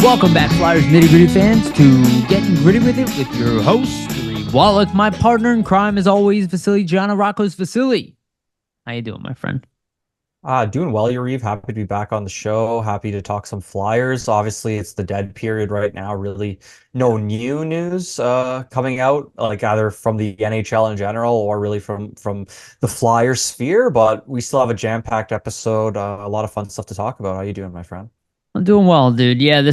Welcome back, Flyers Nitty Gritty fans, to Getting Gritty with It with your host, Wolok, my partner in crime, as always, Vasili Gianarakos. Vasili, how you doing, my friend? Doing well, Yariv. Happy to be back on the show. Happy to talk some Flyers. Obviously, it's the dead period right now. Really, no new news coming out, like either from the NHL in general or really from the Flyers sphere. But we still have a jam-packed episode. A lot of fun stuff to talk about. How you doing, my friend? I'm doing well, dude. Yeah,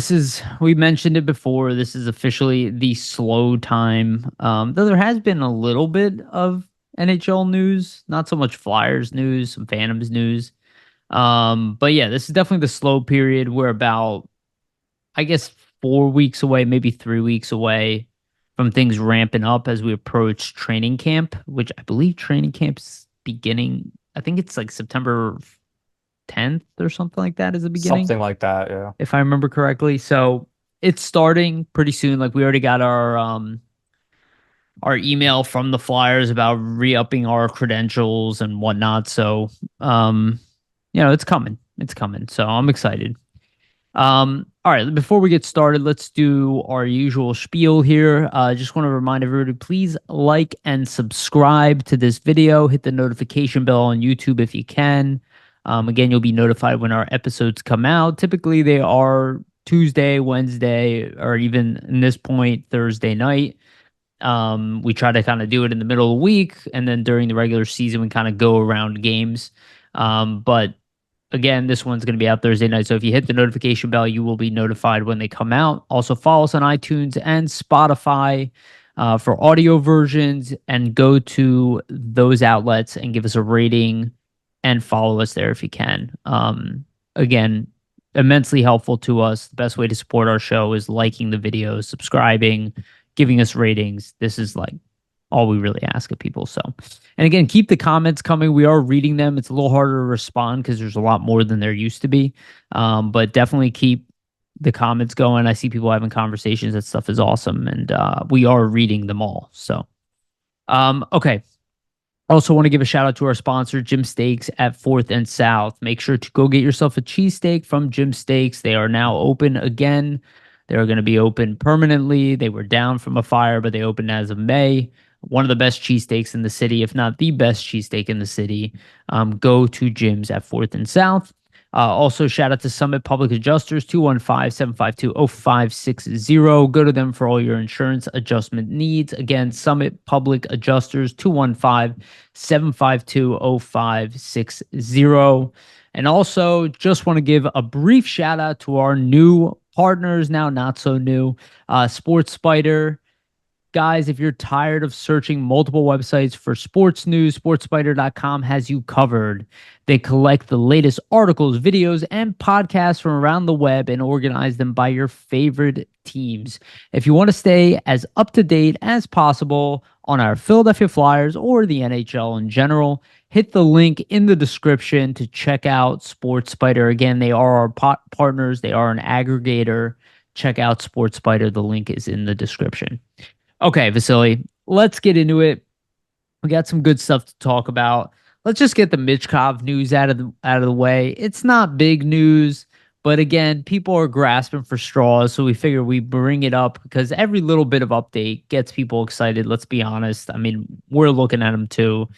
we mentioned it before. This is officially the slow time. Though there has been a little bit of NHL news, not so much Flyers news, some Phantoms news. But yeah, this is definitely the slow period. We're about, I guess, 4 weeks away, maybe 3 weeks away from things ramping up as we approach training camp, which I believe training camp's beginning. I think it's like September 10th or something like that is the beginning, Something like that, yeah. if I remember correctly. So it's starting pretty soon. Like we already got our email from the Flyers about re-upping our credentials and whatnot. So it's coming. It's coming. So I'm excited. All right, before we get started, let's do our usual spiel here. Just want to remind everybody, please like and subscribe to this video. Hit the notification bell on YouTube if you can. Again, you'll be notified when our episodes come out. Typically, they are Tuesday, Wednesday, or even in this point, Thursday night. We try to kind of do it in the middle of the week, and then during the regular season, we kind of go around games. But again, this one's going to be out Thursday night. So if you hit the notification bell, you will be notified when they come out. Also, follow us on iTunes and Spotify for audio versions, and go to those outlets and give us a rating and follow us there if you can. Again, immensely helpful to us. The best way to support our show is liking the videos, subscribing, giving us ratings. This is like all we really ask of people. So, and again, keep the comments coming. We are reading them. It's a little harder to respond because there's a lot more than there used to be. But definitely keep the comments going. I see people having conversations. That stuff is awesome. And we are reading them all. So, okay. I also want to give a shout out to our sponsor, Jim Steaks at 4th and South. Make sure to go get yourself a cheesesteak from Jim Steaks. They are now open again. They're going to be open permanently. They were down from a fire, but they opened as of May. One of the best cheesesteaks in the city, if not the best cheesesteak in the city. Go to Jim's at 4th and South. Also, shout out to Summit Public Adjusters, 215-752-0560. Go to them for all your insurance adjustment needs. Again, Summit Public Adjusters, 215-752-0560. And also, just want to give a brief shout out to our new partners, now not so new, Sports Spider. Guys, if you're tired of searching multiple websites for sports news, sportspider.com has you covered. They collect the latest articles, videos, and podcasts from around the web and organize them by your favorite teams. If you want to stay as up to date as possible on our Philadelphia Flyers or the NHL in general, hit the link in the description to check out Sports Spider. Again, they are our partners. They are an aggregator. Check out Sports Spider. The link is in the description. Okay, Vasily, let's get into it. We got some good stuff to talk about. Let's just get the Michkov news out of the way. It's not big news, but again, people are grasping for straws, so we figure we bring it up because every little bit of update gets people excited. Let's be honest. I mean, we're looking at him too,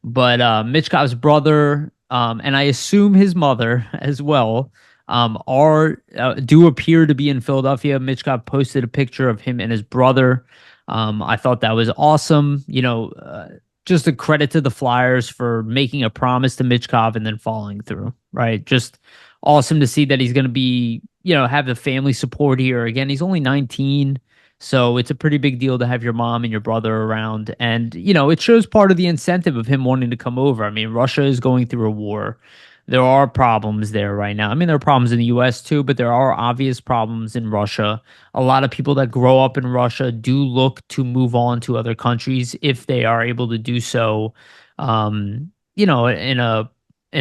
but Michkov's brother, and I assume his mother as well, do appear to be in Philadelphia. Michkov posted a picture of him and his brother. I thought that was awesome. Just a credit to the Flyers for making a promise to Michkov and then following through, right? Just awesome to see that he's going to be, have the family support here. Again, he's only 19, so it's a pretty big deal to have your mom and your brother around. And, it shows part of the incentive of him wanting to come over. I mean, Russia is going through a war. There are problems there right now. I mean, there are problems in the US too, but there are obvious problems in Russia. A lot of people that grow up in Russia do look to move on to other countries if they are able to do so, in a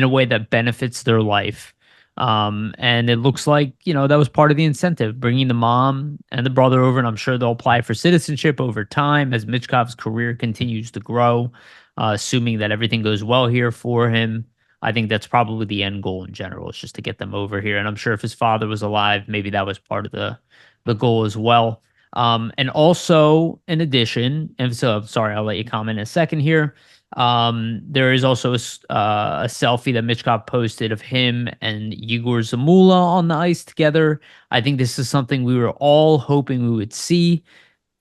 way that benefits their life. And it looks like, that was part of the incentive, bringing the mom and the brother over, and I'm sure they'll apply for citizenship over time as Michkov's career continues to grow, assuming that everything goes well here for him. I think that's probably the end goal in general, is just to get them over here. And I'm sure if his father was alive, maybe that was part of the goal as well. And also, in addition, and so sorry, I'll let you comment in a second here. There is also a selfie that Michkov posted of him and Igor Zamula on the ice together. I think this is something we were all hoping we would see.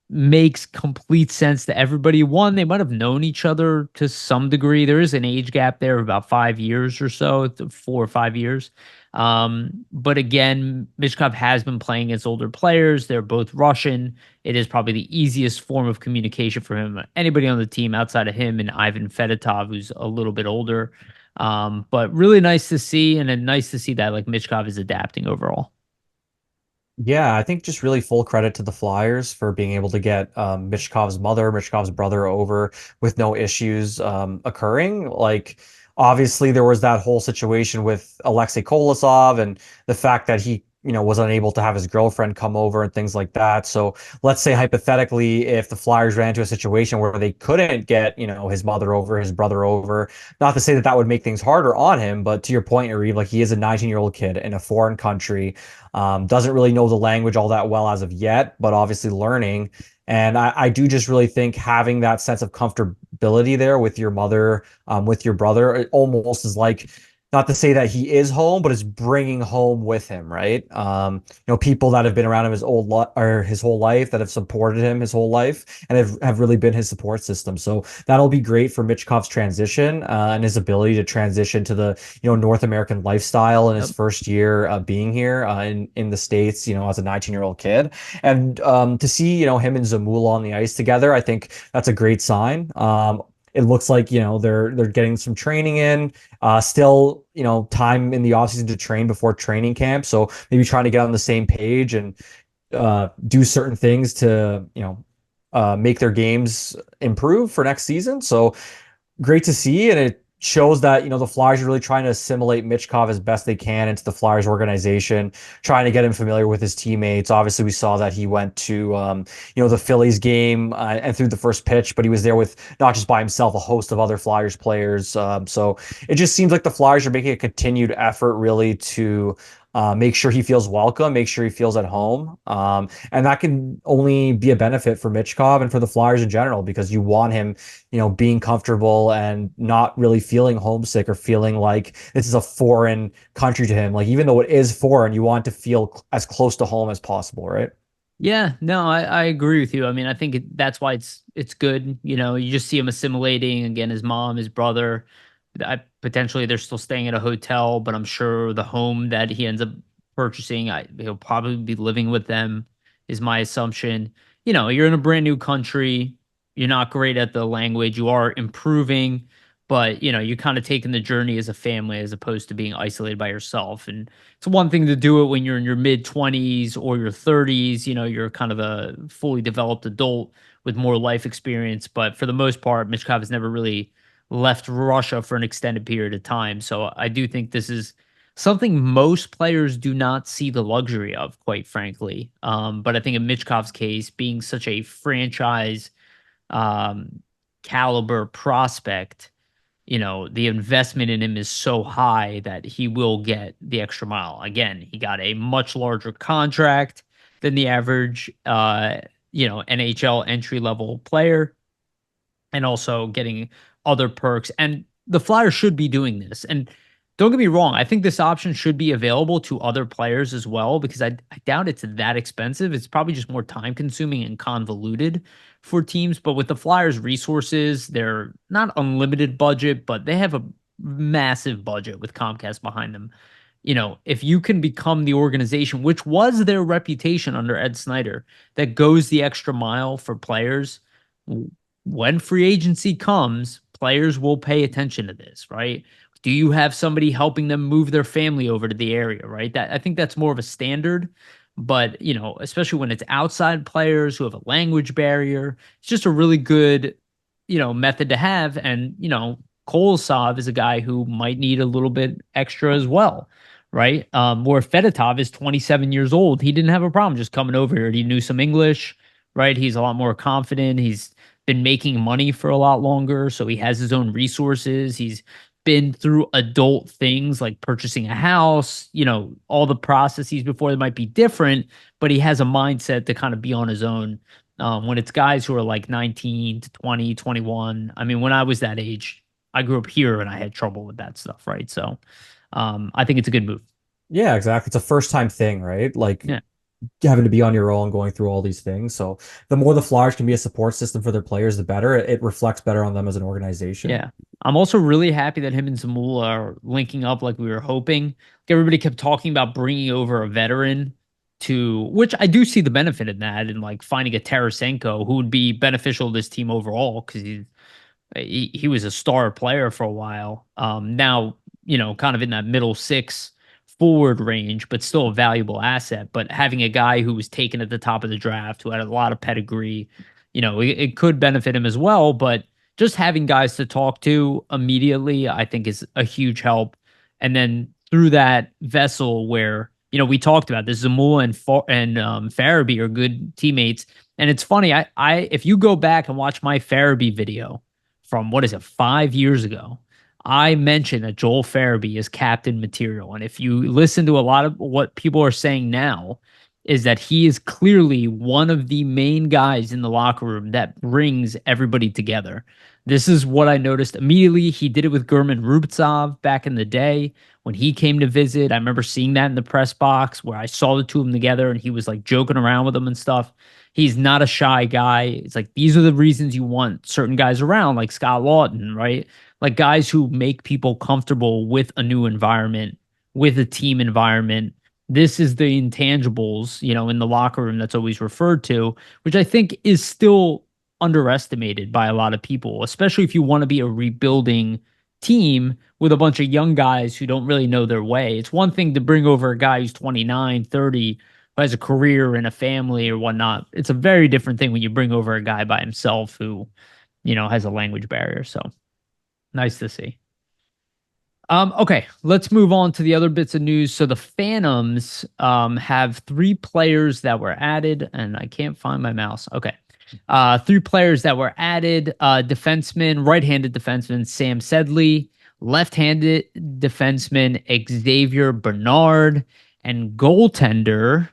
Makes complete sense to everybody. One, they might have known each other to some degree. There is an age gap there of about 5 years or so, 4 or 5 years. But again, Mishkov has been playing against older players. They're both Russian. It is probably the easiest form of communication for him. Anybody on the team outside of him and Ivan Fedotov, who's a little bit older. But really nice to see, and then nice to see that like Mishkov is adapting overall. Yeah, I think just really full credit to the Flyers for being able to get Michkov's mother, Michkov's brother over with no issues occurring. Like, obviously, there was that whole situation with Alexei Kolosov and the fact that he, was unable to have his girlfriend come over and things like that. So let's say hypothetically, if the Flyers ran into a situation where they couldn't get, his mother over, his brother over, not to say that that would make things harder on him, but to your point, Yariv, like he is a 19-year-old kid in a foreign country. Doesn't really know the language all that well as of yet, but obviously learning. And I do just really think having that sense of comfortability there with your mother, with your brother, it almost is like, not to say that he is home, but is bringing home with him, right? People that have been around him or his whole life, that have supported him his whole life, and have really been his support system. So that'll be great for Michkov's transition and his ability to transition to the North American lifestyle in his Yep. first year being here in the States, as a 19-year-old kid, and to see him and Zamula on the ice together, I think that's a great sign. It looks like they're getting some training in. Still, time in the offseason to train before training camp. So maybe trying to get on the same page and do certain things to make their games improve for next season. So great to see, and it shows that the Flyers are really trying to assimilate Michkov as best they can into the Flyers organization, trying to get him familiar with his teammates. Obviously, we saw that he went to the Phillies game and threw the first pitch, but he was there with not just by himself, a host of other Flyers players. So it just seems like the Flyers are making a continued effort really to make sure he feels welcome, make sure he feels at home. And that can only be a benefit for Michkov and for the Flyers in general, because you want him, being comfortable and not really feeling homesick or feeling like this is a foreign country to him. Like, even though it is foreign, you want to feel as close to home as possible, right? Yeah, no, I agree with you. I mean, I think that's why it's good. You just see him assimilating again. His mom, his brother. Potentially they're still staying at a hotel, but I'm sure the home that he ends up purchasing, he'll probably be living with them. Is my assumption. You're in a brand new country. You're not great at the language. You are improving, but you're kind of taking the journey as a family as opposed to being isolated by yourself. And it's one thing to do it when you're in your mid 20s or your 30s. You're kind of a fully developed adult with more life experience. But for the most part, Mishkov has never really left Russia for an extended period of time. So I do think this is something most players do not see the luxury of, quite frankly. But I think in Michkov's case, being such a franchise um, caliber prospect, the investment in him is so high that he will get the extra mile. Again, he got a much larger contract than the average, NHL entry level player, and also getting other perks. And the Flyers should be doing this. And don't get me wrong, I think this option should be available to other players as well, because I doubt it's that expensive. It's probably just more time consuming and convoluted for teams. But with the Flyers' resources, they're not unlimited budget, but they have a massive budget with Comcast behind them. If you can become the organization, which was their reputation under Ed Snyder, that goes the extra mile for players, when free agency comes, players will pay attention to this, right? Do you have somebody helping them move their family over to the area, right? That I think that's more of a standard, but especially when it's outside players who have a language barrier, it's just a really good, method to have. And Kolosov is a guy who might need a little bit extra as well, right? Where Fedotov is 27 years old, he didn't have a problem just coming over here. He knew some English, right? He's a lot more confident. He's been making money for a lot longer, so he has his own resources. He's been through adult things like purchasing a house, all the processes before they might be different, but he has a mindset to kind of be on his own. When it's guys who are like 19 to 20, 21. I mean, when I was that age, I grew up here and I had trouble with that stuff, right? So I think it's a good move. Yeah, exactly. It's a first time thing, right? Like Yeah. having to be on your own, going through all these things. So the more the Flyers can be a support system for their players, the better. It reflects better on them as an organization. Yeah. I'm also really happy that him and Zamula are linking up like we were hoping. Like everybody kept talking about bringing over a veteran to, which I do see the benefit in that, and like finding a Tarasenko who would be beneficial to this team overall because he was a star player for a while. Now, kind of in that middle six forward range, but still a valuable asset. But having a guy who was taken at the top of the draft, who had a lot of pedigree, it could benefit him as well. But just having guys to talk to immediately, I think is a huge help. And then through that vessel where, we talked about this, Zamula and Farabee are good teammates. And it's funny, if you go back and watch my Farabee video from what is it, 5 years ago, I mentioned that Joel Farabee is captain material. And if you listen to a lot of what people are saying now, is that he is clearly one of the main guys in the locker room that brings everybody together. This is what I noticed immediately. He did it with German Rubtsov back in the day when he came to visit. I remember seeing that in the press box where I saw the two of them together and he was like joking around with them and stuff. He's not a shy guy. It's like these are the reasons you want certain guys around, like Scott Lawton, right? Like guys who make people comfortable with a new environment, with a team environment. This is the intangibles, in the locker room that's always referred to, which I think is still underestimated by a lot of people, especially if you want to be a rebuilding team with a bunch of young guys who don't really know their way. It's one thing to bring over a guy who's 29, 30, who has a career and a family or whatnot. It's a very different thing when you bring over a guy by himself who, has a language barrier. So nice to see. Okay, let's move on to the other bits of news. So the Phantoms have three players that were added, and I can't find my mouse. Okay. Three players that were added, defenseman, right-handed defenseman Sam Sedley, left-handed defenseman Xavier Bernard, and goaltender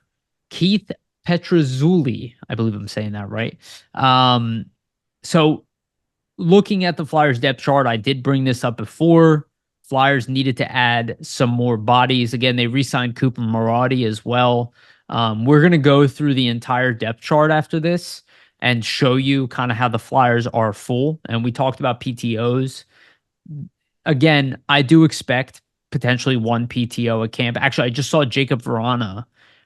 Keith Petrozzuli. I believe I'm saying that right. So looking at the Flyers depth chart, I did bring this up before. Flyers needed to add some more bodies. Again, they re-signed Cooper Marody as well. We're going to go through the entire depth chart after this and show you kind of how the Flyers are full. And we talked about PTOs. Again, I do expect potentially one PTO at camp. Actually, I just saw Jacob Verana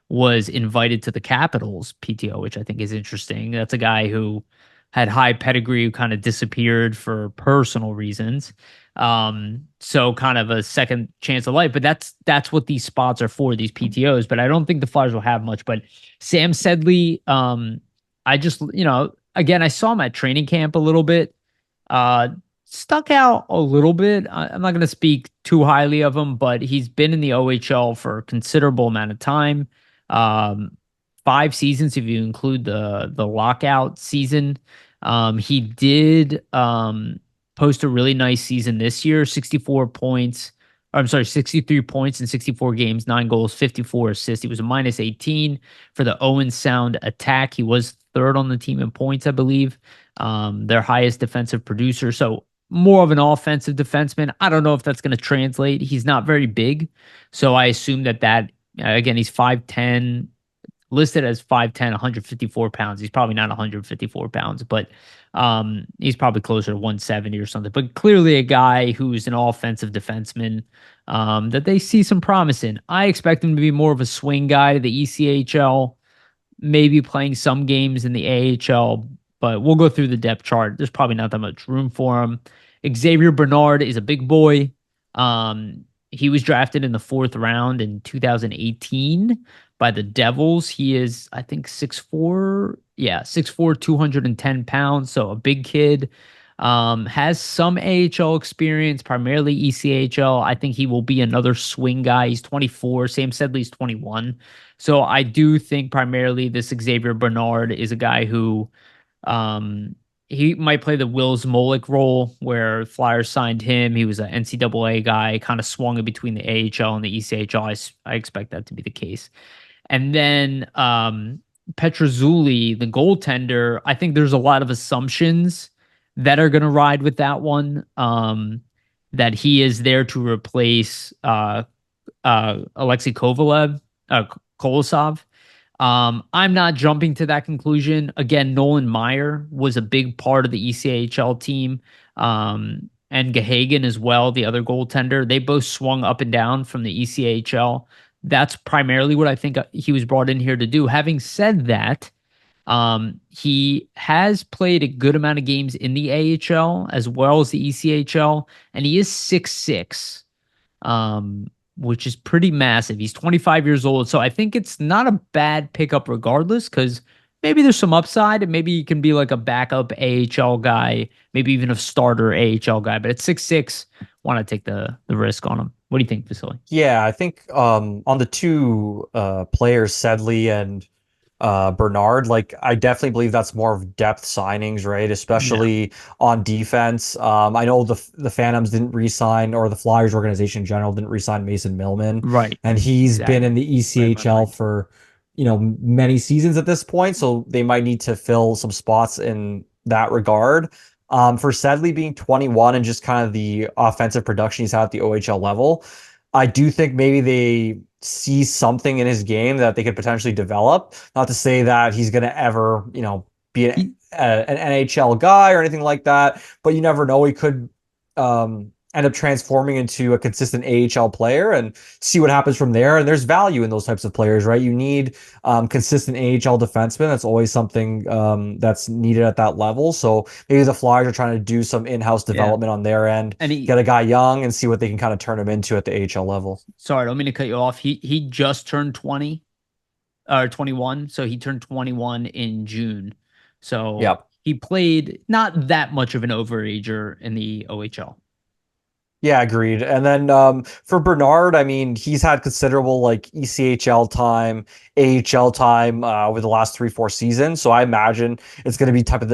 was invited to the Capitals PTO, which I think is interesting. That's a guy who had high pedigree, who kind of disappeared for personal reasons. So kind of a second chance of life, but that's what these spots are for, these PTOs. But I don't think the Flyers will have much. But Sam Sedley, I just, again, I saw him at training camp a little bit. Stuck out a little bit. I'm not going to speak too highly of him, but he's been in the OHL for a considerable amount of time. 5 seasons if you include the lockout season. He did post a really nice season this year, 64 points. I'm sorry, 63 points in 64 games, 9 goals, 54 assists. He was a minus 18 for the Owen Sound attack. He was third on the team in points, I believe. Their highest defensive producer. So more of an offensive defenseman. I don't know if that's going to translate. He's not very big. So I assume that again, he's 5'10", listed as 5'10", 154 pounds. He's probably not 154 pounds, but he's probably closer to 170 or something. But clearly a guy who's an offensive defenseman that they see some promise in. I expect him to be more of a swing guy to the ECHL, maybe playing some games in the AHL, but we'll go through the depth chart. There's probably not that much room for him. Xavier Bernard is a big boy. He was drafted in the 4th round in 2018 by the Devils. He is, I think, 6'4". Yeah, 6'4", 210 pounds. So a big kid. Has some AHL experience, primarily ECHL. I think he will be another swing guy. He's 24. Sam Sedley's 21. So I do think primarily this Xavier Bernard is a guy who he might play the Wills Molik role where Flyers signed him. He was an NCAA guy, kind of swung in between the AHL and the ECHL. I expect that to be the case. And then Petrozuli, the goaltender, I think there's a lot of assumptions that are going to ride with that one. That he is there to replace Alexei Kolosov. I'm not jumping to that conclusion. Again, Nolan Meyer was a big part of the ECHL team. And Gahagan as well, the other goaltender. They both swung up and down from the ECHL. That's primarily what I think he was brought in here to do. Having said that, he has played a good amount of games in the AHL as well as the ECHL, and he is 6'6", which is pretty massive. He's 25 years old, so I think it's not a bad pickup regardless, because maybe there's some upside, and maybe he can be like a backup AHL guy, maybe even a starter AHL guy. But at 6'6", want to take the risk on him. What do you think, Vasili? Yeah, I think on the two players, Sedley and Bernard, like I definitely believe that's more of depth signings, right? Yeah. Especially on defense. I know the Phantoms didn't re-sign, or the Flyers organization in general didn't re-sign Mason Millman, Right. and he's been in Exactly. the Right in my ECHL mind. for many seasons at this point, so they might need to fill some spots in that regard. For Sedley being 21 and just kind of the offensive production he's had at the OHL level, I do think maybe they see something in his game that they could potentially develop. Not to say that he's going to ever, be an NHL guy or anything like that, but you never know. He could end up transforming into a consistent AHL player and see what happens from there. And there's value in those types of players, right? You need consistent AHL defensemen. That's always something that's needed at that level. So maybe the Flyers are trying to do some in-house Yeah. development on their end, And he, get a guy young and see what they can kind of turn him into at the AHL level. sorry, I don't mean to cut you off. He just turned 20 or 21. So he turned 21 in June. So Yeah. he played not that much of an overager in the OHL. Yeah, agreed. And then for Bernard, I mean, he's had considerable like ECHL time, AHL time over the last 3, 4 seasons. So I imagine it's going to be type of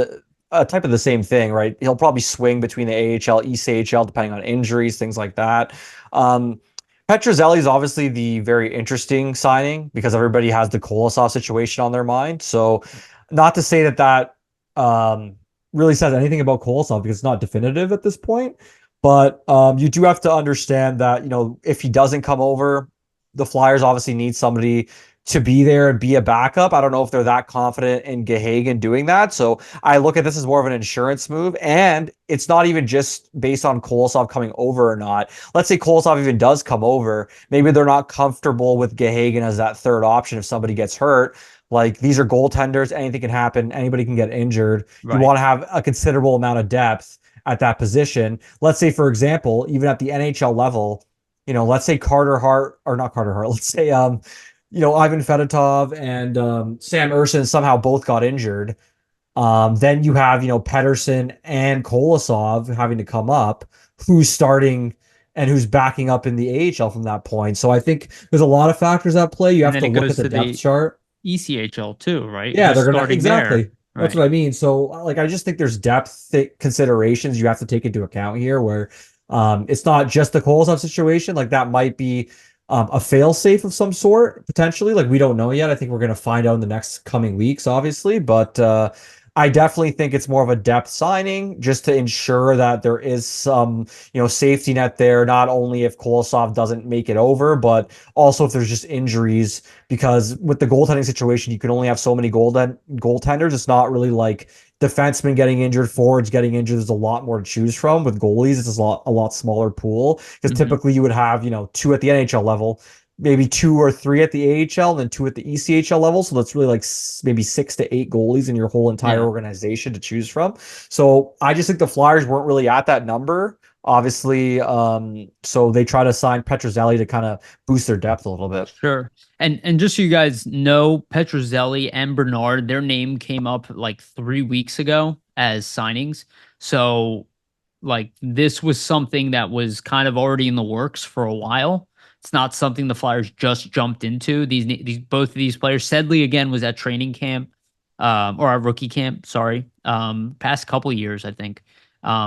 the same thing, right? He'll probably swing between the AHL, ECHL, depending on injuries, things like that. Um, Petrozelli is obviously the very interesting signing because everybody has the Kolosov situation on their mind. So, not to say that um, really says anything about Kolosov because it's not definitive at this point. But you do have to understand that, if he doesn't come over, the Flyers obviously need somebody to be there and be a backup. I don't know if they're that confident in Gahagan doing that. So I look at this as more of an insurance move. And it's not even just based on Kolosov coming over or not. Let's say Kolosov even does come over. Maybe they're not comfortable with Gahagan as that third option if somebody gets hurt. Like these are goaltenders, anything can happen, anybody can get injured. You Right. want to have a considerable amount of depth at that position. Let's say, for example, even at the NHL level, let's say Carter Hart or not Carter Hart, let's say Ivan Fedotov and Sam Ersson somehow both got injured. Then you have, Pedersen and Kolosov having to come up, who's starting and who's backing up in the AHL from that point. So I think there's a lot of factors at play. You And have then to it look at goes the to depth the chart. ECHL too, right? Yeah, Who's they're gonna starting there? exactly. That's Right. what I mean. So, like, I just think there's depth considerations you have to take into account here, where it's not just the Kolosov situation. Like, that might be a fail safe of some sort potentially. Like, we don't know yet. I think we're gonna find out in the next coming weeks, obviously. But I definitely think it's more of a depth signing just to ensure that there is some, safety net there. Not only if Kolosov doesn't make it over, but also if there's just injuries because with the goaltending situation, you can only have so many goaltenders. It's not really like defensemen getting injured, forwards getting injured. There's a lot more to choose from. With goalies, it's a lot smaller pool because Hmm. typically you would have, two at the NHL level, maybe 2 or 3 at the AHL, and then 2 at the ECHL level. So that's really like maybe 6 to 8 goalies in your whole entire Yeah. organization to choose from. So I just think the Flyers weren't really at that number. Obviously, so they try to sign Petrozelli to kind of boost their depth a little bit. Sure. And just so you guys know, Petrozelli and Bernard, their name came up like 3 weeks ago as signings. So like this was something that was kind of already in the works for a while. It's not something the Flyers just jumped into. These both of these players. Sedley again was at training camp. or our rookie camp, sorry, past couple years, I think.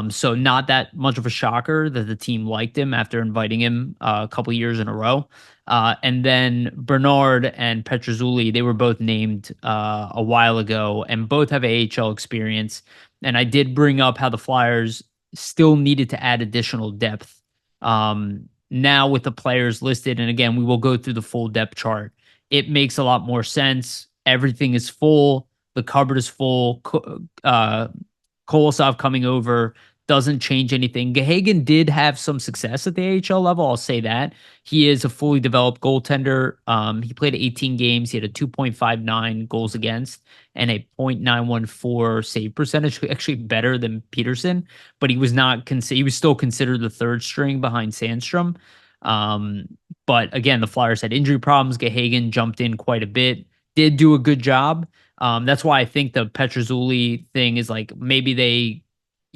So not that much of a shocker that the team liked him after inviting him a couple years in a row. And then Bernard and Petrozzoli, they were both named a while ago, and both have AHL experience. And I did bring up how the Flyers still needed to add additional depth. Now with the players listed, and again, we will go through the full depth chart. It makes a lot more sense. Everything is full. The cupboard is full. Kolosov coming over doesn't change anything. Gahagan did have some success at the AHL level. I'll say that. He is a fully developed goaltender. He played 18 games. He had a 2.59 goals against and a .914 save percentage, actually better than Peterson, but he was not he was still considered the third string behind Sandstrom. But again, the Flyers had injury problems. Gahagan jumped in quite a bit, did do a good job. That's why I think the Petrozzoli thing is like maybe they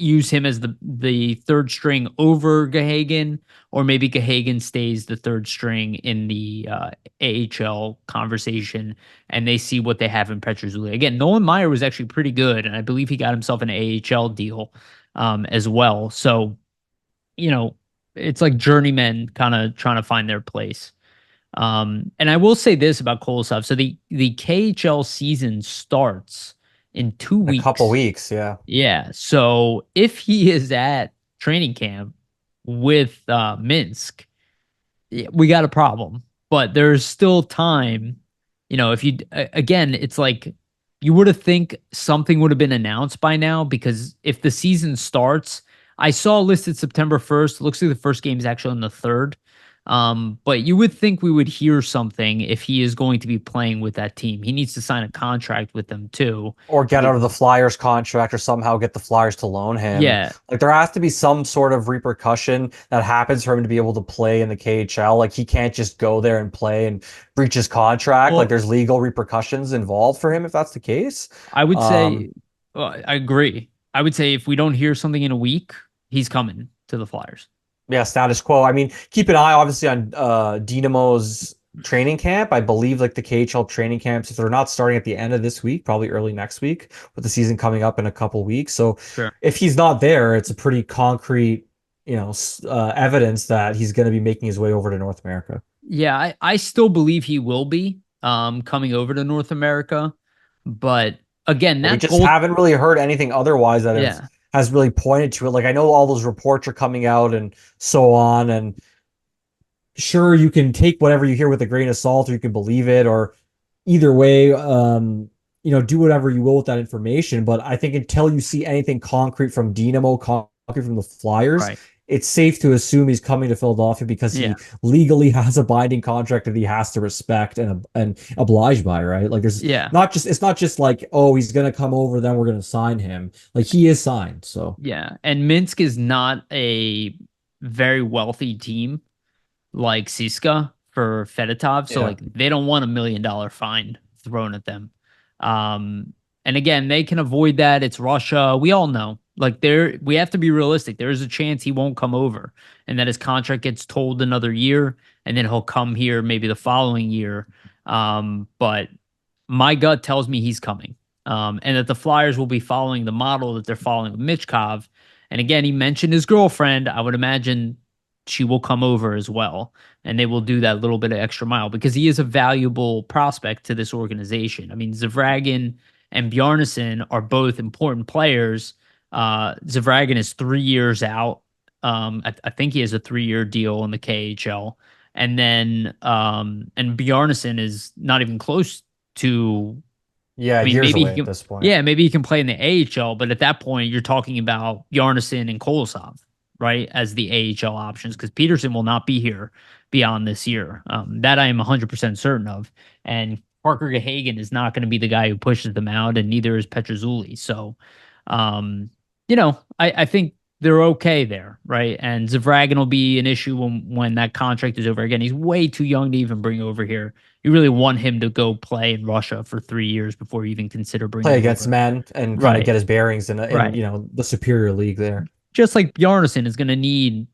use him as the third string over Gahagan, or maybe Gahagan stays the third string in the AHL conversation, and they see what they have in Petrozzoli. Again, Nolan Meyer was actually pretty good, and I believe he got himself an AHL deal as well. So, it's like journeymen kind of trying to find their place. And I will say this about Kolosov. So the KHL season starts in 2 A couple weeks. weeks, yeah. Yeah. So if he is at training camp with Minsk, we got a problem. But there's still time. If you again, it's like you would have think something would have been announced by now, because if the season starts, I saw listed September 1st. It looks like the first game is actually on the 3rd. But you would think we would hear something if he is going to be playing with that team. He needs to sign a contract with them too. Or get out of the Flyers contract, or somehow get the Flyers to loan him. Yeah. Like there has to be some sort of repercussion that happens for him to be able to play in the KHL. Like he can't just go there and play and breach his contract. Like Well, there's legal repercussions involved for him if that's the case. I would Um, say, I agree. I would say if we don't hear something in a week, he's coming to the Flyers. yeah, status quo. I mean, keep an eye obviously on Dynamo's training camp. I believe like the KHL training camps, if they're not starting at the end of this week, probably early next week, with the season coming up in a couple weeks. So Sure. if he's not there, it's a pretty concrete, evidence that he's going to be making his way over to North America. Yeah, I still believe he will be coming over to North America. But again, We that just goal, haven't really heard anything otherwise that yeah. has really pointed to it. Like I know all those reports are coming out and so on, and sure you can take whatever you hear with a grain of salt, or you can believe it, or either way, do whatever you will with that information. But I think until you see anything concrete from Dynamo, concrete from the Flyers, Right. it's safe to assume he's coming to Philadelphia because Yeah. he legally has a binding contract that he has to respect and oblige by, right? Like there's Yeah. not just it's not just like, oh, he's gonna come over, then we're gonna sign him. Like he is signed, so Yeah. And Minsk is not a very wealthy team like Siska for Fedotov. So yeah. like they don't want $1 million fine thrown at them. And again, they can avoid that. It's Russia. We all know. Like we have to be realistic. There is a chance he won't come over and that his contract gets told another year and then he'll come here maybe the following year. But my gut tells me he's coming. And that the Flyers will be following the model that they're following with Michkov. And again, he mentioned his girlfriend. I would imagine she will come over as well. And they will do that little bit of extra mile because he is a valuable prospect to this organization. I mean, Zavragin and Bjarnason are both important players. Zavragin is 3 years out. I think he has a 3-year deal in the KHL. And then and Bjarnason is not even close to. Yeah, I mean, years maybe away he at can, this point. yeah, maybe he can play in the AHL, but at that point, you're talking about Bjarnason and Kolosov, right, as the AHL options, because Peterson will not be here beyond this year. That I am 100% certain of. And Parker Gahagan is not going to be the guy who pushes them out, and neither is Petrozzoli. So, I think they're okay there, right? And Zavragin will be an issue when that contract is over. Again, he's way too young to even bring over here. You really want him to go play in Russia for 3 years before you even consider bringing Play him against over. men and kind of Right, get his bearings in right. the superior league there. Just like Bjarnason is going to need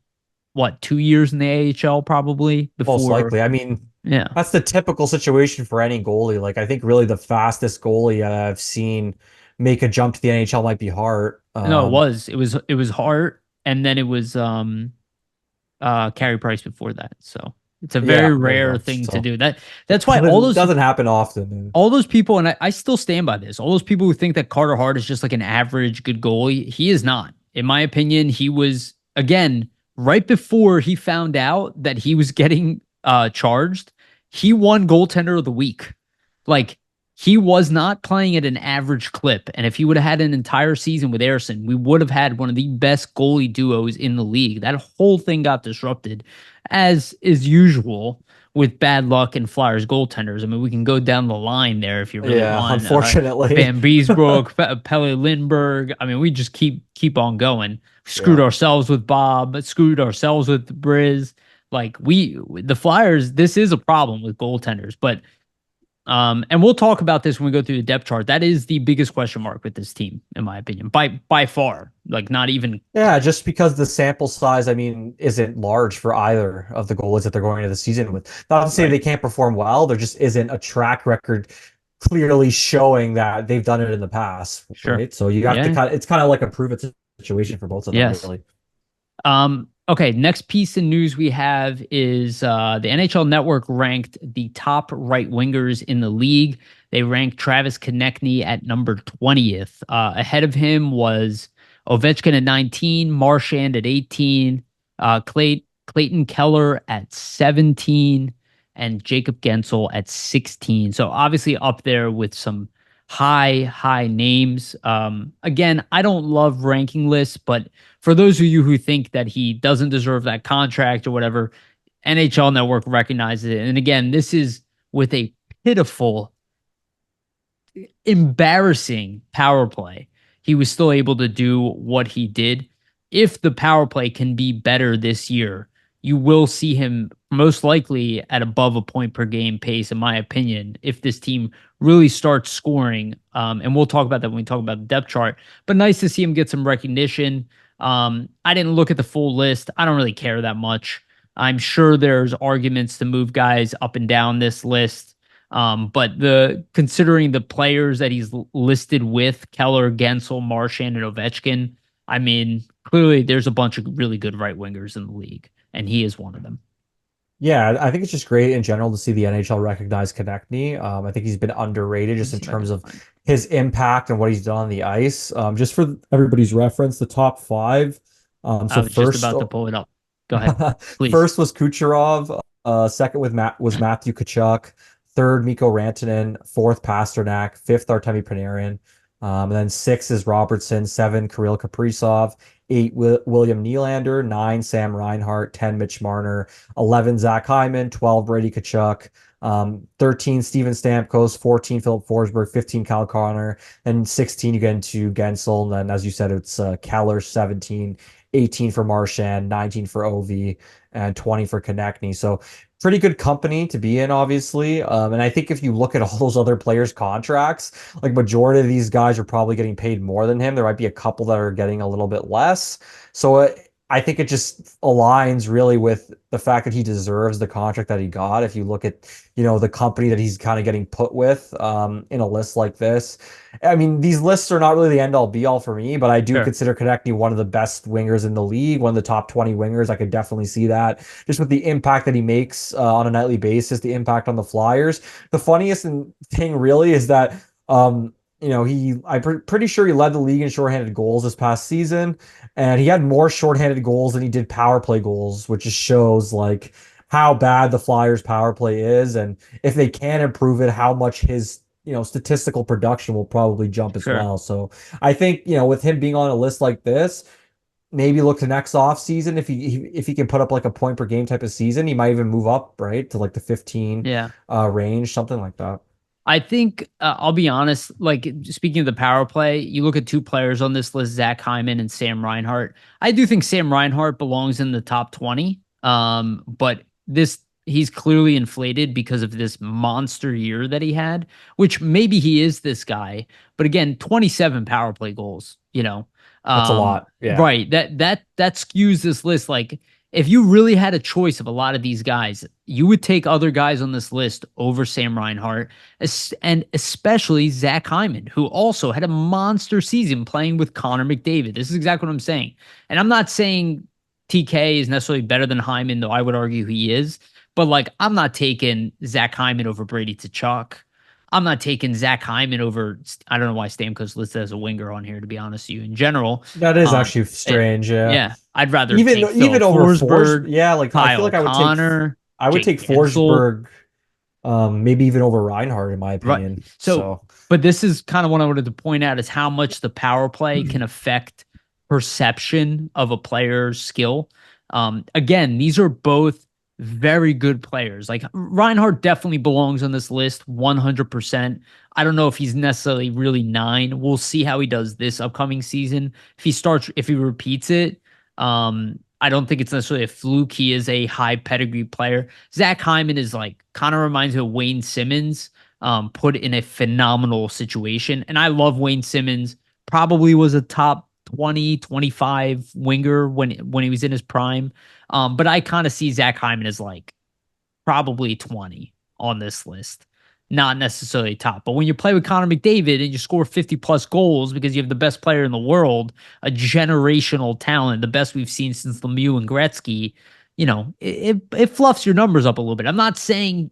what 2 years in the AHL probably Most before. likely. I mean, Yeah. That's the typical situation for any goalie. Like I think really the fastest goalie I've seen make a jump to the NHL might be Hart. No, it was Hart, and then it was Carey Price before that. So it's a very Yeah, there you rare go. thing to So do. That's why all those doesn't happen often. all those people, and I still stand by this, all those people who think that Carter Hart is just like an average good goalie, he is not. In my opinion, he was, again, right before he found out that he was getting charged, he won goaltender of the week. Like, he was not playing at an average clip. And if he would have had an entire season with Harrison, we would have had one of the best goalie duos in the league. That whole thing got disrupted, as is usual with bad luck and Flyers goaltenders. I mean, we can go down the line there if you really Yeah, want. unfortunately. Van Beesbrook, Pelle Lindbergh. I mean, we just keep on going. Screwed Yeah. ourselves with Bob, screwed ourselves with Briz. Like, the Flyers, this is a problem with goaltenders, but and we'll talk about this when we go through the depth chart. That is the biggest question mark with this team, in my opinion, by far. Like, not even Yeah, just because the sample size, I mean, isn't large for either of the goalies that they're going into the season with. Not to say right. they can't perform well, there just isn't a track record clearly showing that they've done it in the past, Sure. right? So you have to Yeah. it's kind of like a prove it situation for both of them, Yes. really. Okay, next piece of news we have is the NHL Network ranked the top right wingers in the league. They ranked Travis Konecny at number 20th. Ahead of him was Ovechkin at 19, Marchand at 18, Clayton Keller at 17, and Jacob Gensel at 16. So obviously up there with some high names. Again, I don't love ranking lists, but for those of you who think that he doesn't deserve that contract or whatever, NHL Network recognizes it. And again, this is with a pitiful, embarrassing power play. He was still able to do what he did. If the power play can be better this year, you will see him most likely at above a point per game pace, in my opinion, if this team really starts scoring. And we'll talk about that when we talk about the depth chart. But nice to see him get some recognition. I didn't look at the full list. I don't really care that much. I'm sure there's arguments to move guys up and down this list. But considering the players that he's listed with, Keller, Gensel, Marchand, and Ovechkin, I mean, clearly there's a bunch of really good right wingers in the league, and he is one of them. Yeah, I think it's just great in general to see the NHL recognize Konechny. I think he's been underrated Let me just in see if I can terms of find it. his impact and what he's done on the ice. Just for everybody's reference, the top five. I So was just first, about to pull it up. Go ahead, please. first was Kucherov. Second with was Matthew Tkachuk. Third, Mikko Rantanen. Fourth, Pasternak. Fifth, Artemi Panarin. And then six is Robertson. Seven, Kirill Kaprizov. Eight, William Nylander. Nine, Sam Reinhart. 10, Mitch Marner. 11, Zach Hyman. 12, Brady Tkachuk. 13, Steven Stamkos. 14, Philip Forsberg. 15, Kyle Connor. And 16, you get into Gensel. And then, as you said, it's Keller. 17, 18 for Marchand, 19 for OV, and 20 for Konechny. So pretty good company to be in, obviously. And I think if you look at all those other players' contracts, like majority of these guys are probably getting paid more than him. There might be a couple that are getting a little bit less. So I think it just aligns really with the fact that he deserves the contract that he got. If you look at, the company that he's kind of getting put with in a list like this. I mean, these lists are not really the end all be all for me, but I do Sure. consider Konechny one of the best wingers in the league, one of the top 20 wingers. I could definitely see that just with the impact that he makes on a nightly basis, the impact on the Flyers. The funniest thing really is that, pretty sure he led the league in shorthanded goals this past season, and he had more shorthanded goals than he did power play goals, which just shows like how bad the Flyers power play is, and if they can improve it, how much his statistical production will probably jump as Sure. well. So I think, with him being on a list like this, maybe look to next off season if he can put up like a point per game type of season, he might even move up right to like the 15 Yeah. range, something like that. I think I'll be honest. Like, speaking of the power play, you look at two players on this list: Zach Hyman and Sam Reinhart. I do think Sam Reinhart belongs in the top 20. But he's clearly inflated because of this monster year that he had, which maybe he is this guy. But again, 27 power play goals. That's a lot. Yeah. Right. That skews this list. Like, if you really had a choice of a lot of these guys, you would take other guys on this list over Sam Reinhart, and especially Zach Hyman, who also had a monster season playing with Connor McDavid. This is exactly what I'm saying. And I'm not saying TK is necessarily better than Hyman, though I would argue he is. But like, I'm not taking Zach Hyman over Brady Tkachuk. I'm not taking Zach Hyman over. I don't know why Stamkos listed as a winger on here, to be honest with you. In general, That is um, actually strange. Yeah. yeah, I'd rather Even take even Philip over Forsberg, Forsberg, yeah, like I feel Kyle like Connor, I would Jake take Gensel. Forsberg, maybe even over Reinhardt in my Right. opinion. So, So but this is kind of what I wanted to point out is how much the power play can affect perception of a player's skill. Again, these are both very good players. Like Reinhardt definitely belongs on this list 100%. I don't know if he's necessarily really nine. We'll see how he does this upcoming season. If he repeats it, I don't think it's necessarily a fluke. He is a high pedigree player. Zach Hyman is like kind of reminds me of Wayne Simmons, put in a phenomenal situation. And I love Wayne Simmons. Probably was a top 20, 25 winger when he was in his prime. But I kind of see Zach Hyman as like probably 20 on this list. Not necessarily top. But when you play with Connor McDavid and you score 50 plus goals because you have the best player in the world, a generational talent, the best we've seen since Lemieux and Gretzky, it fluffs your numbers up a little bit. I'm not saying,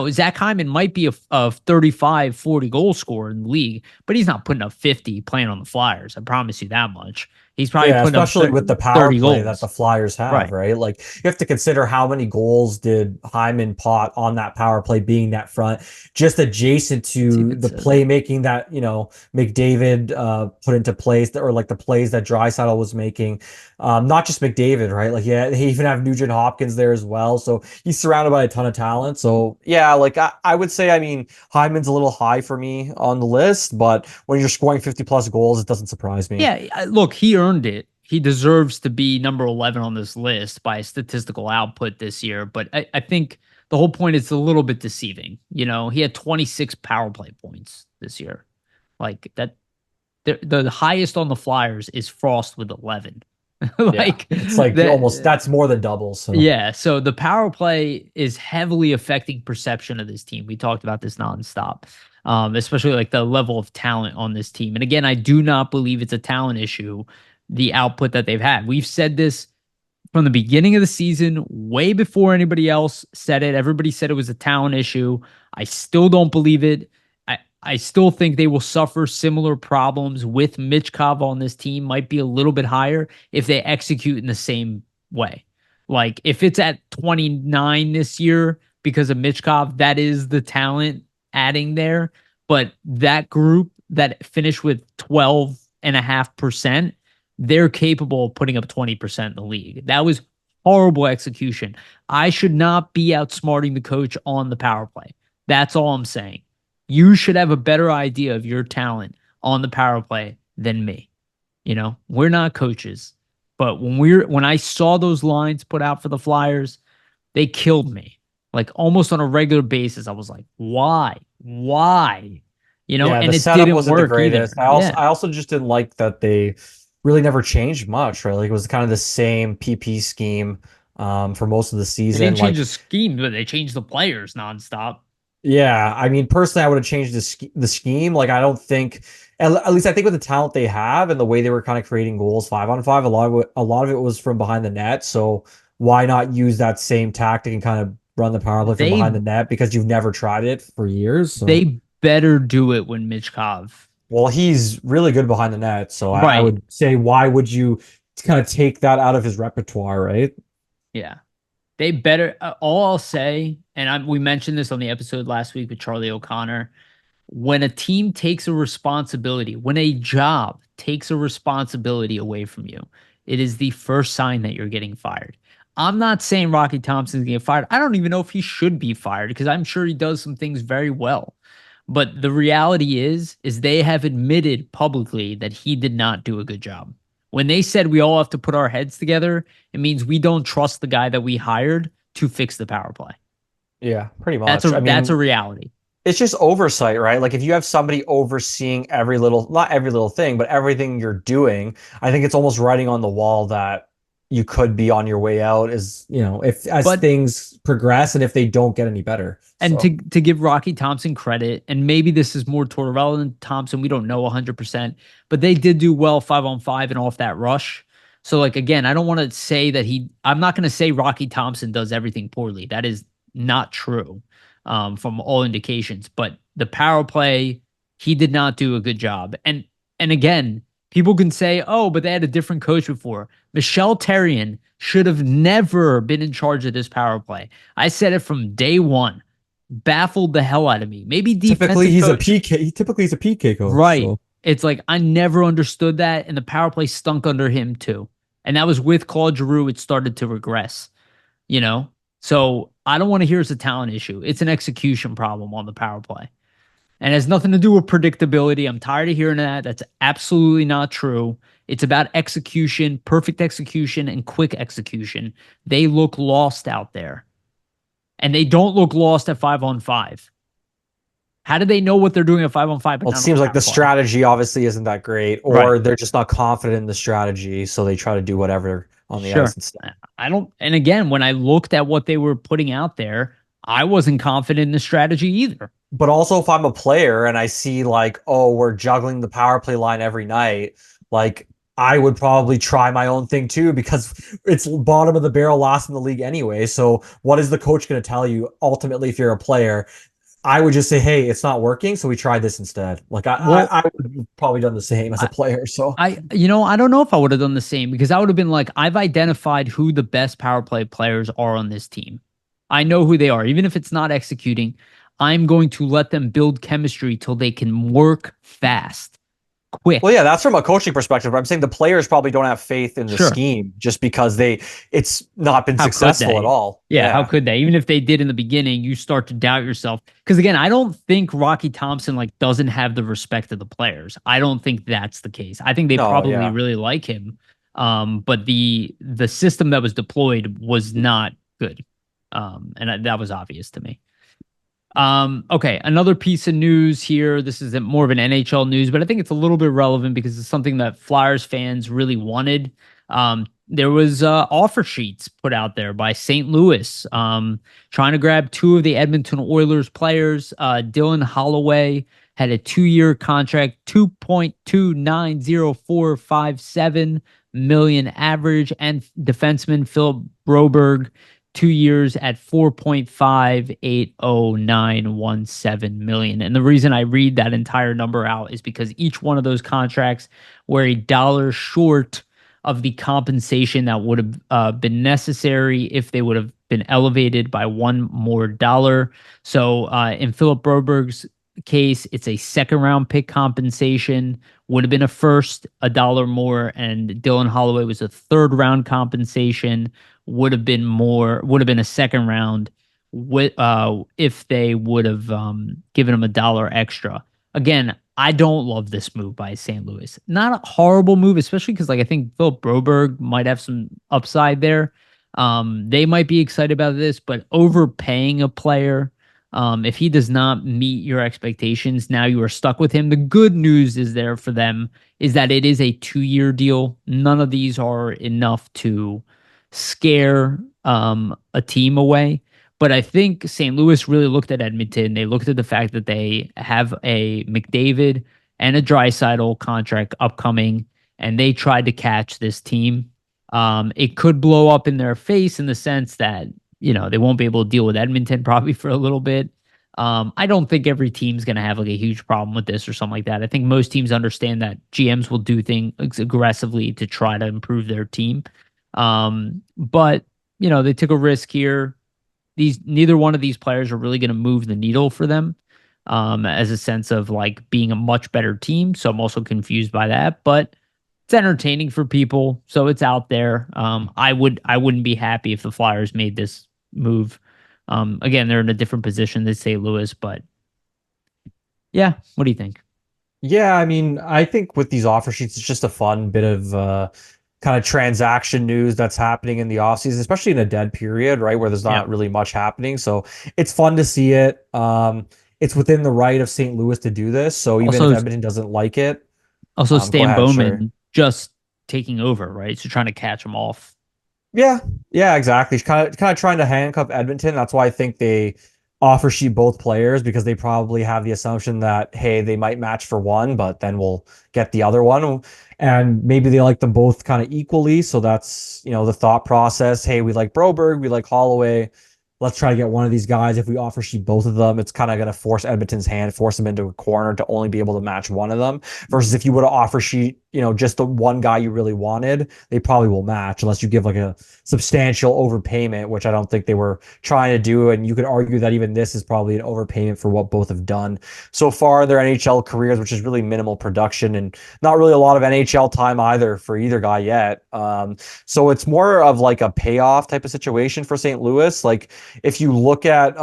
Zach Hyman might be a 35, 40 goal scorer in the league, but he's not putting up 50 playing on the Flyers. I promise you that much. He's probably yeah, putting up especially with the power 30 play that the goals. Flyers have, Right. right? Like you have to consider how many goals did Hyman pot on that power play being that front, just adjacent See if to it the says it. playmaking that, McDavid put into place or like the plays that Draisaitl was making. Not just McDavid, right? Like yeah, they even have Nugent Hopkins there as well. So he's surrounded by a ton of talent. So yeah, like I would say, I mean, Hyman's a little high for me on the list, but when you're scoring 50 plus goals, it doesn't surprise me. Yeah, look, he earned it. He deserves to be number 11 on this list by statistical output this year. But I think the whole point is a little bit deceiving. He had 26 power play points this year. Like that, the highest on the Flyers is Frost with 11. Yeah, Like it's like almost that. that's more than double. So Yeah, so the power play is heavily affecting perception of this team. We talked about this nonstop, especially like the level of talent on this team. And again, I do not believe it's a talent issue, the output that they've had. We've said this from the beginning of the season, way before anybody else said it. Everybody said it was a talent issue. I still don't believe it. I still think they will suffer similar problems with Michkov on this team, might be a little bit higher if they execute in the same way. Like if it's at 29 this year because of Michkov, that is the talent adding there. But that group that finished with 12.5%, they're capable of putting up 20% in the league. That was horrible execution. I should not be outsmarting the coach on the power play. That's all I'm saying. You should have a better idea of your talent on the power play than me. We're not coaches. But when I saw those lines put out for the Flyers, they killed me. Like almost on a regular basis, I was like, why? Why? yeah, the And it setup didn't wasn't the work either. greatest. Yeah. I also just didn't like that they really never changed much, right? Like it was kind of the same PP scheme for most of the They didn't season. change Like the scheme, but they changed the players nonstop. yeah, I mean, personally, I would have changed the scheme. Like, I don't think, at least I think with the talent they have and the way they were kind of creating goals 5-on-5, a lot of it was from behind the net. So why not use that same tactic and kind of run the power play from behind They the net because you've never tried it for years. So they better do it when Michkov. well, he's really good behind the net. So I Right. would say, why would you kind of take that out of his repertoire, right? Yeah. They better. All I'll say, and we mentioned this on the episode last week with Charlie O'Connor. When a team takes a responsibility, when a job takes a responsibility away from you, it is the first sign that you're getting fired. I'm not saying Rocky Thompson's getting fired. I don't even know if he should be fired because I'm sure he does some things very well. But the reality is they have admitted publicly that he did not do a good job. When they said we all have to put our heads together, it means we don't trust the guy that we hired to fix the power play. Yeah, pretty That's a much. I that's a mean, reality. it's just oversight, right? Like if you have somebody overseeing every little, not every little thing, but everything you're doing, I think it's almost writing on the wall that you could be on your way out as, if as But things progress and if they don't get any better. and So to give Rocky Thompson credit, and maybe this is more Tortorella than Thompson, we don't know 100%, but they did do well 5-on-5 and off that rush. So like again, I don't want to say that I'm not going to say Rocky Thompson does everything poorly. That is not true, from all indications. But the power play, he did not do a good job. And again, people can say, oh, but they had a different coach before. Michel Therrien should have never been in charge of this power play. I said it from day one. Baffled the hell out of me. Maybe typically defensive he's a coach. PK. He typically is a PK coach. Right. So It's like I never understood that, and the power play stunk under him too. And that was with Claude Giroux. It started to regress, you know? So I don't want to hear it's a talent issue. It's an execution problem on the power play. And it has nothing to do with predictability. I'm tired of hearing that. That's absolutely not true. It's about execution, perfect execution, and quick execution. They look lost out there. And they don't look lost at 5-on-5. How do they know what they're doing at 5-on-5 but well, it not on seems the like power the play? strategy obviously isn't that great, Right. or they're just not confident in the strategy, so they try to do whatever on the ice Sure. instead. I don't, and again, when I looked at what they were putting out there, I wasn't confident in the strategy either. But also, if I'm a player and I see like, oh, we're juggling the power play line every night, like I would probably try my own thing too because it's bottom of the barrel last in the league anyway. So what is the coach going to tell you ultimately if you're a player? I would just say, hey, it's not working, so we tried this instead. Like Well, I would have probably done the same as a I, player. So I don't know if I would have done the same because I would have been like, I've identified who the best power play players are on this team. I know who they are. Even if it's not executing, I'm going to let them build chemistry till they can work fast, well, quick. yeah, that's from a coaching perspective. But I'm saying the players probably don't have faith in the Sure. scheme just because it's not been How could successful at they? all. Yeah, how Yeah. could they? Even if they did in the beginning, you start to doubt yourself. Because again, I don't think Rocky Thompson like doesn't have the respect of the players. I don't think that's the case. I think they No, probably yeah. really like him. But the system that was deployed was not good. And that was obvious to me. Okay, another piece of news here. This is more of an NHL news, but I think it's a little bit relevant because it's something that Flyers fans really wanted. There was offer sheets put out there by St. Louis, trying to grab two of the Edmonton Oilers players. Dylan Holloway had a 2-year contract, 2.290457 million average, and defenseman Philip Broberg 2 years at 4.580917 million. And the reason I read that entire number out is because each one of those contracts were a dollar short of the compensation that would have been necessary if they would have been elevated by one more dollar. So in Philip Broberg's case, it's a second round pick compensation, would have been a first, a dollar more, and Dylan Holloway was a third round compensation, would have been more, would have been a second round if they would have given him a dollar extra. Again, I don't love this move by St. Louis. Not a horrible move, especially because like I think Philip Broberg might have some upside there. They might be excited about this, but overpaying a player, if he does not meet your expectations, now you are stuck with him. The good news is there for them is that it is a 2-year deal. None of these are enough to scare a team away. But I think St. Louis really looked at Edmonton. They looked at the fact that they have a McDavid and a Draisaitl contract upcoming, and they tried to catch this team. It could blow up in their face in the sense that they won't be able to deal with Edmonton probably for a little bit. I don't think every team's going to have like a huge problem with this or something like that. I think most teams understand that GMs will do things aggressively to try to improve their team. But they took a risk here. Neither one of these players are really going to move the needle for them, as a sense of like being a much better team. So I'm also confused by that, but it's entertaining for people, so it's out there. I wouldn't be happy if the Flyers made this move. Again, they're in a different position than St. Louis, but yeah, what do you think? Yeah, I mean, I think with these offer sheets, it's just a fun bit of kind of transaction news that's happening in the offseason, especially in a dead period, right, where there's Yeah. not really much happening. So it's fun to see it. It's within the right of St. Louis to do this. So even if Also, Edmonton doesn't like it, go Stan ahead, sure. Bowman just taking over, right? So trying to catch him off. Yeah, yeah, exactly. Kind of trying to handcuff Edmonton. That's why I think they offer sheet both players because they probably have the assumption that hey, they might match for one, but then we'll get the other one. And maybe they like them both kind of equally. So that's, the thought process. Hey, we like Broberg, we like Holloway. Let's try to get one of these guys. If we offer sheet both of them, it's kind of going to force Edmonton's hand, force them into a corner to only be able to match one of them. Versus if you would have offer sheet, just the one guy you really wanted, they probably will match unless you give like a substantial overpayment, which I don't think they were trying to do. And you could argue that even this is probably an overpayment for what both have done so far in their NHL careers, which is really minimal production and not really a lot of NHL time either for either guy yet. So it's more of like a payoff type of situation for St. Louis. Like if you look at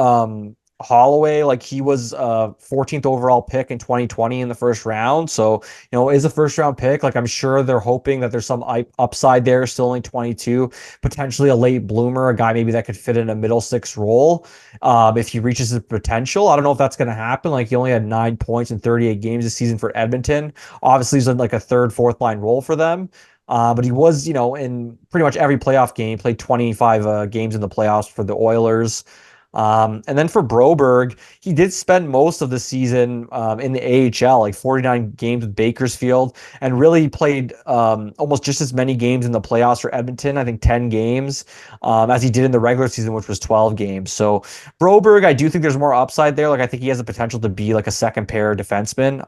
Holloway, like he was a 14th overall pick in 2020 in the first round. So, is a first round pick. Like I'm sure they're hoping that there's some upside there, still only 22, potentially a late bloomer, a guy maybe that could fit in a middle six role. If he reaches his potential, I don't know if that's going to happen. Like he only had 9 points in 38 games this season for Edmonton. Obviously, he's in like a third, fourth line role for them. But he was, in pretty much every playoff game, played 25 games in the playoffs for the Oilers. And then for Broberg, he did spend most of the season in the AHL, like 49 games with Bakersfield, and really played almost just as many games in the playoffs for Edmonton, I think 10 games, as he did in the regular season, which was 12 games. So Broberg, I do think there's more upside there. Like I think he has the potential to be like a second pair defenseman.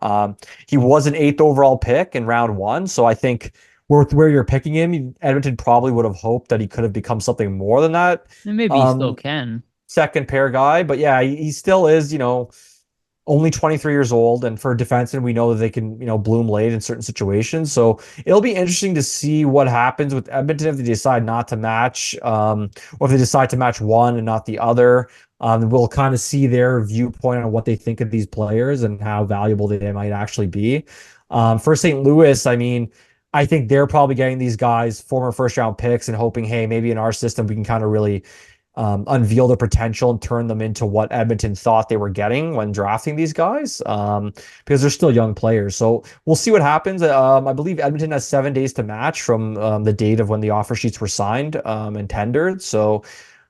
He was an eighth overall pick in round one, so I think where you're picking him, Edmonton probably would have hoped that he could have become something more than that. And maybe he still can. Second pair guy. But yeah, he still is, only 23 years old. And for a defenseman, we know that they can, bloom late in certain situations. So it'll be interesting to see what happens with Edmonton if they decide not to match, or if they decide to match one and not the other. We'll kind of see their viewpoint on what they think of these players and how valuable they might actually be. For St. Louis, I mean, I think they're probably getting these guys, former first round picks, and hoping, hey, maybe in our system we can kind of really unveil their potential and turn them into what Edmonton thought they were getting when drafting these guys, because they're still young players. So we'll see what happens. I believe Edmonton has 7 days to match from the date of when the offer sheets were signed and tendered. So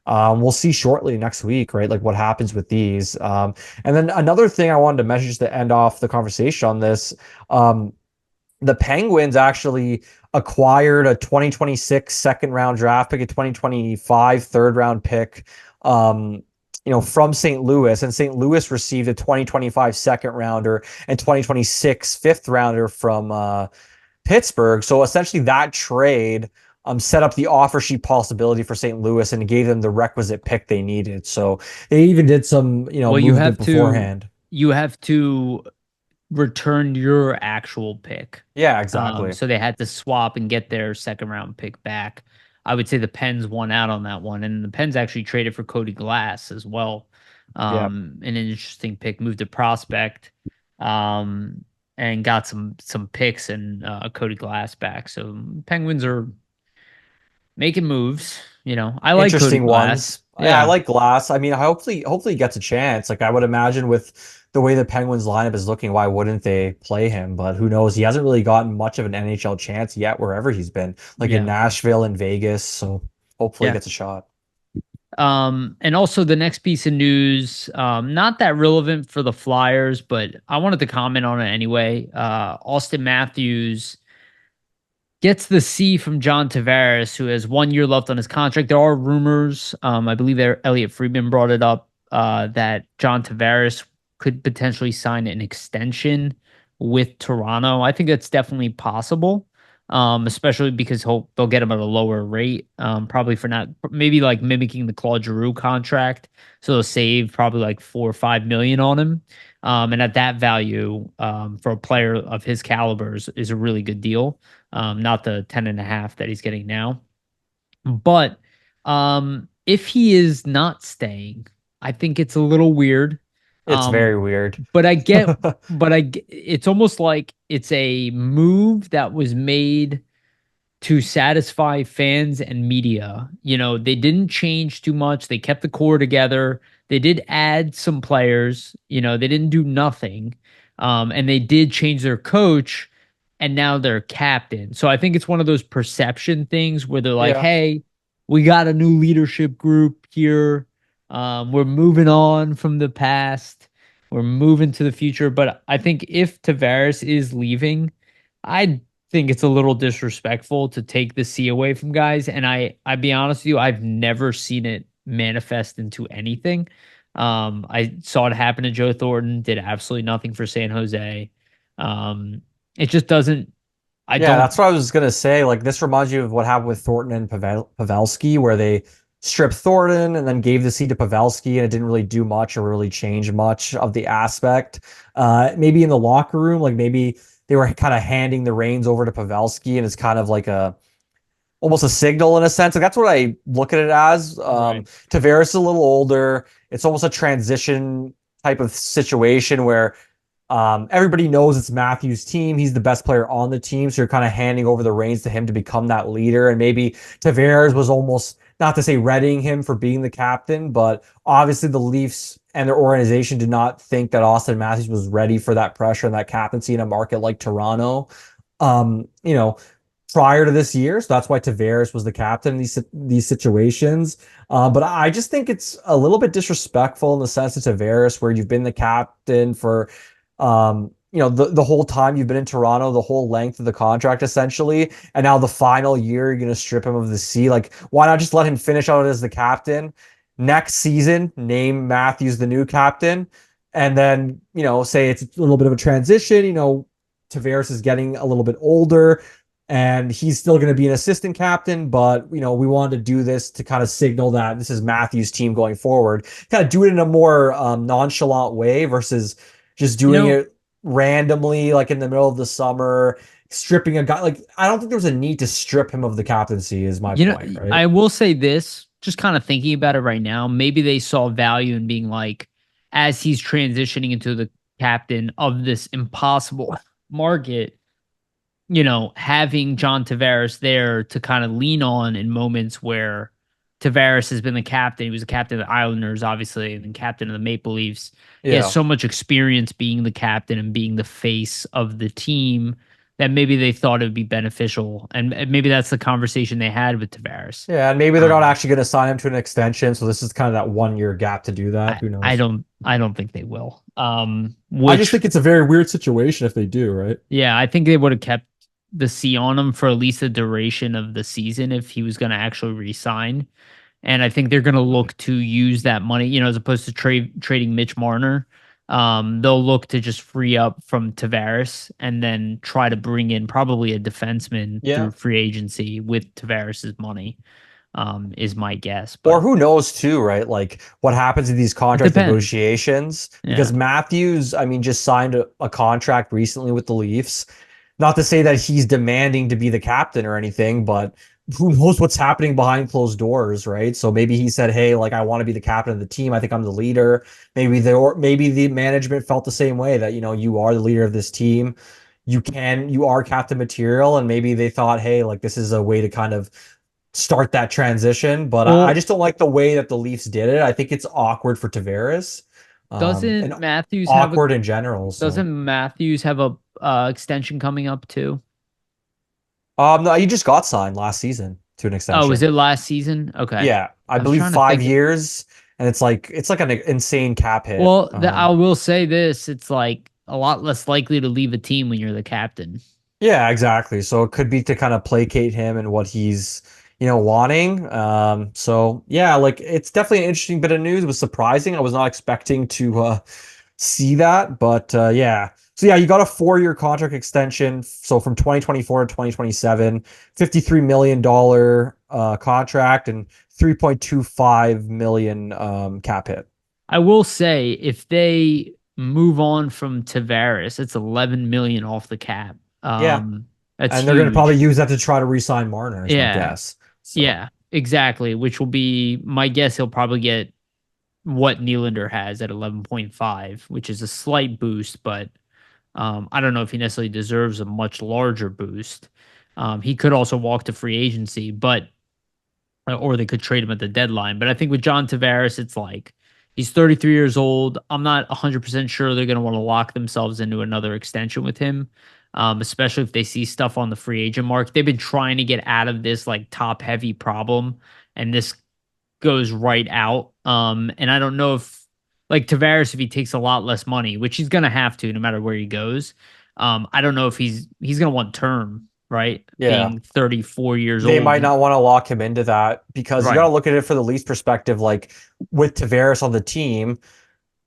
we'll see shortly next week, right? Like what happens with these. And then another thing I wanted to mention just to end off the conversation on this. The Penguins actually acquired a 2026 second round draft pick, a 2025 third round pick, from St. Louis. And St. Louis received a 2025 second rounder and 2026 fifth rounder from Pittsburgh. So essentially that trade set up the offer sheet possibility for St. Louis and gave them the requisite pick they needed. So they even did some, Well, movement beforehand. you have to return your actual pick. Yeah, exactly. So they had to swap and get their second round pick back. I would say the Pens won out on that one, and the Pens actually traded for Cody Glass as well. Yeah. An interesting pick, moved to prospect, and got some picks and Cody Glass back. So Penguins are making moves. I like Cody Interesting Glass. ones. Yeah, I Yeah, like Glass. I mean, hopefully he gets a chance. Like I would imagine with the way the Penguins lineup is looking, why wouldn't they play him? But who knows? He hasn't really gotten much of an NHL chance yet wherever he's been, like in yeah, Nashville and Vegas. So hopefully he yeah. gets a shot. And also the next piece of news, not that relevant for the Flyers, but I wanted to comment on it anyway. Austin Matthews gets the C from John Tavares, who has 1 year left on his contract. There are rumors, I believe Elliot Friedman brought it up, that John Tavares could potentially sign an extension with Toronto. I think that's definitely possible, especially because they'll get him at a lower rate, probably for not maybe like mimicking the Claude Giroux contract. So they'll save probably like 4 or 5 million on him. And at that value, for a player of his caliber is a really good deal. Not the 10.5 that he's getting now. But if he is not staying, I think it's a little weird. It's very Um, weird. but I get, it's almost like it's a move that was made to satisfy fans and media. They didn't change too much. They kept the core together. They did add some players. They didn't do nothing. And they did change their coach and now they're captain. So I think it's one of those perception things where they're like, Yeah. hey, we got a new leadership group here. We're moving on from the past. We're moving to the future. But I think if Tavares is leaving, I think it's a little disrespectful to take the C away from guys. And I be honest with you, I've never seen it manifest into anything. I saw it happen to Joe Thornton, did absolutely nothing for San Jose. It just doesn't. I Yeah, don't. that's what I was gonna say. Like this reminds you of what happened with Thornton and Pavelski, where they stripped Thornton and then gave the seat to Pavelski, and it didn't really do much or really change much of the aspect. Maybe in the locker room, like maybe they were kind of handing the reins over to Pavelski, and it's kind of like a almost a signal in a sense. Like that's what I look at it as. Right. Tavares is a little older. It's almost a transition type of situation where everybody knows it's Matthews' team. He's the best player on the team. So you're kind of handing over the reins to him to become that leader. And maybe Tavares was almost, not to say readying him for being the captain, but obviously the Leafs and their organization did not think that Austin Matthews was ready for that pressure and that captaincy in a market like Toronto. You know, prior to this year. So that's why Tavares was the captain in these situations. But I just think it's a little bit disrespectful in the sense of Tavares, where you've been the captain for the whole time you've been in Toronto, the whole length of the contract essentially, and now the final year you're gonna strip him of the C. Like, why not just let him finish out as the captain? Next season, name Matthews the new captain, and then say it's a little bit of a transition. Tavares is getting a little bit older and he's still going to be an assistant captain, but we wanted to do this to kind of signal that this is Matthews' team going forward. Kind of do it in a more nonchalant way versus just You doing know, it randomly, like in the middle of the summer, stripping a guy. Like I don't think there was a need to strip him of the captaincy. Is my point, right? I will say this, just kind of thinking about it right now, maybe they saw value in being like, as he's transitioning into the captain of this impossible market, having John Tavares there to kind of lean on in moments where Tavares has been the captain. He was the captain of the Islanders, obviously, and then captain of the Maple Leafs. He has Yeah. so much experience being the captain and being the face of the team that maybe they thought it would be beneficial. And maybe that's the conversation they had with Tavares. Yeah, and maybe they're not Um, actually going to sign him to an extension, so this is kind of that 1 year gap to do that. Who knows? I don't think they will. I just Which think it's a very weird situation if they do, right? Yeah, I think they would have kept the C on him for at least the duration of the season if he was going to actually resign. And I think they're going to look to use that money, as opposed to trading Mitch Marner. They'll look to just free up from Tavares and then try to bring in probably a defenseman Yeah. through free agency with Tavares's money. Is my guess, Or but who knows too, right? Like what happens in these it contract depends. negotiations? Because Yeah. Matthews, I mean, just signed a contract recently with the Leafs. Not to say that he's demanding to be the captain or anything, but who knows what's happening behind closed doors, right? So maybe he said, "Hey, like I want to be the captain of the team. I think I'm the leader." Maybe the management felt the same way that you are the leader of this team. You are captain material, and maybe they thought, "Hey, like this is a way to kind of start that transition." But I Well, just don't like the way that the Leafs did it. I think it's awkward for Tavares, and doesn't Matthews have a awkward in general. So, doesn't Matthews have a extension coming up too? no, he just got signed last season to an Oh, was extension. it last season? Okay. Yeah, I I was believe trying to 5 years, and it's like an insane cap hit. well, I will say this, it's like a lot less likely to leave a team when you're the captain. Yeah, exactly. So it could be to kind of placate him and what he's, wanting. So yeah, like it's definitely an interesting bit of news. It was surprising. I was not expecting to see that, but yeah. So yeah, you got a 4 year contract extension. So from 2024 to 2027, $53 million contract and 3.25 million cap hit. I will say if they move on from Tavares, it's 11 million off the cap. Yeah. That's And they're going to probably huge. use that to try to re-sign Marner, is my Yeah. guess. So Yeah, exactly, which will be my guess he'll probably get what Nylander has at 11.5, which is a slight boost, but I don't know if he necessarily deserves a much larger boost. He could also walk to free agency, but or they could trade him at the deadline. But I think with John Tavares, it's like he's 33 years old. I'm not 100% sure they're going to want to lock themselves into another extension with him, especially if they see stuff on the free agent market. They've been trying to get out of this like top heavy problem and this goes right out. And I don't know if like Tavares, if he takes a lot less money, which he's gonna have to no matter where he goes. I don't know if he's gonna want term, right? Yeah. Being 34 years They old. might not want to lock him into that because you got to Right, look at it for the Leafs perspective. Like with Tavares on the team,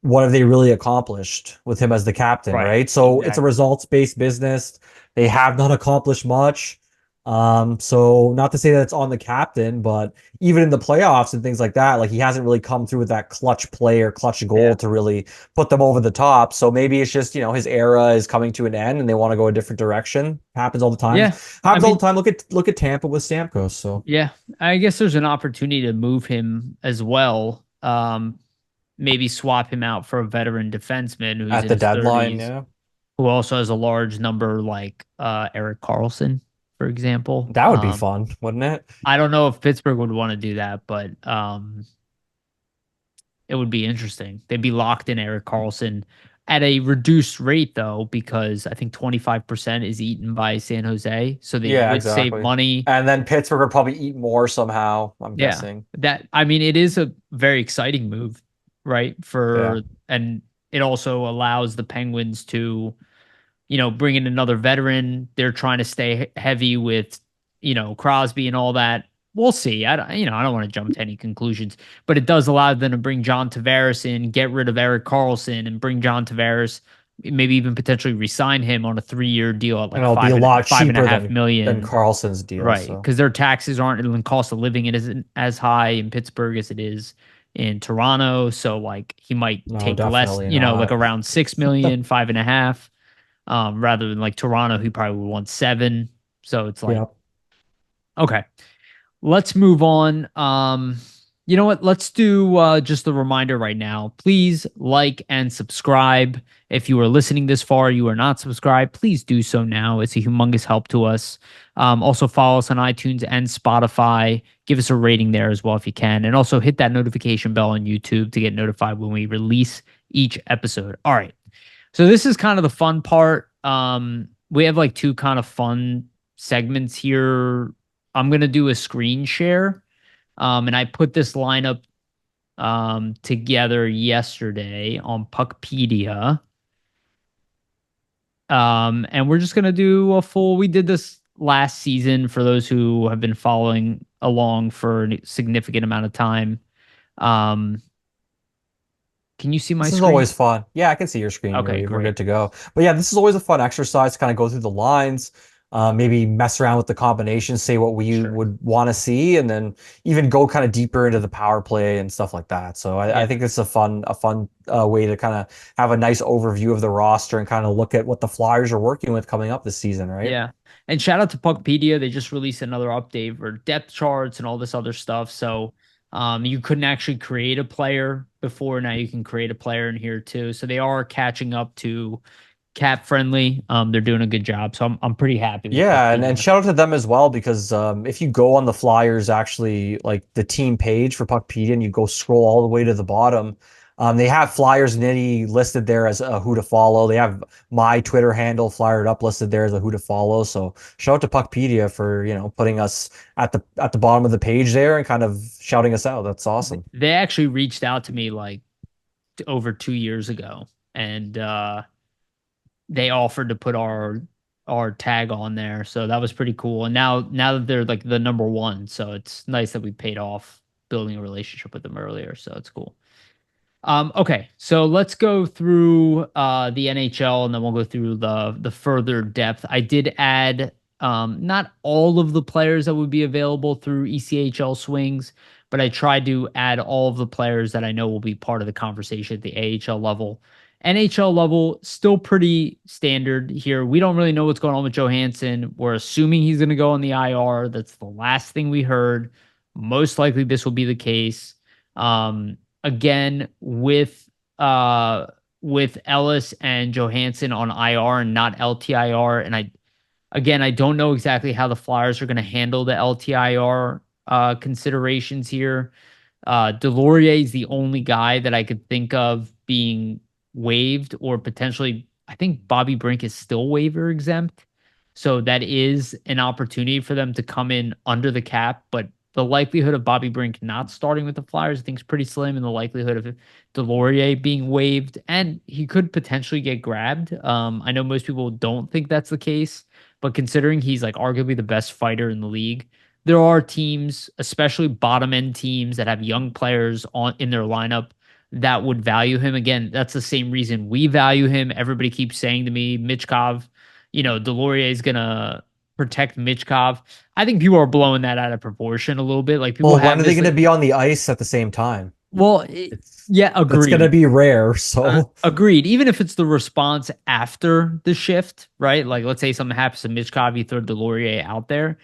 what have they really accomplished with him as the captain, right, right? So it's a exactly. results-based business. They have not accomplished much. So not to say that it's on the captain, but even in the playoffs and things like that, like he hasn't really come through with that clutch play or clutch goal Yeah. to really put them over the top. So maybe it's just, his era is coming to an end and they want to go a different direction. Happens all the time. Yeah. I Happens all the mean, time. Look at Tampa with Stamkos. So yeah, I guess there's an opportunity to move him as well. Maybe swap him out for a veteran defenseman who's at in the his deadline, 30s, yeah. who also has a large number like Eric Carlson, for example. That would be fun, wouldn't it? I don't know if Pittsburgh would want to do that, but it would be interesting. They'd be locked in Eric Carlson at a reduced rate though, because I think 25% is eaten by San Jose, so they Yeah, would save exactly. money. And then Pittsburgh would probably eat more somehow, I'm Yeah. guessing. That I mean it is a very exciting move, right? Yeah. And it also allows the Penguins to, bring in another veteran. They're trying to stay heavy with, Crosby and all that. We'll see. I don't want to jump to any conclusions, but it does allow them to bring John Tavares in, get rid of Eric Carlson, and bring John Tavares, maybe even potentially resign him on a 3-year deal at And like it'll be a lot five and a cheaper half than million. Carlson's deal, Right, so because their taxes aren't, and the cost of living it isn't as high in Pittsburgh as it is in Toronto. So like he might no, take less, definitely like not. around 6 million, 5.5, rather than like Toronto, he probably would want 7. So it's like, Yeah. okay, let's move on. You know what? Let's do just a reminder right now. Please like and subscribe. If you are listening this far, you are not subscribed, please do so now. It's a humongous help to us. Also, follow us on iTunes and Spotify. Give us a rating there as well if you can. And also hit that notification bell on YouTube to get notified when we release each episode. All right. So this is kind of the fun part. We have like two kind of fun segments here. I'm gonna do a screen share. And I put this lineup together yesterday on Puckpedia. And we're just gonna do a full. We did this last season for those who have been following along for a significant amount of time. Um, can you see my This is screen? always fun. Yeah, I can see your screen, Okay, Yariv. We're great. good to go. But yeah, this is always a fun exercise to kind of go through the lines, maybe mess around with the combinations, say what we Sure. would want to see, and then even go kind of deeper into the power play and stuff like that. So I Yeah. think it's a fun way to kind of have a nice overview of the roster and kind of look at what the Flyers are working with coming up this season, right? Yeah. And shout out to Puckpedia. They just released another update for depth charts and all this other stuff. So you couldn't actually create a player before. Now you can create a player in here too. So they are catching up to cap friendly. They're doing a good job. So I'm pretty happy with Yeah, and Puckpedia. shout out to them as well because if you go on the Flyers actually like the team page for Puckpedia and you go scroll all the way to the bottom, they have Flyers Nitty listed there as a who to follow. They have my Twitter handle Flyered Up listed there as a who to follow. So shout out to Puckpedia for putting us at the bottom of the page there and kind of shouting us out. That's awesome. They actually reached out to me like over 2 years ago, and they offered to put our tag on there. So that was pretty cool. And now that they're like the number one, so it's nice that we paid off building a relationship with them earlier. So it's cool. Okay, so let's go through the NHL and then we'll go through the further depth. I did add not all of the players that would be available through ECHL swings, but I tried to add all of the players that I know will be part of the conversation at the AHL level. NHL level, still pretty standard here. We don't really know what's going on with Johansson. We're assuming he's going to go on the IR. That's the last thing we heard. Most likely this will be the case. Again with Ellis and Johansson on IR and not LTIR. And I don't know exactly how the Flyers are going to handle the LTIR considerations here. Delorier is the only guy that I could think of being waived or potentially. I think Bobby Brink is still waiver exempt. So that is an opportunity for them to come in under the cap, but the likelihood of Bobby Brink not starting with the Flyers, I think, is pretty slim, and the likelihood of Delorier being waived, and he could potentially get grabbed. I know most people don't think that's the case, but considering he's like arguably the best fighter in the league, there are teams, especially bottom end teams, that have young players on in their lineup that would value him. Again, that's the same reason we value him. Everybody keeps saying to me, Michkov, Delorier is gonna protect Michkov. I think people are blowing that out of proportion a little bit. Like people Well, when have are they this going to like, be on the ice at the same time? well, It's yeah, that's going to agreed. be rare. So Agreed. Even if it's the response after the shift, right? Like, let's say something happens to Michkov, you throw Delorier out there.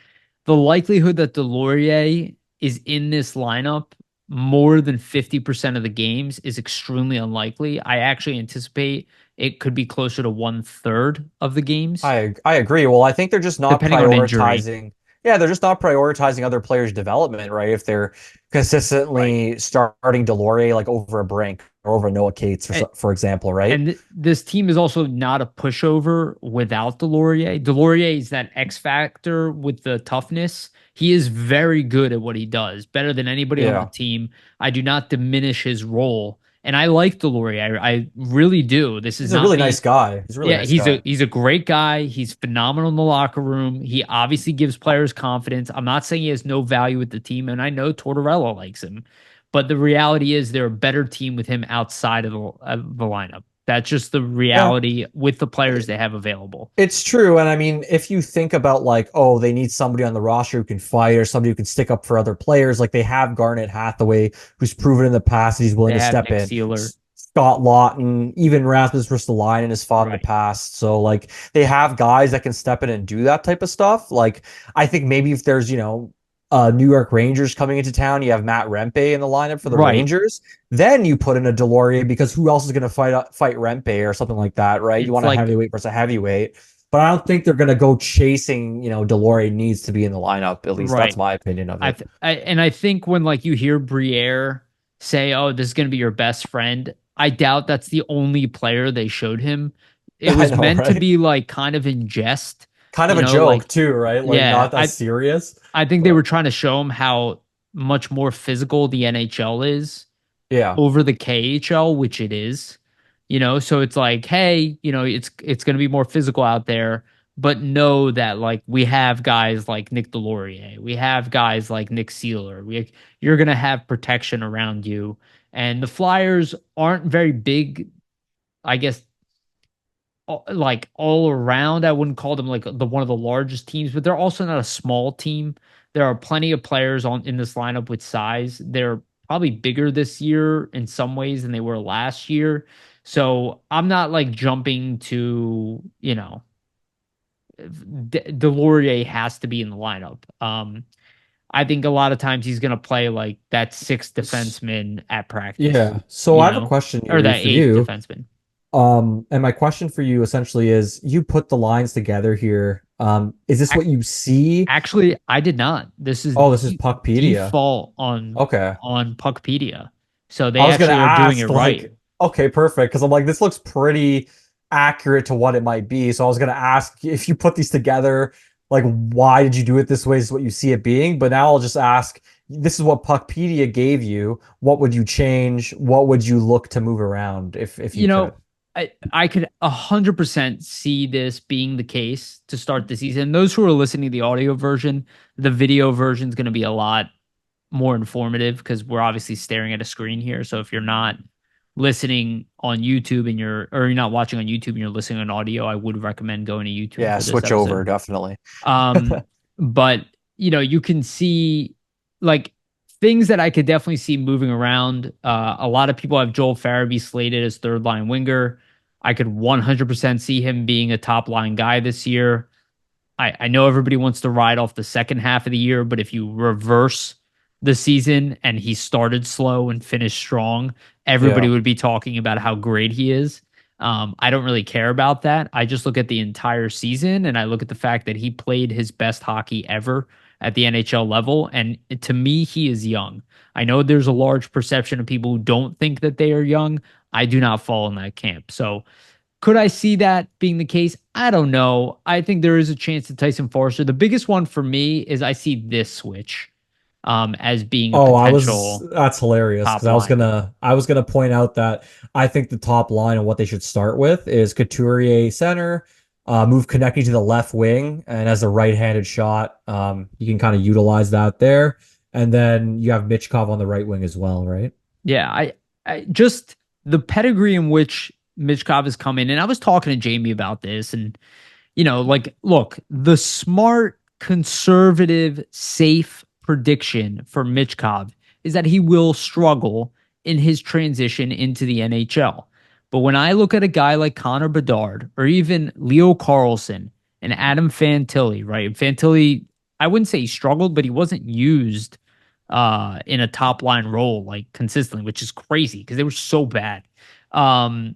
The likelihood that Delorier is in this lineup more than 50% of the games is extremely unlikely. I actually anticipate it could be closer to 1/3 of the games, I agree. Well, I think they're just not depending on injury. prioritizing. Yeah, they're just not prioritizing other players' development, right? If they're Right. consistently starting Delorier like over a Brink or over Noah Cates, for example, right? And this team is also not a pushover without Delorier. Delorier is that X factor with the toughness. He is very good at what he does, better than anybody on the Yeah. team. I do not diminish his role, and I like Delorier. I really do. This is He's a not really me. nice guy. He's a really Yeah, nice guy. he's a great guy. He's phenomenal in the locker room. He obviously gives players confidence. I'm not saying he has no value with the team, and I know Tortorella likes him, but the reality is they're a better team with him outside of the lineup. That's just the Yeah. reality with the players they have available. It's true. And I mean, if you think about like, oh, they need somebody on the roster who can fight or somebody who can stick up for other players, like they have Garnet Hathaway, who's proven in the past that he's willing They to have step Nick in. Sealer, Scott Lawton, even Rasmus Ristolainen has fought in the right? past. So like they have guys that can step in and do that type of stuff. Like I think maybe if there's, New York Rangers coming into town, you have Matt Rempe in the lineup for the Right. Rangers. Then you put in a Delorier because who else is going to fight Rempe or something like that, right? You It's want a like heavyweight versus a heavyweight. But I don't think they're going to go chasing, Delorier needs to be in the lineup. At least that's right. my opinion of it. And I think when like you hear Briere say, "Oh, this is going to be your best friend," I doubt that's the only player they showed him. It I was know, meant to right? be like kind of in jest, Kind of a like joke too, right? Like yeah, not that serious, I think they were but trying to show him how much more physical the NHL is yeah. over the KHL, which it is. So it's like, hey, it's going to be more physical out there, but know that like we have guys like Nick Delorier, we have guys like Nick Sealer. You're going to have protection around you, and the Flyers aren't very big, I guess, like all around. I wouldn't call them like the one of the largest teams, but they're also not a small team. There are plenty of players on in this lineup with size. They're probably bigger this year in some ways than they were last year. So I'm not like jumping to, Delorier has to be in the lineup. I think a lot of times he's going to play like that sixth defenseman at practice, Yeah. So I have a question, or Yuri, that for eighth you. defenseman. And my question for you essentially is you put the lines together here. Is this what you see? Actually, I did not. This is Oh, this is Puckpedia. default on Okay. Puckpedia. So I they was gonna actually are doing it ask, right. like, okay, perfect, because I'm like, this looks pretty accurate to what it might be. So I was gonna ask if you put these together, like, why did you do it this way? Is what you see it being. But now I'll just ask, this is what Puckpedia gave you. What would you change? What would you look to move around if you You could? know, I could 100% see this being the case to start the season. Those who are listening to the audio version, the video version is going to be a lot more informative because we're obviously staring at a screen here. So if you're not listening on YouTube or you're not watching on YouTube and you're listening on audio, I would recommend going to YouTube Yeah, for this switch over, episode. definitely. Um, but you can see like things that I could definitely see moving around. A lot of people have Joel Farabee slated as third line winger. I could 100% see him being a top line guy this year. I know everybody wants to ride off the second half of the year, but if you reverse the season and he started slow and finished strong, everybody Yeah. would be talking about how great he is. I don't really care about that. I just look at the entire season and I look at the fact that he played his best hockey ever at the NHL level. And to me, he is young. I know there's a large perception of people who don't think that they are young. I do not fall in that camp. So could I see that being the case? I don't know. I think there is a chance to Tyson Forster. The biggest one for me is I see this switch. as being a Oh, potential that's hilarious because top line. I was gonna point out that I think the top line and what they should start with is Couturier center, move Konecny to the left wing, and as a right-handed shot, you can kind of utilize that there. And then you have Michkov on the right wing as well, right? Yeah, I just the pedigree in which Michkov has come in, and I was talking to Jamie about this, and like, look, the smart, conservative, safe prediction for Michkov is that he will struggle in his transition into the NHL. But when I look at a guy like Connor Bedard or even Leo Carlson and Adam Fantilli, right? Fantilli, I wouldn't say he struggled, but he wasn't used in a top line role like consistently, which is crazy because they were so bad. Um,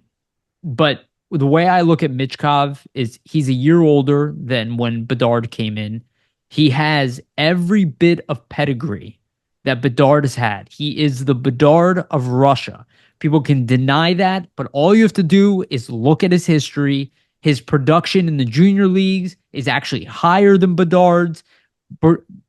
but the way I look at Michkov is he's a year older than when Bedard came in. He has every bit of pedigree that Bedard has had. He is the Bedard of Russia. People can deny that, but all you have to do is look at his history. His production in the junior leagues is actually higher than Bedard's.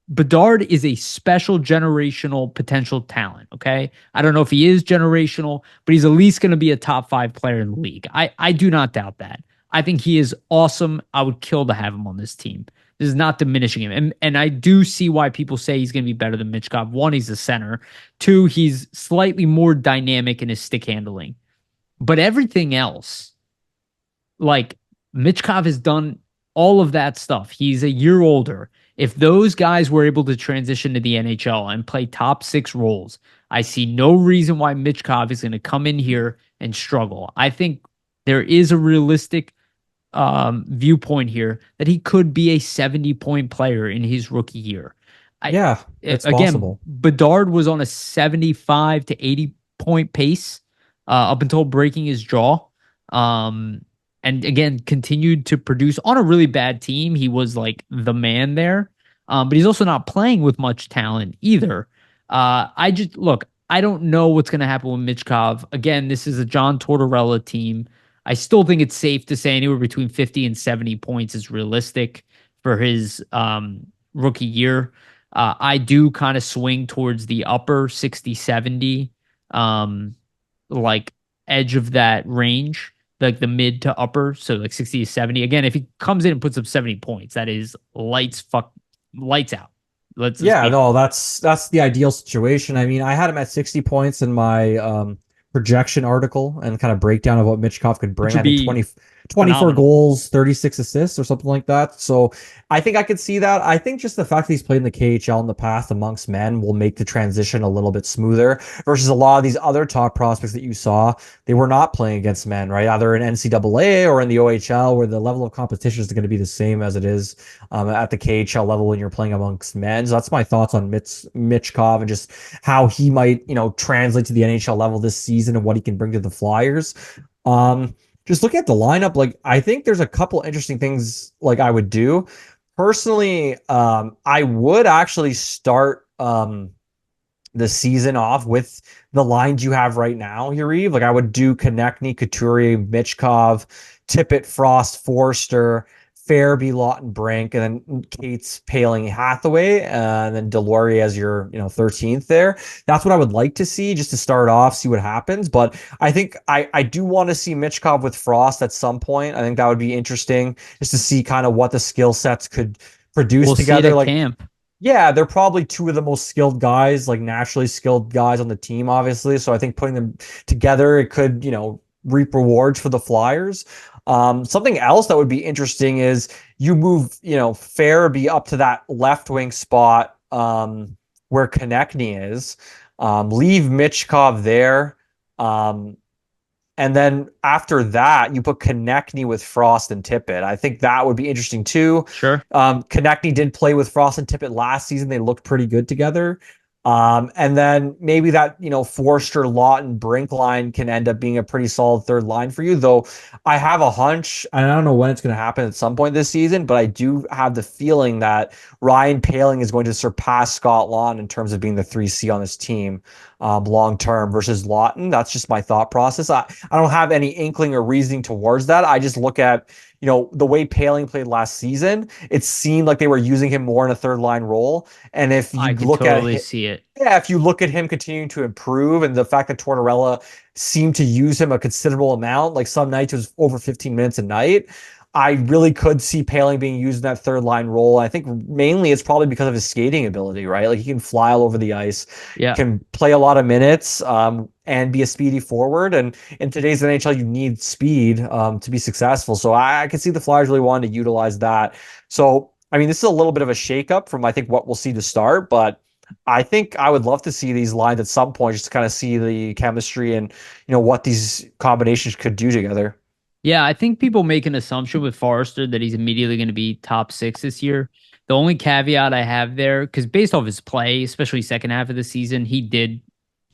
Bedard is a special generational potential talent. Okay. I don't know if he is generational, but he's at least going to be a top 5 player in the league. I do not doubt that. I think he is awesome. I would kill to have him on this team. This is not diminishing him. And I do see why people say he's going to be better than Michkov. One, he's a center. Two, he's slightly more dynamic in his stick handling. But everything else, like Michkov has done all of that stuff. He's a year older. If those guys were able to transition to the NHL and play top 6 roles, I see no reason why Michkov is going to come in here and struggle. I think there is a realistic viewpoint here that he could be a 70-point player in his rookie year. I Yeah, it's again, possible. Bedard was on a 75 to 80 point pace up until breaking his jaw. Um, and again, continued to produce on a really bad team. He was like the man there. But he's also not playing with much talent either. I just look, I don't know what's going to happen with Michkov. Again, this is a John Tortorella team. I still think it's safe to say anywhere between 50 and 70 points is realistic for his rookie year. I do kind of swing towards the upper 60, 70, like edge of that range, like the mid to upper. So like 60 to 70. Again, if he comes in and puts up 70 points, that is lights out. Let's just Yeah, be no, honest, that's the ideal situation. I mean, I had him at 60 points in my projection article and kind of breakdown of what Michkov could which bring. would I think be 24 phenomenal. goals, 36 assists or something like that. So I think I could see that. I think just the fact that he's played in the KHL in the past amongst men will make the transition a little bit smoother versus a lot of these other top prospects that you saw. They were not playing against men, right? Either in NCAA or in the OHL, where the level of competition is going to be the same as it is at the KHL level when you're playing amongst men. So that's my thoughts on Michkov and just how he might, translate to the NHL level this season and what he can bring to the Flyers. Just looking at the lineup, like I think there's a couple interesting things like I would do. Personally, I would actually start the season off with the lines you have right now, Yariv. Like I would do Konecny, Couturier, Michkov, Tippett, Frost, Forster, Farabee, Lawton, Brink, and then Cates, Paling, Hathaway, and then Delorier as your 13th there. That's what I would like to see just to start off, see what happens. But I think I do want to see Michkov with Frost at some point. I think that would be interesting just to see kind of what the skill sets could produce We'll see it together. at Like camp. yeah, they're probably two of the most skilled guys, like naturally skilled guys on the team, obviously. So I think putting them together, it could, reap rewards for the Flyers. Something else that would be interesting is you move, Farabee up to that left wing spot where Konecny is. Leave Michkov there. And then after that, you put Konecny with Frost and Tippett. I think that would be interesting too. Sure. Konecny did play with Frost and Tippett last season. They looked pretty good together. And then maybe that, Forster, Lawton, Brink line can end up being a pretty solid third line for you. Though I have a hunch, and I don't know when it's going to happen at some point this season, but I do have the feeling that Ryan Paling is going to surpass Scott Lawn in terms of being the 3C on this team. long term versus Lawton. That's just my thought process. I don't have any inkling or reasoning towards that. I just look at, the way Paling played last season. It seemed like they were using him more in a third line role. And if you I could look at totally him, see it. yeah, if you look at him continuing to improve and the fact that Tortorella seemed to use him a considerable amount, like some nights it was over 15 minutes a night, I really could see Paling being used in that third line role. I think mainly it's probably because of his skating ability, right? Like he can fly all over the ice, Yeah. can play a lot of minutes, and be a speedy forward. And in today's NHL, you need speed, to be successful. So I could see the Flyers really wanting to utilize that. So, I mean, this is a little bit of a shakeup from, I think, what we'll see to start, but I think I would love to see these lines at some point just to kind of see the chemistry and, what these combinations could do together. Yeah, I think people make an assumption with Forrester that he's immediately going to be top six this year. The only caveat I have there, because based off his play, especially second half of the season, he did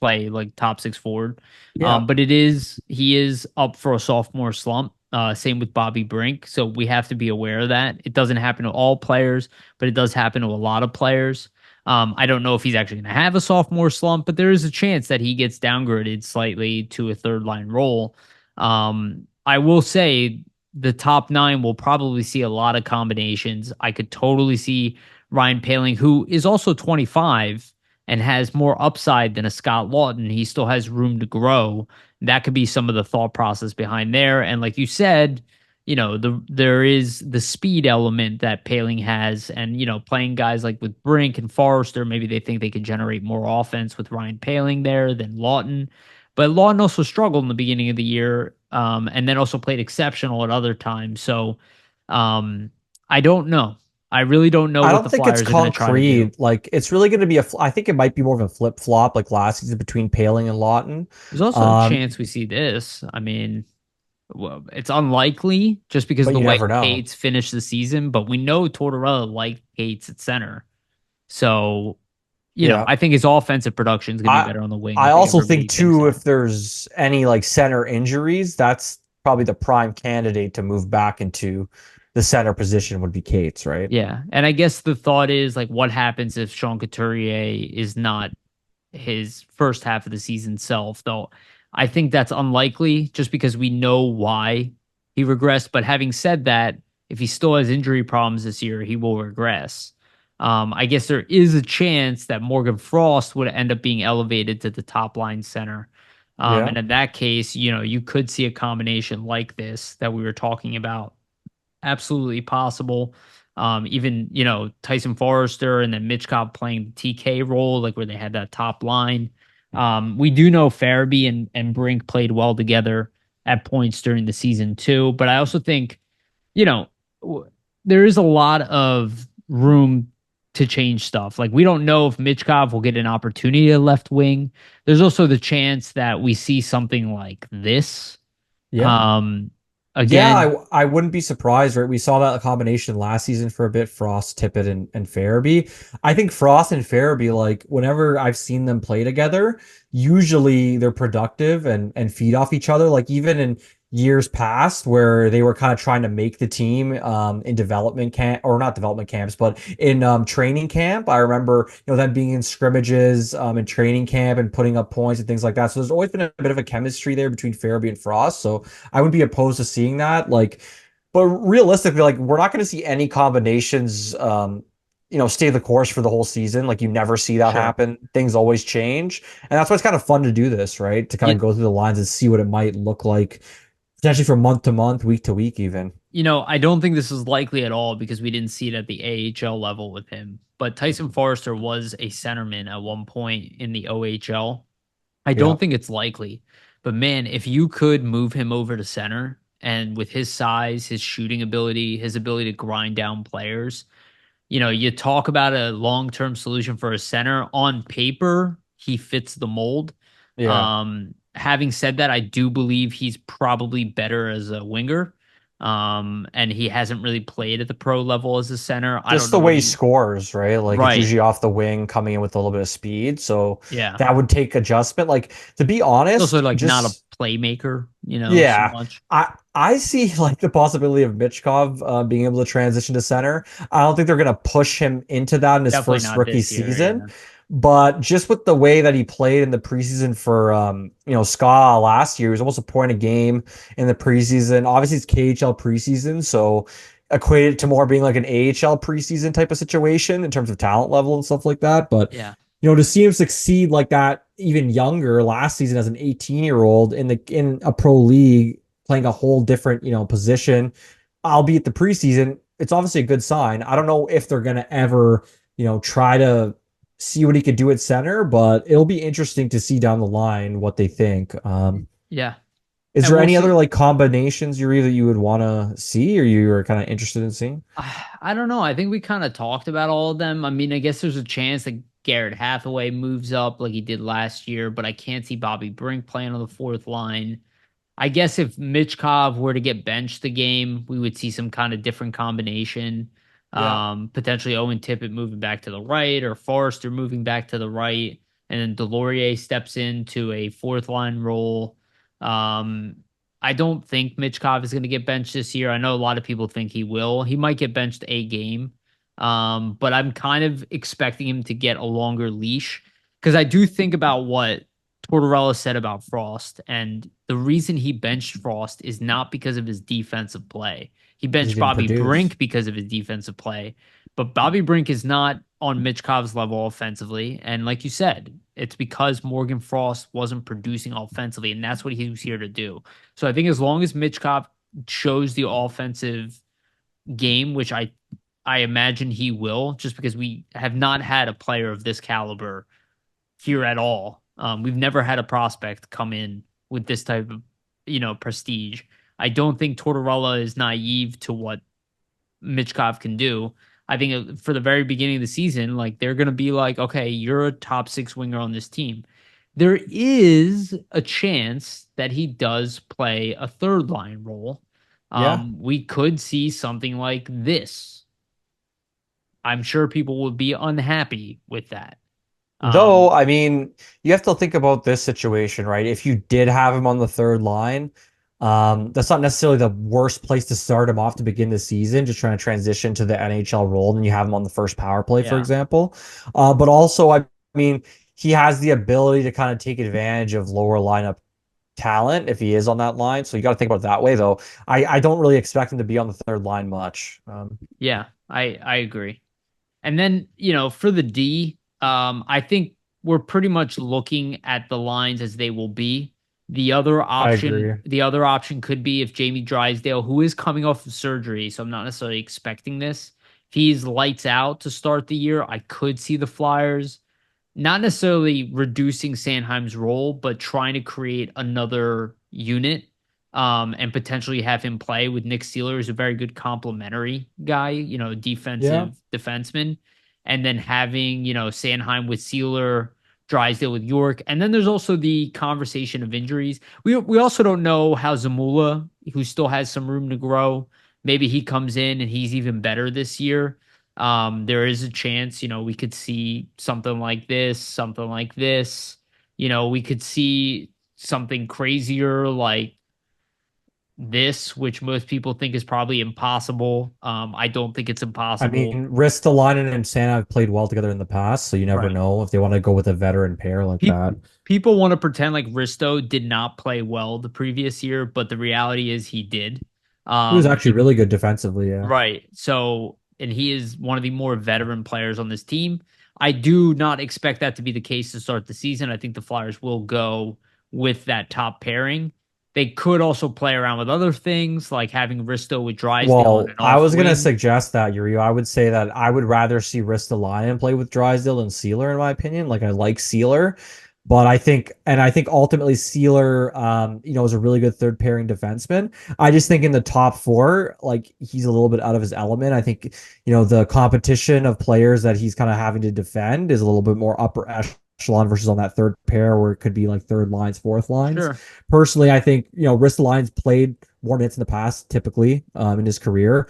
play like top six forward. Yeah. But he is up for a sophomore slump. Same with Bobby Brink. So we have to be aware of that. It doesn't happen to all players, but it does happen to a lot of players. I don't know if he's actually going to have a sophomore slump, but there is a chance that he gets downgraded slightly to a third line role. I will say the top nine will probably see a lot of combinations. I could totally see Ryan Paling, who is also 25 and has more upside than a Scott Lawton. He still has room to grow. That could be some of the thought process behind there. And like you said, there is the speed element that Paling has, and playing guys like with Brink and Forrester, maybe they think they could generate more offense with Ryan Paling there than Lawton. But Lawton also struggled in the beginning of the year, and then also played exceptional at other times. So I don't know. I really don't know I what don't the think it's Flyers are going to try to do. concrete. Like it's really going to be I think it might be more of a flip flop like last season between Paling and Lawton. There's also a Um, chance we see this. I mean, well, it's unlikely just because of but the you way never know. Cates finished the season, but we know Tortorella liked Cates at center. So, Yeah. I think his offensive production is going to be I better on the wing I if he also ever think really thinks too, so. if there's any like center injuries, that's probably the prime candidate to move back into the center position would be Cates, right? Yeah. And I guess the thought is like, what happens if Sean Couturier is not his first half of the season self, though I think that's unlikely just because we know why he regressed. But having said that, if he still has injury problems this year, he will regress. I guess there is a chance that Morgan Frost would end up being elevated to the top line center. And Yeah. in that case, you could see a combination like this that we were talking about. Absolutely possible. Even, Tyson Forrester and then Michkov playing the TK role, like where they had that top line. We do know Farabee and Brink played well together at points during the season too. But I also think, you know, there is a lot of room to change stuff. Like we don't know if Michkov will get an opportunity at left wing. There's also the chance that we see something like this. Yeah. Um, Yeah, again, I wouldn't be surprised, right? We saw that combination last season for a bit, Frost, Tippett, and Farabee. I think Frost and Farabee, like whenever I've seen them play together, usually they're productive and feed off each other. Like even in years past where they were kind of trying to make the team in development camp or not development camps, but in training camp. I remember, them being in scrimmages in training camp and putting up points and things like that. So there's always been a bit of a chemistry there between Farabee and Frost. So I would be opposed to seeing that. Like, but realistically, like we're not going to see any combinations, stay the course for the whole season. Like you never see that sure. happen. Things always change, and that's why it's kind of fun to do this, right? To kind of You, go through the lines and see what it might look like, potentially from month to month, week to week, even. I don't think this is likely at all because we didn't see it at the AHL level with him. But Tyson Forrester was a centerman at one point in the OHL. I Yeah, don't think it's likely. But man, if you could move him over to center and with his size, his shooting ability, his ability to grind down players, you talk about a long-term solution for a center. On paper, he fits the mold. yeah. Having said that, I do believe he's probably better as a winger. And he hasn't really played at the pro level as a center. I don't Just the know what way he he scores, right? Like it's right. usually off the wing, coming in with a little bit of speed. So Yeah. that would take adjustment. Like to be He's also honest, like not a just playmaker, so yeah, much. I see like the possibility of Michkov being able to transition to center. I don't think they're gonna push him into that in his Definitely first not rookie this year. season. Yeah. But just with the way that he played in the preseason for SCA last year, he was almost a point a game in the preseason. Obviously, it's KHL preseason, so equated to more being like an AHL preseason type of situation in terms of talent level and stuff like that. But Yeah. to see him succeed like that even younger last season as an 18-year-old in a pro league playing a whole different, position, albeit the preseason, it's obviously a good sign. I don't know if they're gonna ever, try to see what he could do at center, but it'll be interesting to see down the line what they think. Yeah. Is And there we'll any other see. like combinations that you would want to see or you are kind of interested in seeing? I don't know. I think we kind of talked about all of them. I mean, I guess there's a chance that Garrett Hathaway moves up like he did last year, but I can't see Bobby Brink playing on the fourth line. I guess if Michkov were to get benched the game, we would see some kind of different combination. Yeah. Potentially Owen Tippett moving back to the right or Forrester moving back to the right. And then Delorier steps into a fourth line role. Um, I don't think Michkov is going to get benched this year. I know a lot of people think he will. He might get benched a game. But I'm kind of expecting him to get a longer leash because I do think about what Tortorella said about Frost, and the reason he benched Frost is not because of his defensive play. He Because he benched didn't Bobby produce. Brink because of his defensive play, but Bobby Brink is not on Michkov's level offensively. And like you said, it's because Morgan Frost wasn't producing offensively, and that's what he was here to do. So I think as long as Michkov shows the offensive game, which I imagine he will, just because we have not had a player of this caliber here at all. We've never had a prospect come in with this type of, prestige. I don't think Tortorella is naive to what Michkov can do. I think for the very beginning of the season, like they're going to be like, okay, you're a top six winger on this team. There is a chance that he does play a third line role. Yeah. We could see something like this. I'm sure people would be unhappy with that. Though, Um, I mean, you have to think about this situation, right? If you did have him on the third line, that's not necessarily the worst place to start him off to begin the season, just trying to transition to the NHL role, and you have him on the first power play, for yeah. example. But also, I mean, he has the ability to kind of take advantage of lower lineup talent if he is on that line. So you got to think about it that way, though. I don't really expect him to be on the third line much. Yeah, I agree. And then, for the D, I think we're pretty much looking at the lines as they will be. I agree. The other option could be if Jamie Drysdale, who is coming off of surgery, so I'm not necessarily expecting this. If he's lights out to start the year, I could see the Flyers not necessarily reducing Sandheim's role, but trying to create another unit and potentially have him play with Nick Seeler, who's a very good complementary guy, Yeah. defensive defenseman. And then having, Sandheim with Seeler, Drysdale with York. And then there's also the conversation of injuries. We also don't know how Zamula, who still has some room to grow, maybe he comes in and he's even better this year. There is a chance, we could see something like this, something like this. We could see something crazier like this, which most people think is probably impossible. I don't think it's I impossible. mean, Ristolainen and Santa have played well together in the past, so you never Right. know if they want to go with a veteran pair like Pe- that. People want to pretend like Risto did not play well the previous year, but the reality is he did. He was Um, actually really good defensively, yeah. Right. So, and he is one of the more veteran players on this team. I do not expect that to be the case to start the season. I think the Flyers will go with that top pairing. They could also play around with other things like having Risto with Drysdale on Well, an I off was gonna wing. suggest that, Yuri. I would say that I would rather see Ristolainen play with Drysdale than Sealer, in my opinion. Like I like Sealer, but I think ultimately Sealer, is a really good third pairing defenseman. I just think in the top four, like he's a little bit out of his element. I think, the competition of players that he's kind of having to defend is a little bit more upper echelon versus on that third pair where it could be like third lines, fourth lines. Sure. Personally, I think, Ristolainen's played more minutes in the past, typically, in his career.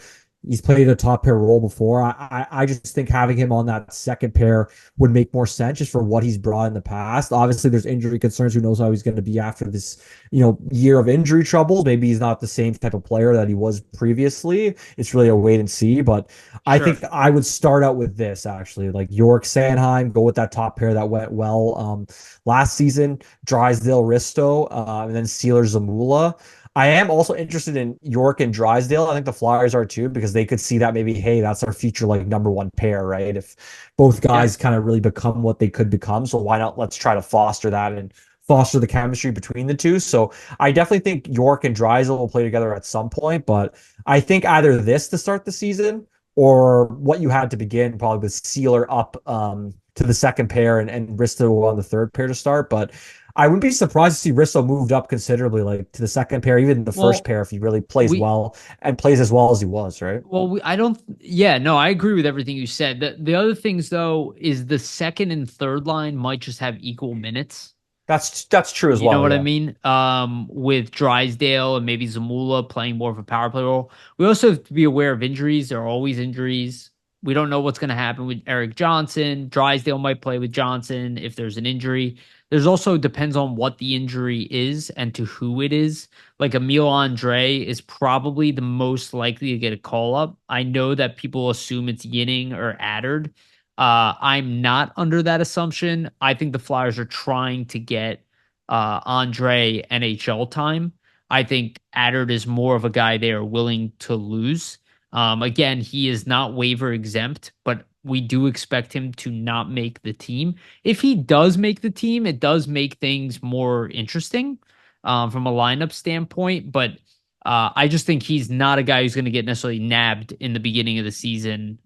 He's played a top pair role before. I just think having him on that second pair would make more sense just for what he's brought in the past. Obviously, there's injury concerns. Who knows how he's going to be after this, year of injury troubles? Maybe he's not the same type of player that he was previously. It's really a wait and see. But I Sure. think I would start out with this actually, like York Sanheim, go with that top pair that went well last season. Drysdale Risto, and then Sealer Zamula. I am also interested in York and Drysdale. I think the Flyers are too, because they could see that maybe, hey, that's our future like number one pair, right? If both Yeah. guys kind of really become what they could become. So why not let's try to foster that and foster the chemistry between the two. So I definitely think York and Drysdale will play together at some point, but I think either this to start the season or what you had to begin, probably with Sealer up to the second pair and Risto on the third pair to start. But I wouldn't be surprised to see Risto moved up considerably, like to the second pair, even the first Well, pair, if he really plays we well and plays as well as he was, right? I don't yeah, no, I agree with everything you said. The other things though is the second and third line might just have equal minutes. That's true as You know well. what I Yeah. mean? With Drysdale and maybe Zamula playing more of a power play role. We also have to be aware of injuries. There are always injuries. We don't know what's going to happen with Eric Johnson. Drysdale might play with Johnson if there's an injury. There's also depends on what the injury is and to who it is. Like Emil Andre is probably the most likely to get a call up. I know that people assume it's Yinning or Addard. I'm not under that assumption. I think the Flyers are trying to get Andre NHL time. I think Addard is more of a guy they are willing to lose. Again, he is not waiver exempt, but we do expect him to not make the team. If he does make the team, it does make things more interesting from a lineup standpoint. But I just think he's not a guy who's going to get necessarily nabbed in the beginning of the season,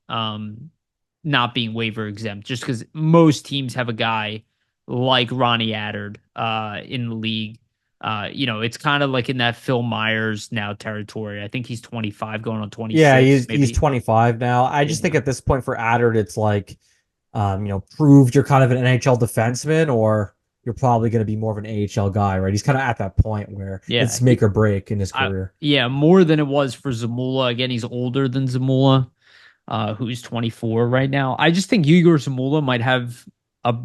not being waiver exempt, just because most teams have a guy like Ronnie Addard in the league. It's kind of like in that Phil Myers now territory. I think he's 25 going on Yeah, 26, he's maybe. 25 now. I just think Yeah. at this point for Addard, it's like, proved you're kind of an NHL defenseman, or you're probably going to be more of an AHL guy, right? He's kind of at that point where Yeah. it's make or break in his career. Yeah, more than it was for Zamula. Again, he's older than Zamula, who's 24 right now. I just think Igor Zamula might have a,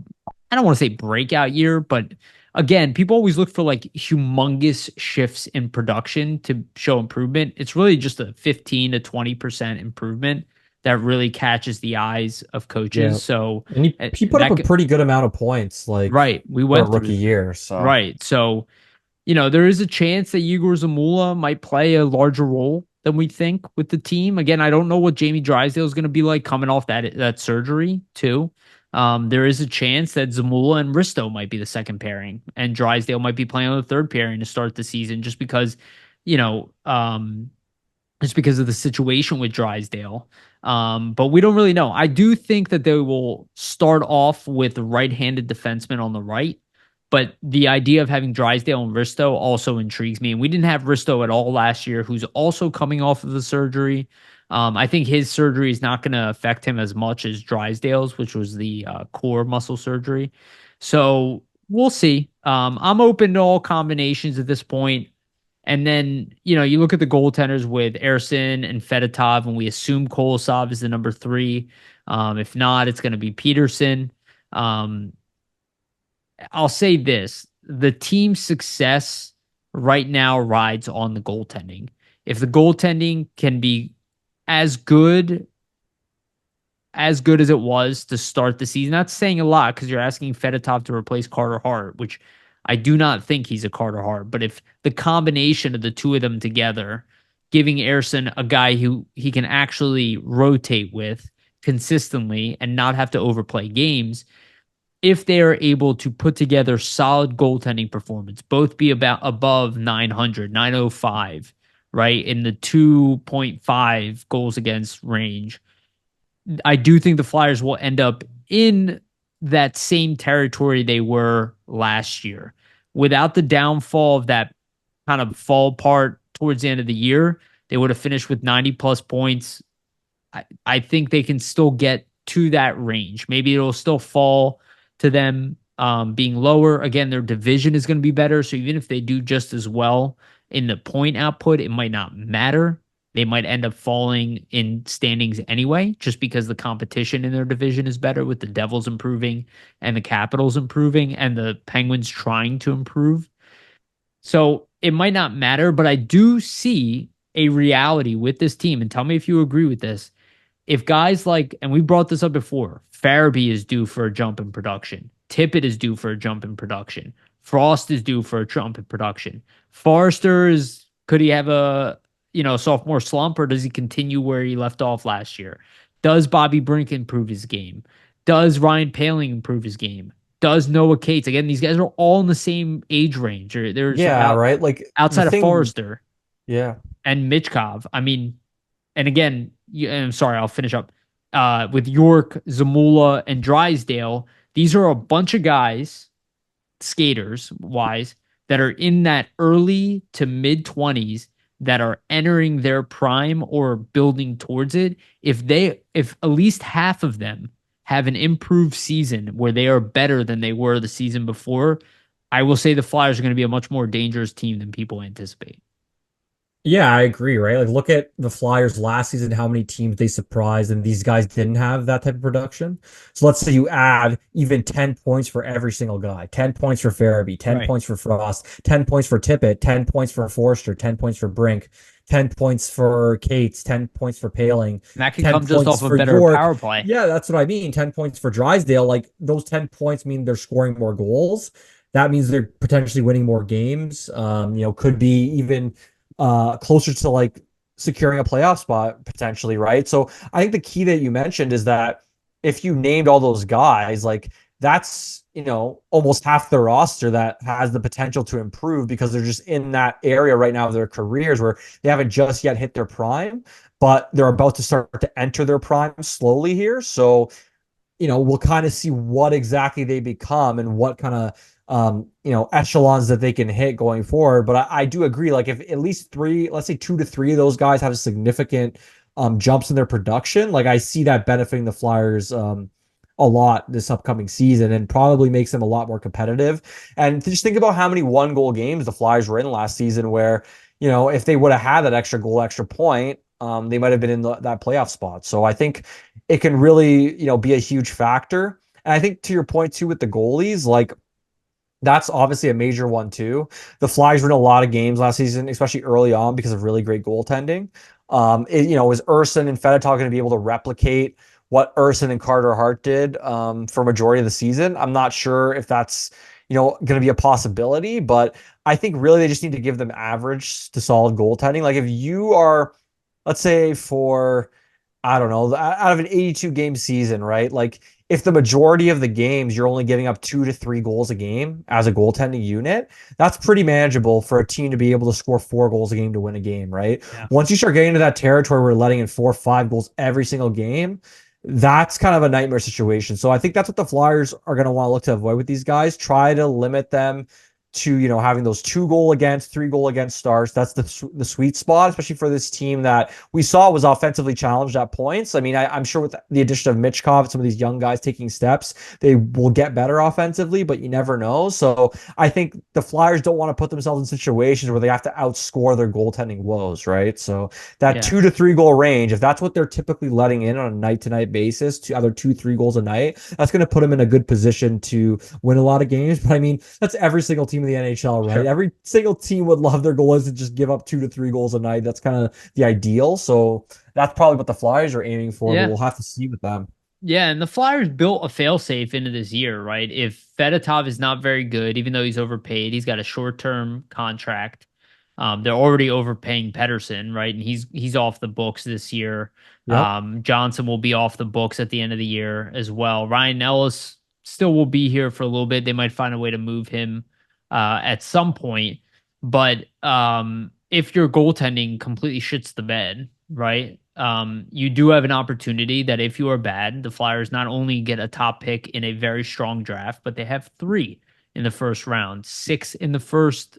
I don't want to say breakout year, but again, people always look for like humongous shifts in production to show improvement. It's really just a 15 to 20% improvement that really catches the eyes of coaches. Yeah. So And he put up a that, pretty good amount of points, like right, we for a went rookie through, year. So right. So there is a chance that Igor Zamula might play a larger role than we think with the team. Again, I don't know what Jamie Drysdale is going to be like coming off that surgery too. There is a chance that Zamula and Risto might be the second pairing, and Drysdale might be playing on the third pairing to start the season, just because, you know, just because of the situation with Drysdale. But we don't really know. I do think that they will start off with right-handed defenseman on the right. But the idea of having Drysdale and Risto also intrigues me. And we didn't have Risto at all last year, who's also coming off of the surgery. I think his surgery is not going to affect him as much as Drysdale's, which was the core muscle surgery. So we'll see. I'm open to all combinations at this point. And then, you look at the goaltenders with Erson and Fedotov, and we assume Kolosov is the number three. If not, it's going to be Peterson. Um, I'll say this: the team's success right now rides on the goaltending. If the goaltending can be as good as it was to start the season, that's saying a lot because you're asking Fedotov to replace Carter Hart, which I do not think he's a Carter Hart. But if the combination of the two of them together, giving Erson a guy who he can actually rotate with consistently and not have to overplay games, if they are able to put together solid goaltending performance, both be about above 900, 905, right, in the 2.5 goals against range, I do think the Flyers will end up in that same territory they were last year. Without the downfall of that kind of fall part towards the end of the year, they would have finished with 90 plus points. I think they can still get to that range. Maybe it'll still fall to them being lower. Again, their division is going to be better. So even if they do just as well in the point output, it might not matter they might end up falling in standings anyway, just because the competition in their division is better with the Devils improving and the Capitals improving and the Penguins trying to improve. So it might not matter, but I do see a reality with this team. And tell me if you agree with this. If guys like, and we brought this up before, Farabee is due for a jump in production. Tippett is due for a jump in production. Frost is due for a jump in production. Forrester is, could he have a, sophomore slump, or does he continue where he left off last year? Does Bobby Brink improve his game? Does Ryan Paling improve his game? Does Noah Cates? Again, these guys are all in the same age range. They're Yeah, right. Like the outside of thing, Forrester yeah. and Michkov. I mean, and again, and I'm sorry, I'll finish up with York, Zamula, and Drysdale. These are a bunch of guys, skaters wise, that are in that early to mid 20s that are entering their prime or building towards it. If at least half of them have an improved season where they are better than they were the season before, I will say the Flyers are going to be a much more dangerous team than people anticipate. Yeah, I agree, right? Like look at the Flyers last season, how many teams they surprised, and these guys didn't have that type of production. So let's say you add even 10 points for every single guy, 10 points for Farabee, 10 Right. points for Frost, 10 points for Tippett, 10 points for Forster, 10 points for Brink, 10 points for Cates, 10 points for Paling, And that could 10 come just points off a for better York. power play. Yeah, that's what I mean. 10 points for Drysdale. Like those 10 points mean they're scoring more goals. That means they're potentially winning more games. Could be even closer to like securing a playoff spot potentially, right? So I think the key that you mentioned is that if you named all those guys, like that's, almost half the roster that has the potential to improve because they're just in that area right now of their careers where they haven't just yet hit their prime, but they're about to start to enter their prime slowly here. So we'll kind of see what exactly they become and what kind of echelons that they can hit going forward. But I do agree, like if at least three, let's say 2 to 3 of those guys have significant jumps in their production, like I see that benefiting the Flyers a lot this upcoming season and probably makes them a lot more competitive. And just think about how many 1-goal games the Flyers were in last season where, if they would have had that extra goal, extra point, they might have been in that playoff spot. So I think it can really, be a huge factor. And I think to your point too with the goalies, like that's obviously a major one too. The Flyers were in a lot of games last season, especially early on because of really great goaltending. Is Urson and Fedotov going to be able to replicate what Urson and Carter Hart did for majority of the season? I'm not sure if that's going to be a possibility, but I think really they just need to give them average to solid goaltending. Like if you are, let's say for I don't know, out of an 82 game season, right? Like if the majority of the games you're only giving up 2 to 3 goals a game as a goaltending unit, that's pretty manageable for a team to be able to score 4 goals a game to win a game, right? Yeah. Once you start getting into that territory where we're letting in 4 or 5 goals every single game, that's kind of a nightmare situation. So I think that's what the Flyers are going to want to look to avoid with these guys. Try to limit them to having those 2 goal against, 3 goal against starts. That's the sweet spot, especially for this team that we saw was offensively challenged at points. I mean, I'm sure with the addition of Michkov, some of these young guys taking steps, they will get better offensively, but you never know. So I think the Flyers don't want to put themselves in situations where they have to outscore their goaltending woes, right? So that Yeah. 2 to 3 goal range, if that's what they're typically letting in on a night-to-night basis, to other 2, 3 goals a night, that's going to put them in a good position to win a lot of games. But I mean, that's every single team in the NHL, right? Sure. Every single team would love their goalies to just give up 2 to 3 goals a night. That's kind of the ideal. So that's probably what the Flyers are aiming for, but Yeah. we'll have to see with them. Yeah, and the Flyers built a failsafe into this year, right? If Fedotov is not very good, even though he's overpaid, he's got a short-term contract. They're already overpaying Pedersen, right? And he's off the books this year. Yep. Johnson will be off the books at the end of the year as well. Ryan Ellis still will be here for a little bit. They might find a way to move him at some point. But if your goaltending completely shits the bed, right? You do have an opportunity that if you are bad, the Flyers not only get a top pick in a very strong draft, but they have 3 in the first round, 6 in the first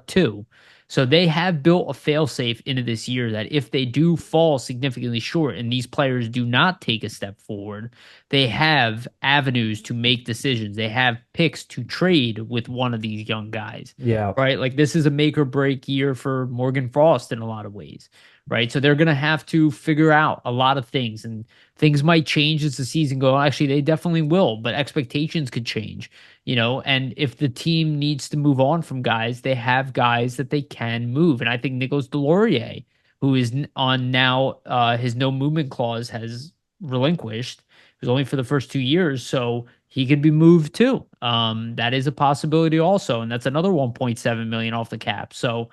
2. So they have built a failsafe into this year that if they do fall significantly short and these players do not take a step forward, they have avenues to make decisions. They have picks to trade with one of these young guys, Yeah. right? Like this is a make or break year for Morgan Frost in a lot of ways, right? So they're going to have to figure out a lot of things, and things might change as the season goes. Actually, they definitely will, but expectations could change, and if the team needs to move on from guys, they have guys that they can move. And I think Nicholas Delorier, who is on now his no movement clause has relinquished. It was only for the first 2 years, so he could be moved too. That is a possibility also, and that's another 1.7 million off the cap. So,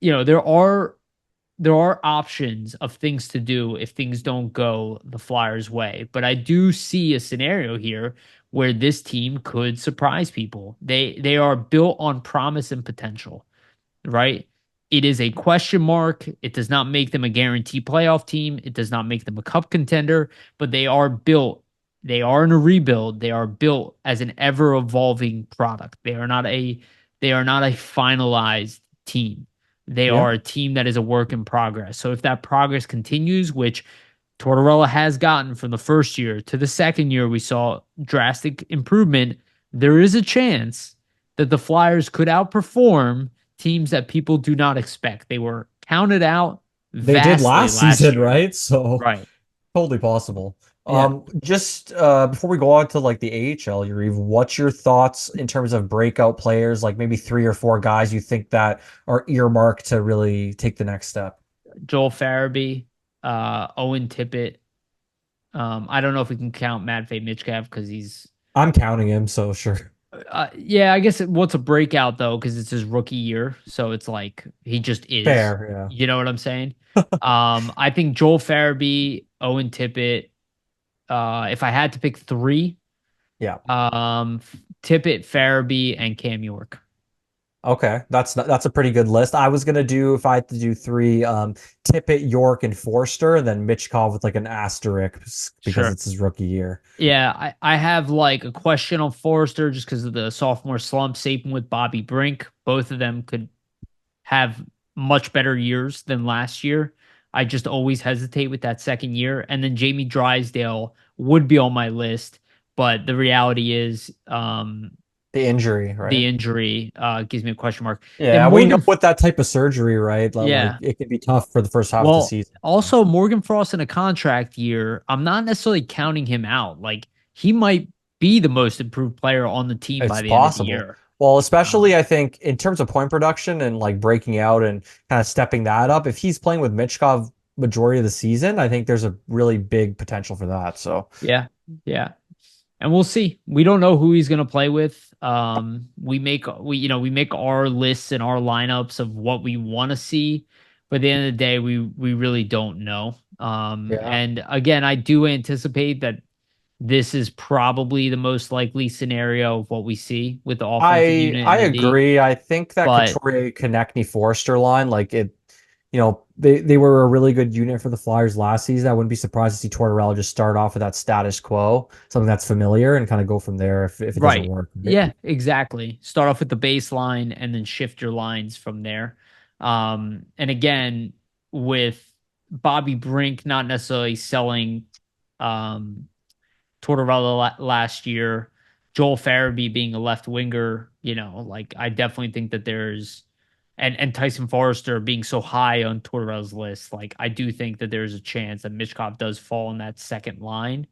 there are options of things to do if things don't go the Flyers' way. But I do see a scenario here where this team could surprise people. They are built on promise and potential, right? It is a question mark. It does not make them a guaranteed playoff team. It does not make them a cup contender, but they are built. They are in a rebuild. They are built as an ever evolving product. They are not a finalized team. They Yeah. are a team that is a work in progress. So if that progress continues, which Tortorella has gotten from the first year to the second year, we saw drastic improvement. There is a chance that the Flyers could outperform teams that people do not expect. They were counted out They did vastly last last season, year. right? So Right. totally possible. Yeah. Just before we go on to like the AHL, Yariv, what's your thoughts in terms of breakout players, like maybe 3 or 4 guys you think that are earmarked to really take the next step? Joel Farabee, Owen Tippett. I don't know if we can count Matvei Michkov because he's I'm counting him, so sure. yeah, I guess what's a breakout though, because it's his rookie year, so it's like he just is. Fair, You know what I'm saying? I think Joel Farabee, Owen Tippett. If I had to pick three, yeah. Tippett, Farabee, and Cam York. Okay, that's a pretty good list. I was gonna do if I had to do three, Tippett, York, and Forster, and then Michkov with like an asterisk because Sure. it's his rookie year. Yeah, I have like a question on Forrester just because of the sophomore slump. Same with Bobby Brink. Both of them could have much better years than last year. I just always hesitate with that second year. And then Jamie Drysdale would be on my list, but the reality is The injury, the right? injury gives me a question mark. And Yeah, we know Morgan, with that type of surgery, right? Like yeah. it can be tough for the first half of the Well, season. also Morgan Frost in a contract year, I'm not necessarily counting him out. Like he might be the most improved player on the team by It's the end of the possible. year. Well, especially Um, I think in terms of point production and like breaking out and kind of stepping that up, if he's playing with Michkov majority of the season, I think there's a really big potential for that. So yeah, yeah. And we'll see. We don't know who he's going to play with. We make our lists and our lineups of what we want to see, but at the end of the day, we really don't know. yeah. And again, I do anticipate that this is probably the most likely scenario of what we see with the offensive I unit I in the D. agree. I think that But Couturier, Konecny, Forster line, like it, they were a really good unit for the Flyers last season. I wouldn't be surprised to see Tortorella just start off with that status quo, something that's familiar, and kind of go from there if it doesn't right, work. yeah, exactly. Start off with the baseline and then shift your lines from there. And again, with Bobby Brink not necessarily selling um, Tortorella last year, Joel Farabee being a left winger, like I definitely think that there's and Tyson Forrester being so high on Tortorella's list, like I do think that there's a chance that Mishkov does fall in that second line.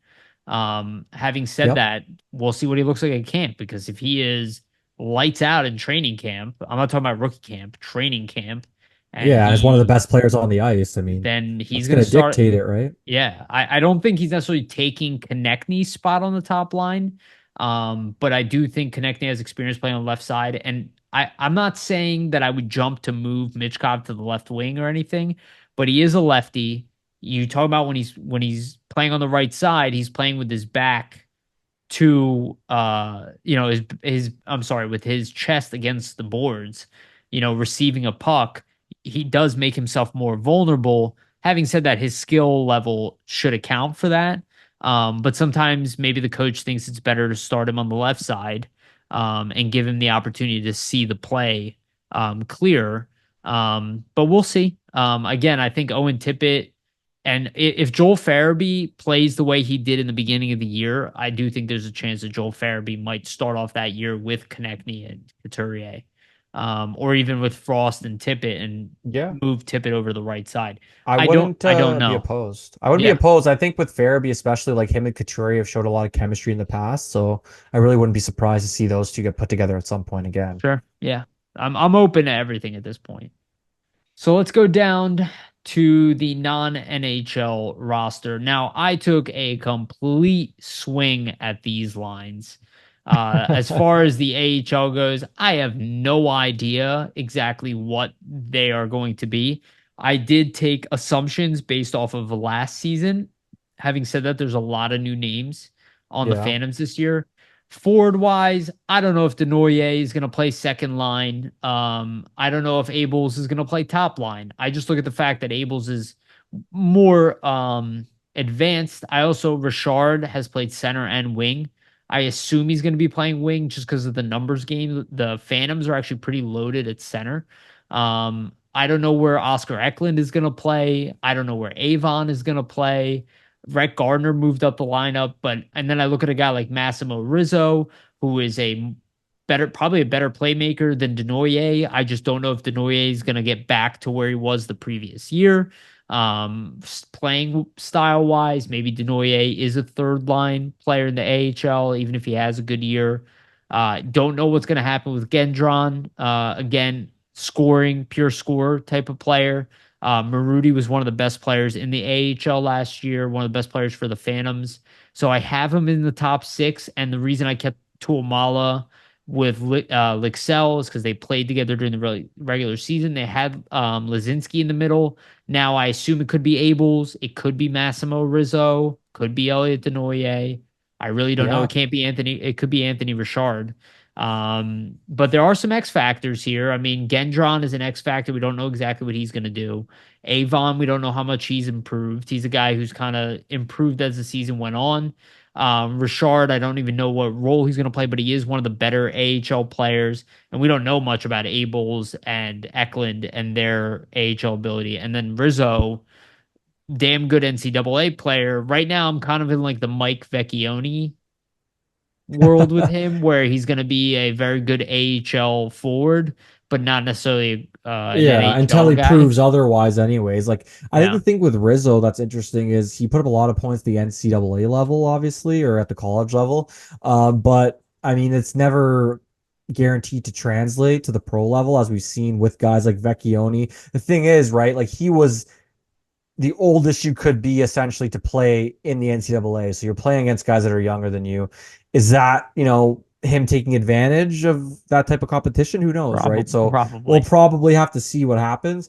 Having said Yep. that, we'll see what he looks like at camp because if he is lights out in training camp, I'm not talking about rookie camp, training camp, and Yeah, and as one of the he best players on the ice, I mean, then he's that's going to going to start. dictate it, right? Yeah, I don't think he's necessarily taking Konechny's spot on the top line. But I do think Konechny has experience playing on the left side. And I'm not saying that I would jump to move Michkov to the left wing or anything, but he is a lefty. You talk about when he's playing on the right side, he's playing with his back to his I'm sorry, with his chest against the boards, receiving a puck, he does make himself more vulnerable. Having said that, his skill level should account for that. But sometimes maybe the coach thinks it's better to start him on the left side and give him the opportunity to see the play clear. But we'll see. Again, I think Owen Tippett and if Joel Farabee plays the way he did in the beginning of the year, I do think there's a chance that Joel Farabee might start off that year with Konecny and Couturier, or even with Frost and Tippett and Yeah. move Tippett over the right side. I I don't. wouldn't I don't be know. opposed. I wouldn't be Yeah, opposed. I think with Farabee, especially like him and Couturier have showed a lot of chemistry in the past, so I really wouldn't be surprised to see those two get put together at some point again. sure. Yeah, I'm open to everything at this point. So let's go down to the non NHL roster. Now, I took a complete swing at these lines. As far as the AHL goes, I have no idea exactly what they are going to be. I did take assumptions based off of last season. Having said that, there's a lot of new names on the Yeah. Phantoms this year. Forward wise, I don't know if Denoyer is going to play second line. I don't know if Abels is going to play top line. I just look at the fact that Abels is more advanced. I also Richard has played center and wing. I assume he's going to be playing wing just because of the numbers game. The Phantoms are actually pretty loaded at center. I don't know where Oscar Eklund is going to play. I don't know where Avon is going to play. Brett Gardner moved up the lineup, but and then I look at a guy like Massimo Rizzo, who is a better, probably a better playmaker than Denoyer. I just don't know if Denoyer is going to get back to where he was the previous year. Playing style wise, maybe Denoyer is a third line player in the AHL, even if he has a good year. Don't know what's going to happen with Gendron. Again, scoring, pure scorer type of player. Maruti was one of the best players in the AHL last year, one of the best players for the Phantoms. So I have him in the top six. And the reason I kept Tuamala with Lixell is because they played together during the regular season. They had Lazinski in the middle. Now I assume it could be Abels. It could be Massimo Rizzo. Could be Elliot Denoyer. I really don't know. It Yeah. can't be Anthony. It could be Anthony Richard. But there are some X factors here. I mean, Gendron is an X factor. We don't know exactly what he's going to do. Avon, we don't know how much he's improved. He's a guy who's kind of improved as the season went on. Richard, I don't even know what role he's going to play, but he is one of the better AHL players. And we don't know much about Abels and Eklund and their AHL ability. And then Rizzo, damn good NCAA player. Right now, I'm kind of in like the Mike Vecchione world with him where he's going to be a very good AHL forward, but not necessarily an Yeah, until NHL he guy. proves otherwise, anyways. Like, I think the Yeah, thing with Rizzo that's interesting is he put up a lot of points at the NCAA level, obviously, or at the college level. But I mean, it's never guaranteed to translate to the pro level, as we've seen with guys like Vecchione. The thing is, right, like he was the oldest you could be essentially to play in the NCAA. So you're playing against guys that are younger than you. Is that, him taking advantage of that type of competition? Who knows, right? So we'll probably. probably have to see what happens.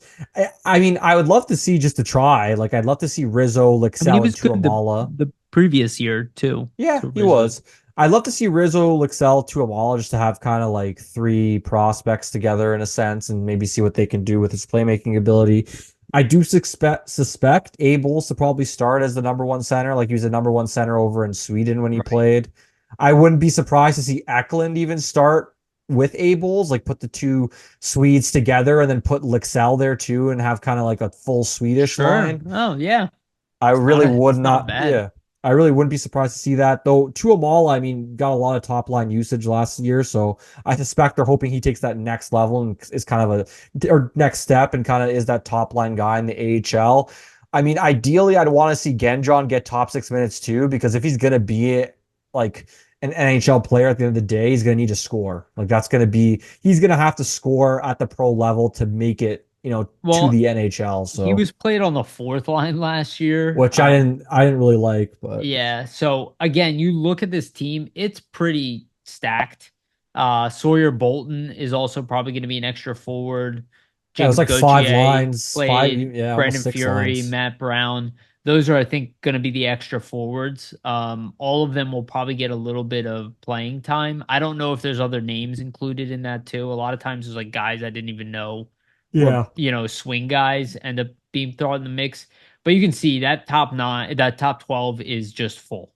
I mean, I would love to see just to try. Like, I'd love to see Rizzo, I mean, he Lixell, and was good Tuamala. the previous year too. Yeah, To he Rizzo. was. I'd love to see Rizzo, Lixell, Tuamala just to have kind of like three prospects together in a sense and maybe see what they can do with his playmaking ability. I do suspect Abels to probably start as the number one center, like he was the number one center over in Sweden when he Right. played. I wouldn't be surprised to see Eklund even start with Abels, like put the two Swedes together and then put Lixell there too and have kind of like a full Swedish Sure. line. Oh yeah. I really would It's not not, bad. yeah. I really wouldn't be surprised to see that. Though Tuamala, I mean, got a lot of top line usage last year, so I suspect they're hoping he takes that next level and is kind of or next step and kind of is that top line guy in the AHL. I mean, ideally, I'd want to see Gendron get top 6 minutes too, because if he's gonna be like an NHL player at the end of the day, he's gonna need to score. Like he's gonna have to score at the pro level to make it, to Well, the NHL. he So was played on the fourth line last year. which I didn't really like, but Yeah. So again, you look at this team, it's pretty stacked. Sawyer Bolton is also probably going to be an extra forward. yeah, it was Jacob like five Gauthier lines, played, yeah, almost Brandon six Fury, lines. Matt Brown. Those are, I think, going to be the extra forwards. All of them will probably get a little bit of playing time. I don't know if there's other names included in that too. A lot of times there's like guys I didn't even know were, Yeah, swing guys end up being thrown in the mix. But you can see that top nine, that top 12 is just full.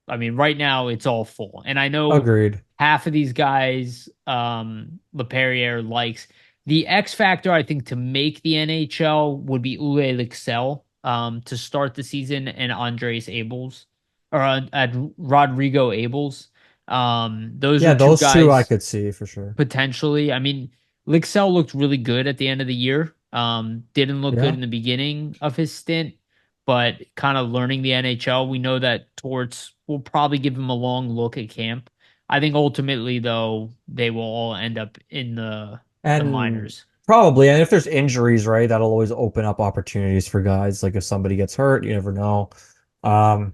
I mean, right now it's all full. And I know agreed. half of these guys, LePerriere likes. The X factor, I think, to make the NHL would be Ule Lixell to start the season and Andres Abels or Rodrigo Abels. Those Yeah, are two those two I guys could see for sure. potentially. I mean, Lixell looked really good at the end of the year. Didn't look good Yeah. in the beginning of his stint, but kind of learning the NHL. We know that Torts will probably give him a long look at camp. I think ultimately, though, they will all end up in the And minors. probably, and if there's injuries, right, that'll always open up opportunities for guys. Like if somebody gets hurt, you never know. Um,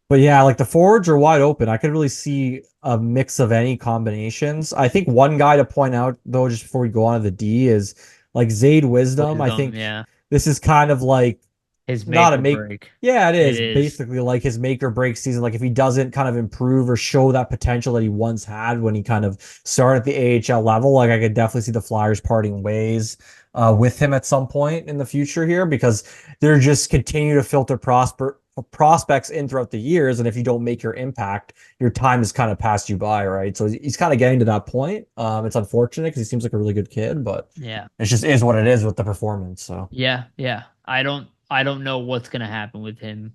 but yeah, like the forwards are wide open. I could really see a mix of any combinations. I think one guy to point out though, just before we go on to the D, is like Zayd Wisdom. I Wisdom, think yeah, this is kind of like his not make a or make. break. Yeah, it It is is. basically like his make or break season. Like if he doesn't kind of improve or show that potential that he once had when he kind of started at the AHL level, like I could definitely see the Flyers parting ways with him at some point in the future here because they're just continue to filter prospects in throughout the years, and if you don't make your impact, your time has kind of passed you by, right? So he's kind of getting to that point. It's unfortunate because he seems like a really good kid, but Yeah. it just is what it is with the performance. So. Yeah, yeah. I don't know what's gonna happen with him.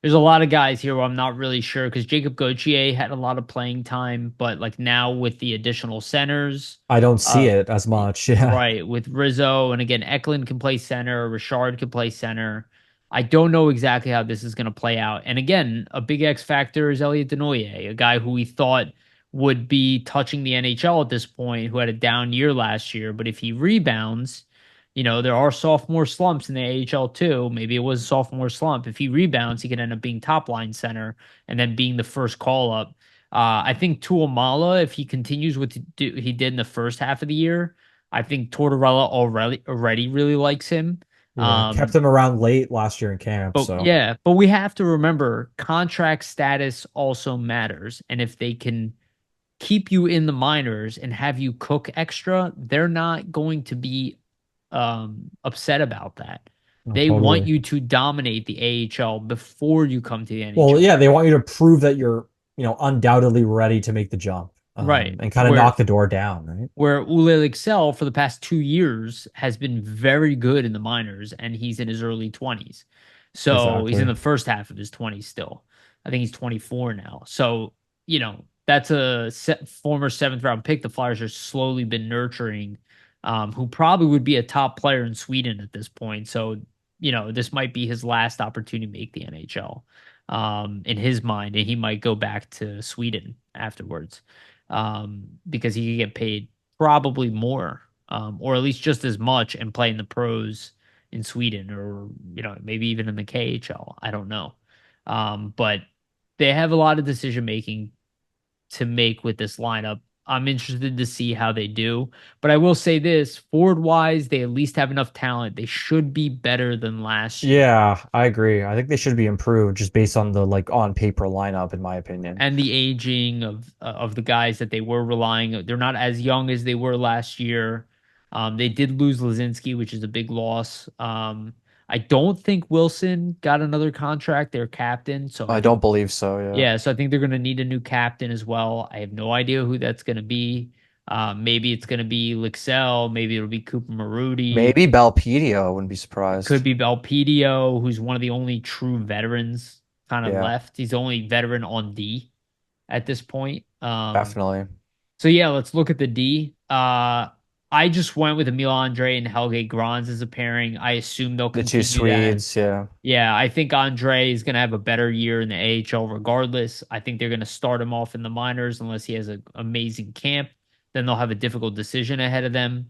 There's a lot of guys here where I'm not really sure because Jacob Gauthier had a lot of playing time, but like now with the additional centers, I don't see uh it as much. Yeah. right, with Rizzo and again Eklund can play center, Richard can play center. I don't know exactly how this is gonna play out. And again, a big X factor is Elliot Denoyer, a guy who we thought would be touching the NHL at this point, who had a down year last year, but if he rebounds, there are sophomore slumps in the AHL too. Maybe it was a sophomore slump. If he rebounds, he could end up being top line center and then being the first call up. I think Tuamala, if he continues what he did in the first half of the year, I think Tortorella already really likes him. Yeah. Kept Um, him around late last year in camp. but So yeah, but we have to remember contract status also matters, and if they can keep you in the minors and have you cook extra, they're not going to be upset about that. no, They want totally. you to dominate the AHL before you come to the Well, NHL. yeah, they want you to prove that you're, undoubtedly ready to make the jump. Right. And kind of Where knock the door down, right? where Ule Excel for the past 2 years has been very good in the minors and he's in his early 20s. So he's in Exactly. the first half of his 20s still. I think he's 24 now. So, that's a former seventh round pick the Flyers are slowly been nurturing, who probably would be a top player in Sweden at this point. So, this might be his last opportunity to make the NHL, in his mind, and he might go back to Sweden afterwards, because he could get paid probably more, or at least just as much and play in the pros in Sweden or, maybe even in the KHL. I don't know. But they have a lot of decision making to make with this lineup. I'm interested to see how they do. But I will say this, forward wise, they at least have enough talent. They should be better than last year. Yeah, I agree. I think they should be improved just based on the like on paper lineup, in my opinion. And the aging of the guys that they were relying. They're not as young as they were last year. They did lose Lazinski, which is a big loss. I don't think Wilson got another contract. Their captain, so I I think don't believe so, yeah. yeah, so I think they're going to need a new captain as well. I have no idea who that's going to be. Maybe it's going to be Lixell. Maybe it'll be Cooper Marudi. Maybe Belpedio, wouldn't be It could surprised. be Belpedio, who's one of the only true veterans kind of Yeah, left. He's the only veteran on D at this point. definitely. So yeah, let's look at the D. I just went with Emil Andre and Helge Grans as a pairing. I assume they'll The two continue that. Swedes, yeah. Yeah, I think Andre is going to have a better year in the AHL regardless. I think they're going to start him off in the minors unless he has an amazing camp. Then they'll have a difficult decision ahead of them.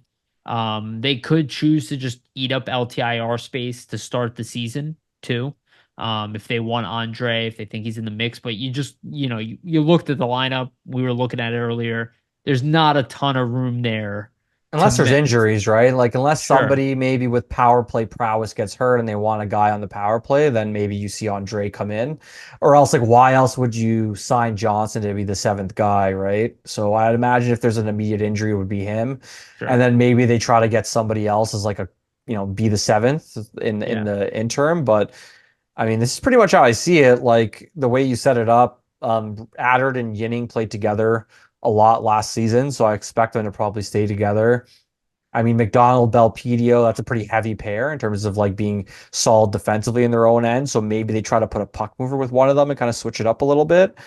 They could choose to just eat up LTIR space to start the season too. If they want Andre, if they think he's in the mix, but you just, you looked at the lineup. We were looking at it earlier. There's not a ton of room there to Unless there's injuries, right? Like unless sure, somebody maybe with power play prowess gets hurt and they want a guy on the power play, then maybe you see Andre come in. Or else like why else would you sign Johnson to be the seventh guy, right? So I'd imagine if there's an immediate injury, it would be him. And sure. then maybe they try to get somebody else as like a, be the seventh in Yeah. the interim. But I mean, this is pretty much how I see it. Like the way you set it up, Adard and Yinning played together a lot last season, so I expect them to probably stay together. I mean, McDonald, Belpedio, that's a pretty heavy pair in terms of like being solid defensively in their own end. So maybe they try to put a puck mover with one of them and kind of switch it up a little bit.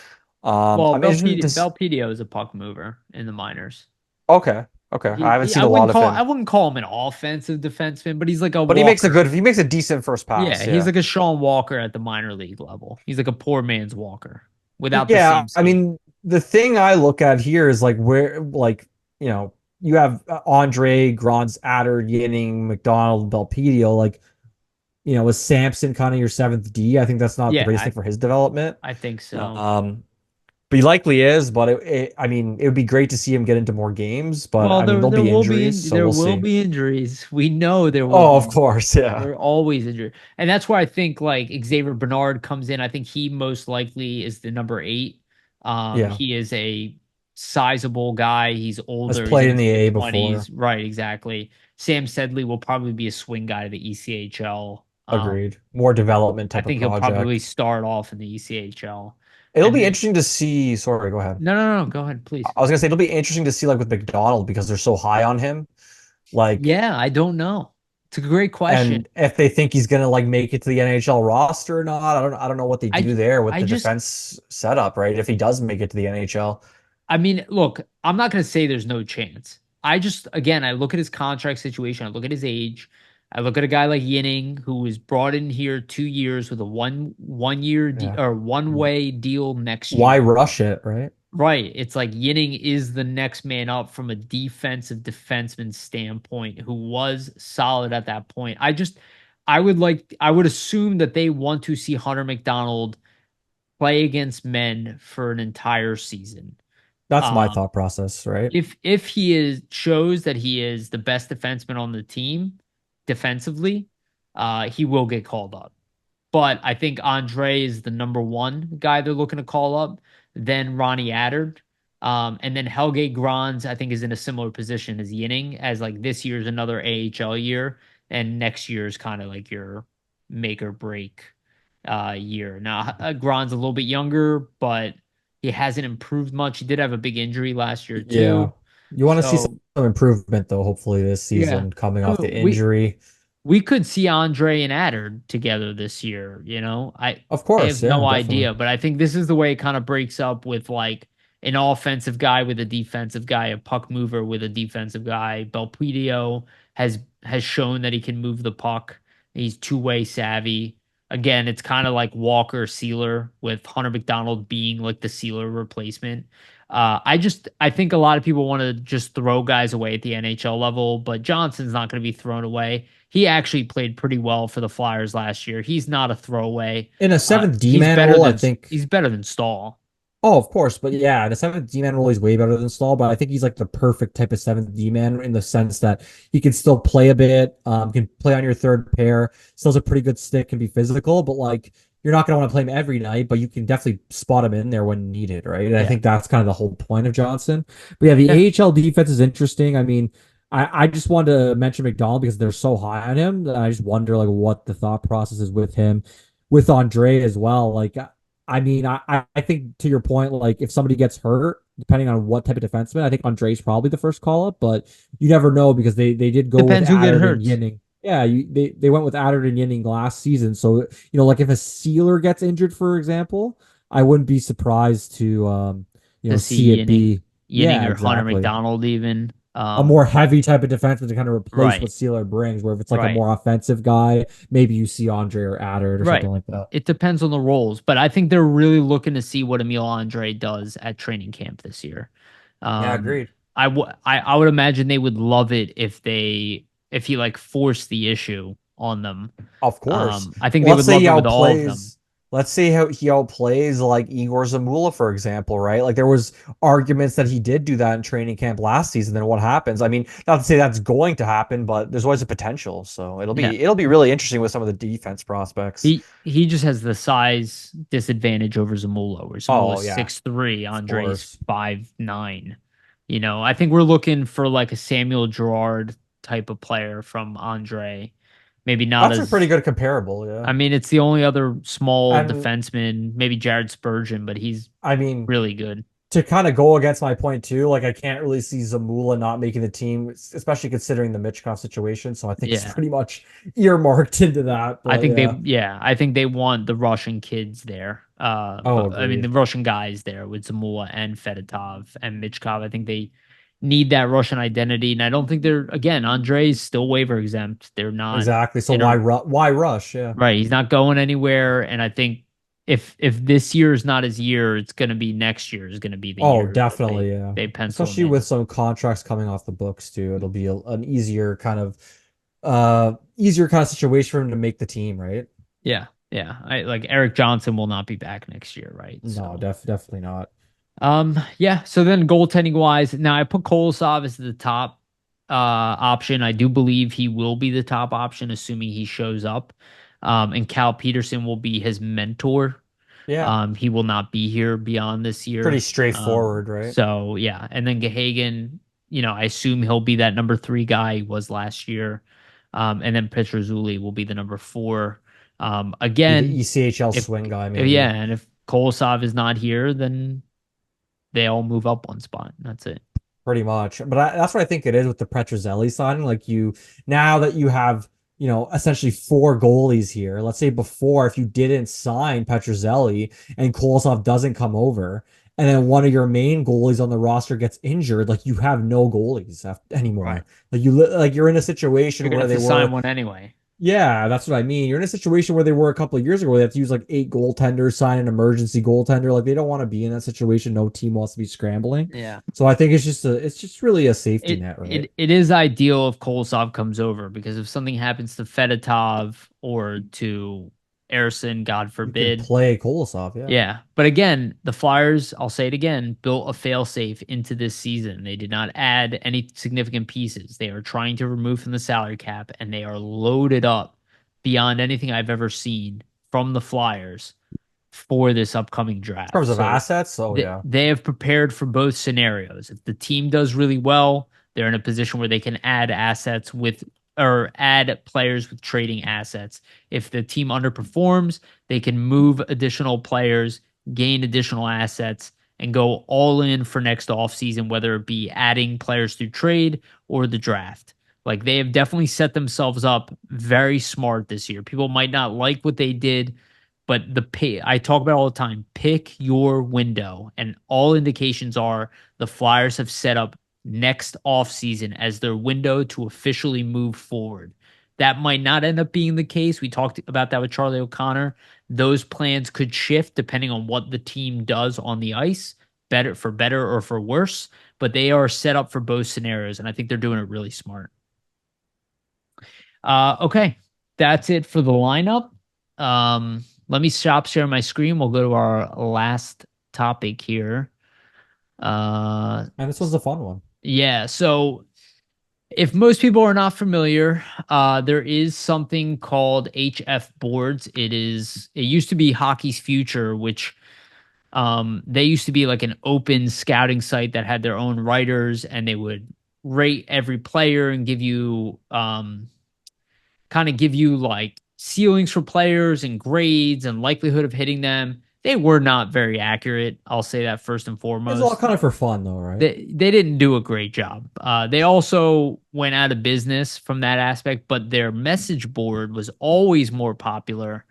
Well, I'm interested to. Belpedio is a puck mover in the minors. Okay, okay. I haven't seen a lot of I him, wouldn't call him an offensive defenseman, but he's like a but Walker. he makes a decent first Yeah, pass. he's Yeah. like a Sean Walker at the minor league level. He's like a poor man's Walker without the Yeah, same I skate. mean, the thing I look at here is like you have Andre, Grans, Adder, Yinning, McDonald, Belpedio. Like, was Sampson kind of your seventh D? I think that's not the Yeah, greatest thing for his development. I think so. Um, but he likely is. But I mean, it would be great to see him get into more games. But Well, I mean, there'll there be will injuries, so there we'll will see. be injuries. We know there will Oh, be of injuries. course, yeah, There are always injuries. And that's where I think like Xavier Bernard comes in. I think he most likely is the number 8. yeah. He is a sizable guy. He's Has older. He's in played in his the mid A 20s. before. Right, exactly. Sam Sedley will probably be a swing guy to the ECHL. Agreed. More development I type of think he'll probably project. start off in the ECHL. It'll And be then interesting to see. Sorry, go ahead. no, go ahead, please. I was gonna say it'll be interesting to see like with McDonald because they're so high on him. Like, Yeah, I don't know. It's a great question. and if they think he's gonna like make it to the NHL roster or not, I don't know what they I do there with I the just defense setup, right? If he does make it to the NHL. I mean, look, I'm not going to say there's no chance. I just, again, I look at his contract situation. I look at his age. I look at a guy like Yinning, who was brought in here 2 years with a one year Yeah. or one way deal next Why year. rush it, right? Right. It's like Yinning is the next man up from a defensive defenseman standpoint, who was solid at that point. I would assume that they want to see Hunter McDonald play against men for an entire season. That's my Um, thought process, right? if he is shows that he is the best defenseman on the team defensively, he will get called up. But I think Andre is the number one guy they're looking to call up. Then Ronnie Attard. And then Helge Grans, I think, is in a similar position as Yinning, as like this year's another AHL year, and next year is kind of like your make or break year. Now, Grans a little bit younger, but he hasn't improved much. He did have a big injury last year Yeah. too. You want to see So some improvement though, hopefully this yeah, season coming off the we injury. we could see Andre and Adder together this year. Of I course, have yeah, no definitely. idea, but I think this is the way it kind of breaks up with like an offensive guy with a defensive guy, a puck mover with a defensive guy. Belpedio has shown that he can move the puck. He's two-way savvy. Again, it's kind of like Walker Sealer, with Hunter McDonald being like the Sealer replacement. I think a lot of people want to just throw guys away at the NHL level, but Johnson's not going to be thrown away. He actually played pretty well for the Flyers last year. He's not a throwaway. In a seventh D man role, I think. He's better than Stahl. Oh, of course, but yeah, the seventh D man role is way better than Stahl, but I think he's like the perfect type of seventh D man in the sense that he can still play a bit, can play on your third pair, still has a pretty good stick, can be physical, but like you're not gonna want to play him every night, but you can definitely spot him in there when needed, right? And I Yeah. think that's kind of the whole point of Johnson. But yeah, the Yeah. AHL defense is interesting. I mean, I just wanted to mention McDonald because they're so high on him. I just wonder like what the thought process is with him, with Andre as well. Like I mean, I think to your point, like if somebody gets hurt, depending on what type of defenseman, I think Andre's probably the first call up, but you never know because they did go with Depends who get Adder and hurt. Yinning. Yeah, they went with Adder and Yinning last season. So, like if a Sealer gets injured, for example, I wouldn't be surprised to To see see it be Yinning yeah, or Hunter exactly. McDonald even. A more heavy type of defenseman to kind of replace Right, what Sealer brings, where if it's like a right, more offensive guy, maybe you see Andre or Adder or right. something like that. It depends on the roles, but I think they're really looking to see what Emil Andre does at training camp this year. Yeah, Um, agreed. I would imagine they would love it if he like forced the issue on them. Of course. I think they Let's would say he love it with all of them. outplays. Let's say how he outplays like Igor Zamula, for example, right? Like there was arguments that he did do that in training camp last season. Then what happens? I mean, not to say that's going to happen, but there's always a potential. So Yeah. it'll be really interesting with some of the defense prospects. He just has the size disadvantage over Zamula, where Oh Zamula's yeah, 6'3", of Andre's course. 5'9". I think we're looking for like a Samuel Gerard type of player from Andre. Maybe not That's a pretty as good comparable, yeah. I mean, it's the only other small And defenseman, maybe Jared Spurgeon, but he's I mean, really good. to kind of go against my point too, like I can't really see Zamula not making the team, especially considering the Michkov situation. So I think it's Yeah. pretty much earmarked into that. I But think yeah. I think they want the Russian kids there. Oh, But I mean the agreed. Russian guys there with Zamula and Fedotov and Michkov. I think they need that Russian identity, and I don't think they're again. Andrei's still waiver exempt. They're not Exactly. So inter why rush? Yeah. right. He's not going anywhere, and I think if this year is not his year, it's going to be next year is going to be the Oh, year that definitely, yeah. they pencil him Especially in. with some contracts coming off the books too. It'll be an easier kind of situation for him to make the team, right? Yeah, yeah. I like Eric Johnson will not be back next year, right? No, So. definitely not. Yeah. So then goaltending wise, now I put Kolosov as the top option. I do believe he will be the top option, assuming he shows up. And Cal Peterson will be his mentor. Yeah. He will not be here beyond this Pretty year. straightforward, right? So yeah, and then Gahagan, I assume he'll be that number 3 guy he was last year. And then Petrozuli will be the number 4. Be the Again, ECHL if swing guy, yeah, maybe. and if Kolosov is not here, then they all move up one spot. That's it. Pretty much. But that's what I think it is with the Petrozelli signing. Like now that you have, essentially four goalies here. Let's say before, if you didn't sign Petrozelli and Kolosov doesn't come over, and then one of your main goalies on the roster gets injured, like you have no goalies Right. anymore. Like you're in a situation You're gonna where have they to sign were. one anyway. Yeah, that's what I mean. You're in a situation where they were a couple of years ago where they have to use like 8 goaltenders, sign an emergency goaltender. Like they don't want to be in that situation. No team wants to be scrambling. Yeah. So I think it's just really a safety It net, right? it is ideal if Kolosov comes over because if something happens to Fedotov or to Erson, God You can forbid. play Kolosov, yeah. Yeah. But again, the Flyers, I'll say it again, built a failsafe into this season. They did not add any significant pieces. They are trying to remove from the salary cap, and they are loaded up beyond anything I've ever seen from the Flyers for this upcoming In draft. terms of So assets, oh yeah. they have prepared for both scenarios. If the team does really well, they're in a position where they can add assets with or add players with trading assets. If the team underperforms, they can move additional players, gain additional assets, and go all in for next offseason, whether it be adding players through trade or the draft. Like they have definitely set themselves up very smart this year. People might not like what they did, but I talk about all the time, pick your window. And all indications are the Flyers have set up next offseason as their window to officially move forward. That might not end up being the case. We talked about that with Charlie O'Connor. Those plans could shift depending on what the team does on the ice, better or for worse. But they are set up for both scenarios, and I think they're doing it really smart. Okay, that's it for the lineup. Let me stop sharing my screen. We'll go to our last topic here. And this was a fun one. Yeah. So if most people are not familiar, there is something called HF boards. It used to be Hockey's Future, which they used to be like an open scouting site that had their own writers, and they would rate every player and give you like ceilings for players and grades and likelihood of hitting them. They were not very accurate. I'll say that first and It's all foremost. kind of for fun though, right? They didn't do a great job. They also went out of business from that aspect, but their message board was always more popular.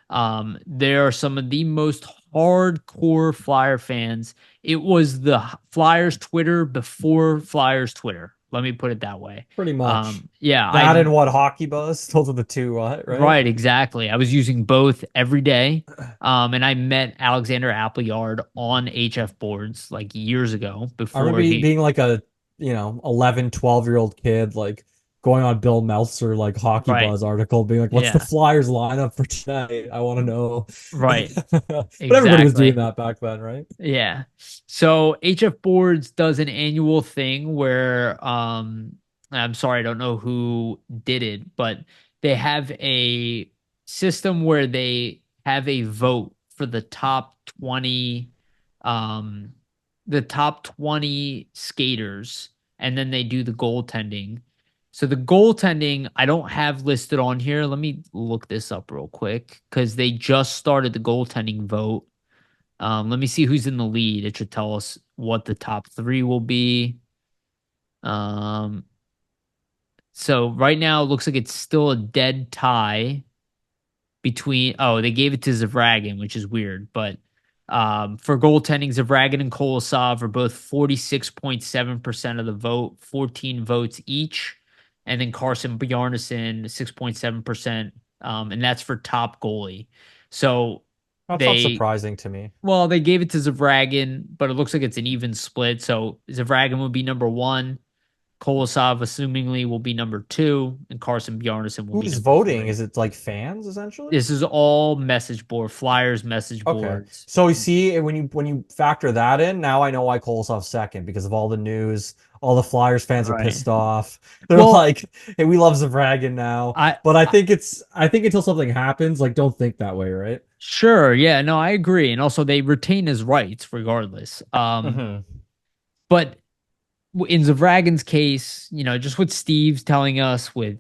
There are some of the most hardcore Flyer fans. It was the Flyers Twitter before Flyers Twitter. Let me put it that way. Pretty much. Yeah, That and what hockey buzz? Those are the two, right? right, exactly. I was using both every day. And I met Alexander Appleyard on HF boards like years ago I remember before he being like a, 11, 12-year-old kid, like going on Bill Meltzer, like Hockey right. Buzz article, being like, what's the Yeah. Flyers lineup for tonight? I want to know. Right. But everybody was doing Exactly. that back then, right? Yeah. So HF Boards does an annual thing where I'm sorry, I don't know who did it, but they have a system where they have a vote for um the top 20 skaters, and then they do the goaltending. So the goaltending I don't have listed on here. Let me look this up real quick because they just started the goaltending vote. Let me see who's in the lead. It should tell us what the top three will be. Um, so right now it looks like it's still a dead tie between. Oh, they gave it to Zavragin, which is weird, but for goaltending, Zavragin and Kolosov are both 46.7% of the vote, 14 votes each, and then Carson Bjarnason 6.7%, and that's for top goalie. So That's not they surprising to me. well, they gave it to Zavragin, but it looks like it's an even split. So Zavragin would be number one. Kolosov, assumingly, will be number two, and Carson Bjarnason will be Who's number voting? three. Is it like fans essentially? This is all message board, Flyers message Okay. boards. So you see, when you factor that in, now I know why Kolosov's second because of all the news. All the Flyers fans are Right. pissed off. They're Well, like, "Hey, we love Zavragin now." I, But I I think until something happens, like don't think that way, right? sure, yeah, no, I agree, and also they retain his rights regardless. Hmm. But in Zavragin's case, just what Steve's telling us with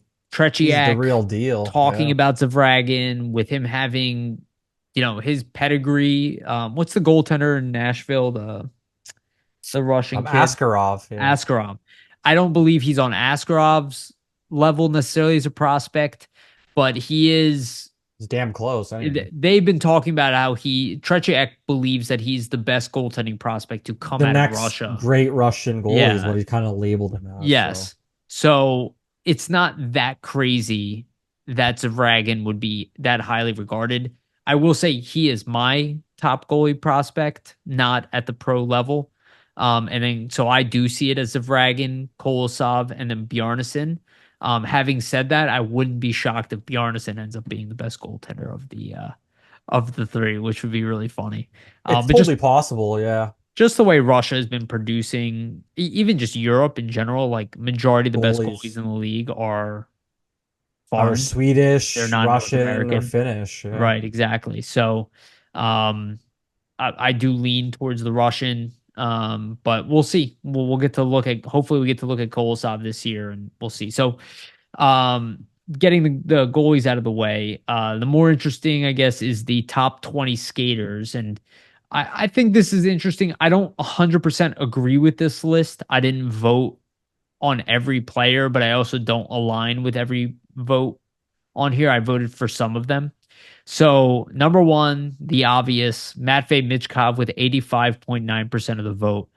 He's the Tretiak real deal. talking Yeah. about Zavragin, with him having, his pedigree. What's the goaltender in Nashville? The Russian kid, Askarov. Yeah. Askarov. I don't believe he's on Askarov's level necessarily as a prospect, but he is. He's damn close anyway. They've been talking about how Tretiak believes that he's the best goaltending prospect to come The out of next Russia. great Russian goalie is Yeah. what he kind of labeled him as. So Yes. So it's not that crazy that Zavragin would be that highly regarded. I will say he is my top goalie prospect, not at the pro level. And then so I do see it as Zavragin, Kolosov, and then Bjarnason. Having said that, I wouldn't be shocked if Bjarnason ends up being the best goaltender of the three, which would be really funny. It's But just totally possible. Yeah. just the way Russia has been producing, even just Europe in general, like majority of the best goalies Goalies in the league are are foreign. They're Swedish, not North Russian, or American. Finnish. Yeah. Right, exactly. So, um, I do lean towards the Russian, but we'll see. We'll get to look at. Hopefully, we get to look at Kolosov this year, and we'll see. So, um, getting the goalies out of the way, the more interesting, I guess, is the top 20 skaters. And I think this is interesting. I don't 100% agree with this list. I didn't vote on every player, but I also don't align with every vote on here. I voted for some of them. So, number one, the obvious, Matvei Michkov with 85.9% of the vote.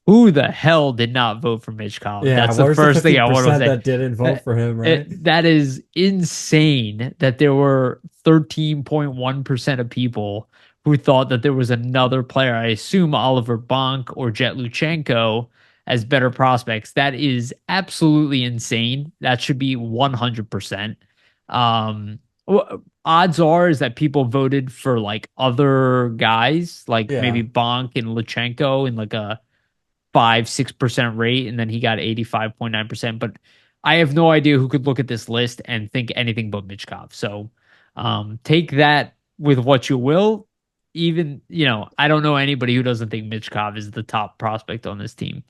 Who the hell did not vote for Michkov? yeah, That's the where's the first thing I want to 50% say. that didn't vote for him, right? That is insane that there were 13.1% of people who thought that there was another player. I assume Oliver Bonk or Jet Luchenko as better prospects. That is absolutely insane. That should be 100%. Um, Odds are is that people voted for like other guys, like maybe Yeah. Bonk and Luchenko in like a 5-6% rate, and then he got 85.9%. But I have no idea who could look at this list and think anything but Michkov. So take that with what you will. Even, I don't know anybody who doesn't think Michkov is the top prospect on this team.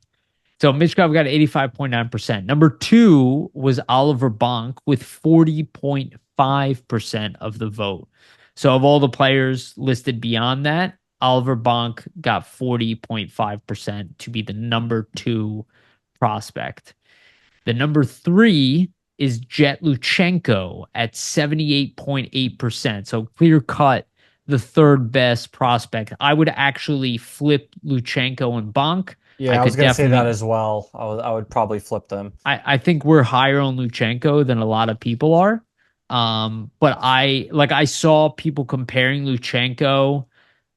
So Michkov got 85.9%. Number two was Oliver Bonk with 40.5% of the vote. So of all the players listed beyond that, Oliver Bonk got 40.5% to be the number two prospect. The number three is Jet Luchenko at 78.8%. So clear cut, the third best prospect. I would actually flip Luchenko and Bonk. I Yeah, I was could gonna say that definitely. as well. I would probably flip them. I think we're higher on Luchenko than a lot of people are. But I saw people comparing Luchenko,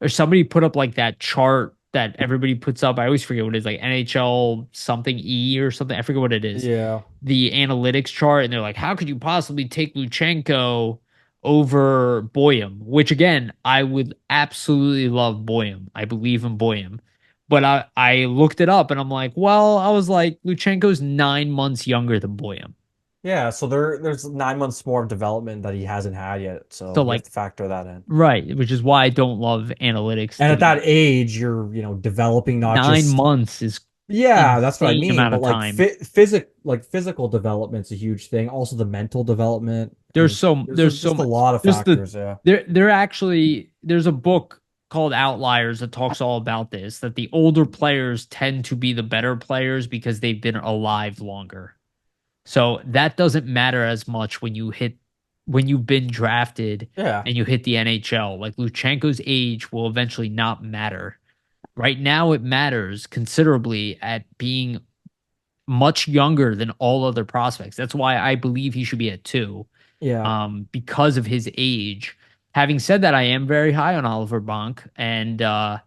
or somebody put up like that chart that everybody puts up. I always forget what it is, like NHL something E or something. I forget what it is. Yeah. The analytics chart, and they're like, how could you possibly take Luchenko over Boyum? Which again, I would absolutely love Boyum. I believe in Boyum. But I looked it up and I'm like, well, I was like, Luchenko's 9 months younger than Boyum. Yeah, so there's 9 months more of development that he hasn't had yet, So so you have like, to factor that in. right, which is why I don't love analytics And to at that be age, you're, developing not nine just months is yeah, that's what I insane mean, amount but of like time. physical development's a huge thing. Also the mental development. I There's mean, so there's there's so just a much. lot of There's factors, yeah. there actually there's a book called Outliers that talks all about this, that the older players tend to be the better players because they've been alive longer. So that doesn't matter as much when you've been drafted Yeah. and you hit the NHL. Like Luchenko's age will eventually not matter. Right now, it matters considerably at being much younger than all other prospects. That's why I believe he should be at 2, Yeah. because of his age. Having said that, I am very high on Oliver Bonk, and I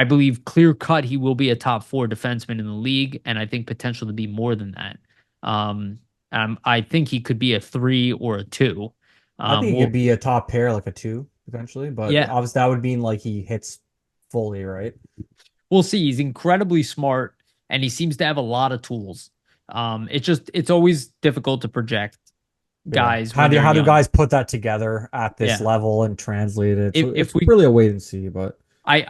believe clear cut he will be a top 4 defenseman in the league, and I think potential to be more than that. Um, I think he could be a 3 or a 2. I think he Well, could be a top pair, like a 2 eventually, but yeah, obviously that would mean like he hits fully, right? we'll see. He's incredibly smart, and he seems to have a lot of tools. It's always difficult to project Yeah. guys when they're How do young. guys put that together at this Yeah. level and translate it? So If it's we really a wait and see, but we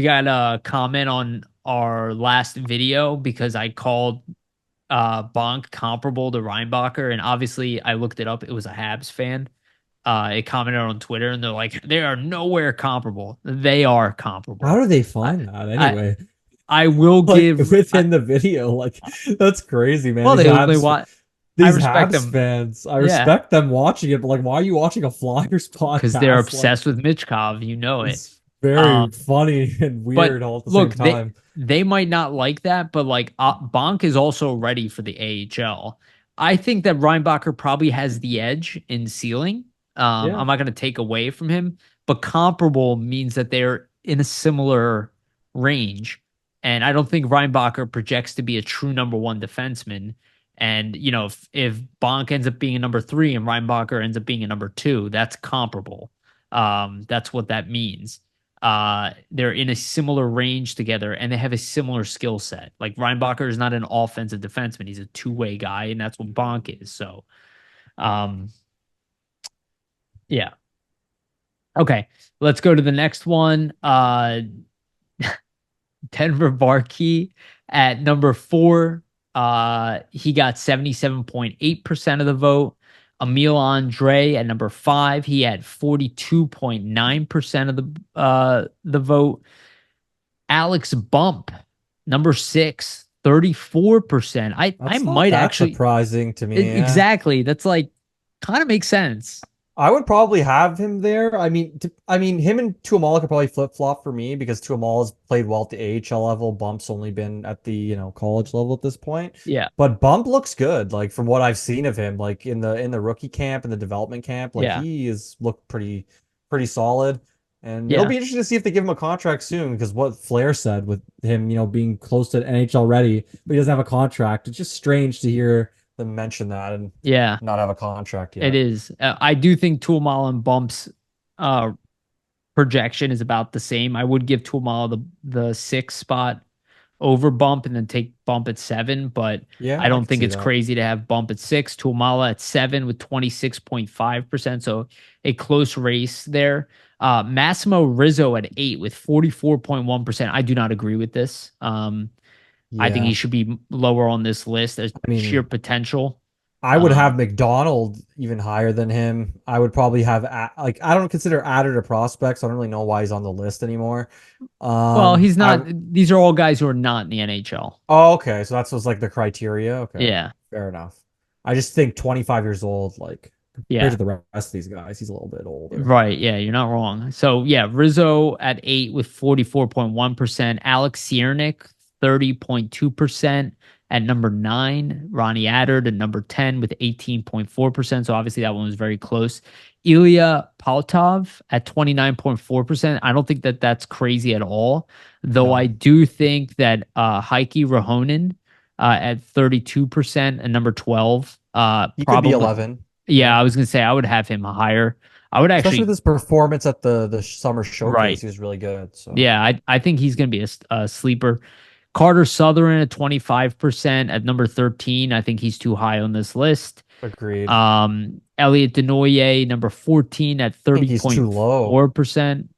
got a comment on our last video because I called Bonk comparable to Reinbacher, and obviously I looked it up. It was a Habs fan. It commented on Twitter, and they're like, they are nowhere comparable. They are comparable. how do they I find that I, anyway? I will Like give. within the video, like that's crazy, man. Well, they watch. I These respect Habs them. fans, I Yeah, respect them watching it, but like, why are you watching a Flyers because they're podcast? Like, obsessed with Michkov. You know it. it's very Um, funny and But weird all at the same look, time. they might not like that, but like Bonk is also ready for the AHL. I think that Reinbacher probably has the edge in ceiling. Yeah. I'm not going to take away from him, but comparable means that they're in a similar range. And I don't think Reinbacher projects to be a true number 1 defenseman. And if Bonk ends up being a number 3 and Reinbacher ends up being a number 2, that's comparable. That's what that means. They're in a similar range together and they have a similar skill set. Like Reinbacher is not an offensive defenseman. He's a two-way guy, and that's what Bonk is. So, um, yeah. Okay. Let's go to the next one. Denver Barkey at number 4. He got 77.8% of the vote. Emil Andre at number 5. He had 42.9% of the vote. Alex Bump, number 6, 34%. I That's not might that actually surprising to me. Yeah. exactly. That's like kind of makes sense. I would probably have him there. I mean, him and Tuamola could probably flip flop for me because Tuamola has played well at the AHL level. Bump's only been at the college level at this point. Yeah. But Bump looks good, like from what I've seen of him, like in the rookie camp and the development camp, like Yeah. he is looked pretty solid. And Yeah. it'll be interesting to see if they give him a contract soon because what Flair said with him, being close to NHL ready, but he doesn't have a contract. It's just strange to hear them mention that and Yeah. not have a contract yet. It is. I do think Tuamala and Bump's projection is about the same. I would give Tuamala the 6 spot over Bump and then take Bump at 7, but Yeah, I I don't can think see it's that. crazy to have Bump at 6, Tuamala at 7 with 26.5%. So a close race there. Massimo Rizzo at 8 with 44.1%. I do not agree with this. I think Yeah. he should be lower on this list. There's I mean, sheer potential. I would have McDonald even higher than him. I would probably have I don't consider Adder a prospect, so I don't really know why he's on the list anymore. Well, he's not. I, These are all guys who are not in the NHL. oh, okay, so that's was like the criteria. Okay, Yeah, fair enough. I just think 25 years old, like compared yeah, to the rest of these guys, he's a little bit older. right. Yeah, you're not wrong. So yeah, Rizzo at 8 with 44.1%. Alex Ciernik 30.2%. At number 9, Ronnie Adder at number 10 with 18.4%. So obviously that one was very close. Ilya Poltov at 29.4%. I don't think that that's crazy at all, though No. I do think that Heikki Rahonen at 32% and number 12. He Probably, could be 11. yeah, I was going to say I would have him higher. I would Especially actually, with his performance at the summer showcase, right. he was really good. So Yeah, I think he's going to be a sleeper. Carter Sutherland at 25% at number 13. I think he's too high on this list. agreed. Elliot Denoyer, number 14 at I think he's too low. 30.4%.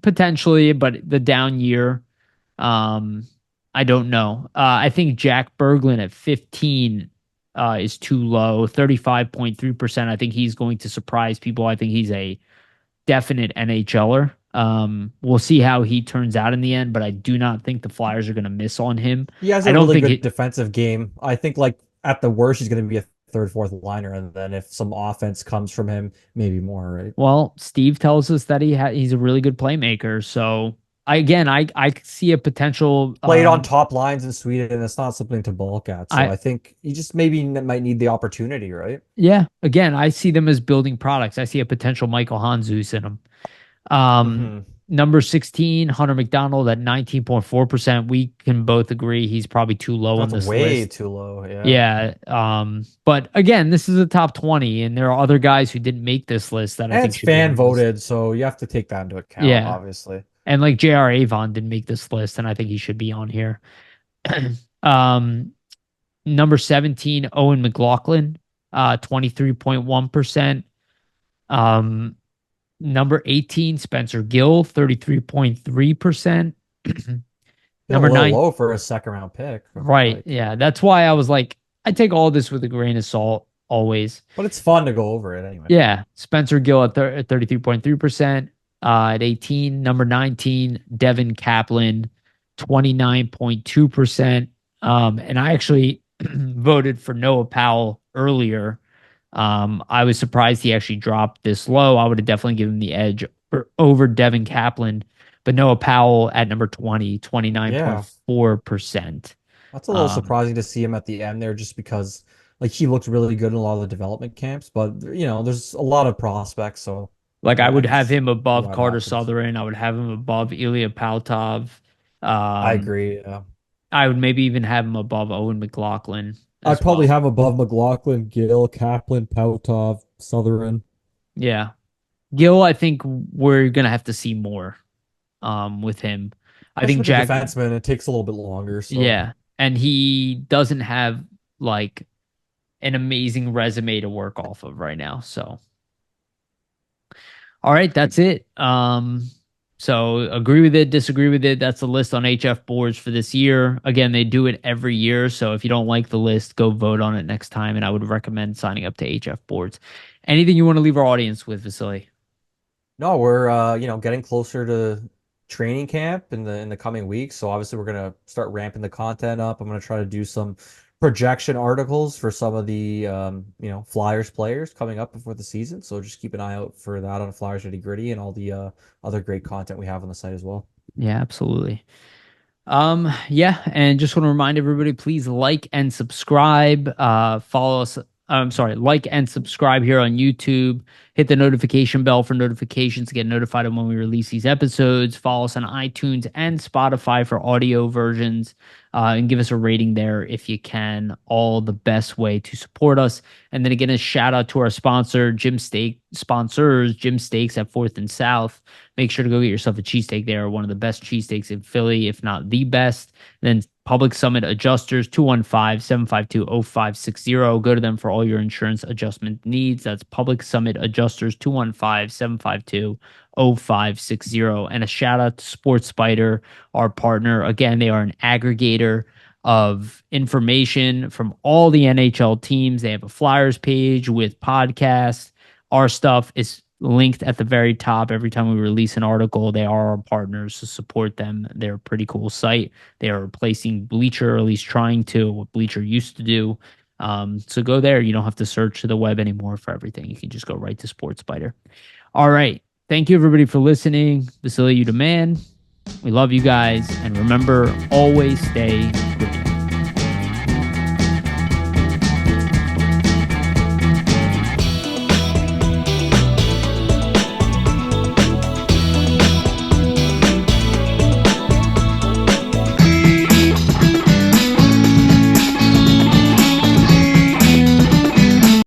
Potentially, but the down year. I don't know. I think Jack Berglund at 15 is too low. 35.3%. I think he's going to surprise people. I think he's a definite NHLer. We'll see how he turns out in the end, but I do not think the Flyers are going to miss on him. He has I a don't really think good it. defensive game. I think like at the worst he's going to be a third, fourth liner, and then if some offense comes from him, maybe more, right? Well, Steve tells us that he's a really good playmaker. So I see a potential. Played on top lines in Sweden, and it's not something to balk at. So I I think he just maybe might need the opportunity, right? Yeah, again, I see them as building products. I see a potential Michael Hanzus in them. Um, Hmm. Number 16, Hunter McDonald at 19.4%. We can both agree he's probably too low on That's this way list. too low. Yeah. Yeah. But again, this is a top 20, and there are other guys who didn't make this list that I And think it's should be on fan the list. voted, so you have to take that into account, Yeah. obviously. And like J.R. Avon didn't make this list, and I think he should be on here. um, Number 17, Owen McLaughlin, 23.1%. Um, Number 18, Spencer Gill, 33.3%. Feeling a Number little nine, low for a second round pick. right. Like, Yeah. That's why I was like, I take all this with a grain of salt always. but it's fun to go over it anyway. Yeah. Spencer Gill at 33.3%. At 18, number 19, Devin Kaplan, 29.2%. And I actually voted for Noah Powell earlier. I was surprised he actually dropped this low. I would have definitely given him the edge over Devin Kaplan, but Noah Powell at number 20, Yeah. 29.4%. That's a little Um, surprising to see him at the end there just because like he looked really good in a lot of the development camps, but there's a lot of prospects, so like I I would could have him see above why it Carter happens. Sutherland. I would have him above Ilya Paltov. I Um, agree. Yeah. I would maybe even have him above Owen McLaughlin I'd as probably well. have above McLaughlin, Gill, Kaplan, Pautov, Sutherland. Yeah. Gil, I think we're gonna have to see more with him. I think Especially with a Jack, defenseman, it takes a little bit longer. So yeah. And he doesn't have like an amazing resume to work off of right now. So, all right, that's it. So agree with it, disagree with it. That's the list on HF boards for this year. Again, they do it every year. So if you don't like the list, go vote on it next time. And I would recommend signing up to HF boards. Anything you want to leave our audience with, Vasily? no, we're getting closer to training camp in the coming weeks. So obviously we're gonna start ramping the content up. I'm gonna try to do some projection articles for some of the Flyers players coming up before the season. So just keep an eye out for that on Flyers Nitty Gritty and all the other great content we have on the site as well. Yeah, absolutely. Yeah, and just want to remind everybody, please like and subscribe. Follow us. I'm sorry, like and subscribe here on YouTube. Hit the notification bell for notifications to get notified of when we release these episodes. Follow us on iTunes and Spotify for audio versions. And give us a rating there if you can. All the best way to support us. And then again, a shout out to our sponsor, Jim Steak sponsors, Jim Steaks at 4th and South. Make sure to go get yourself a cheesesteak. They are one of the best cheesesteaks in Philly, if not the best. Then Public Summit Adjusters, 215-752-0560. Go to them for all your insurance adjustment needs. That's Public Summit Adjusters, 215-752-0560. And a shout out to Sports Spider, our partner. Again, they are an aggregator of information from all the NHL teams. They have a Flyers page with podcasts. Our stuff is linked at the very top every time we release an article. They are our partners, so support them. They're a pretty cool site. They are replacing Bleacher, or at least trying to, what Bleacher used to do. So go there. You don't have to search the web anymore for everything. You can just go right to Sports Spider. All right. Thank you, everybody, for listening. Vasily, you demand. We love you guys. And remember, always stay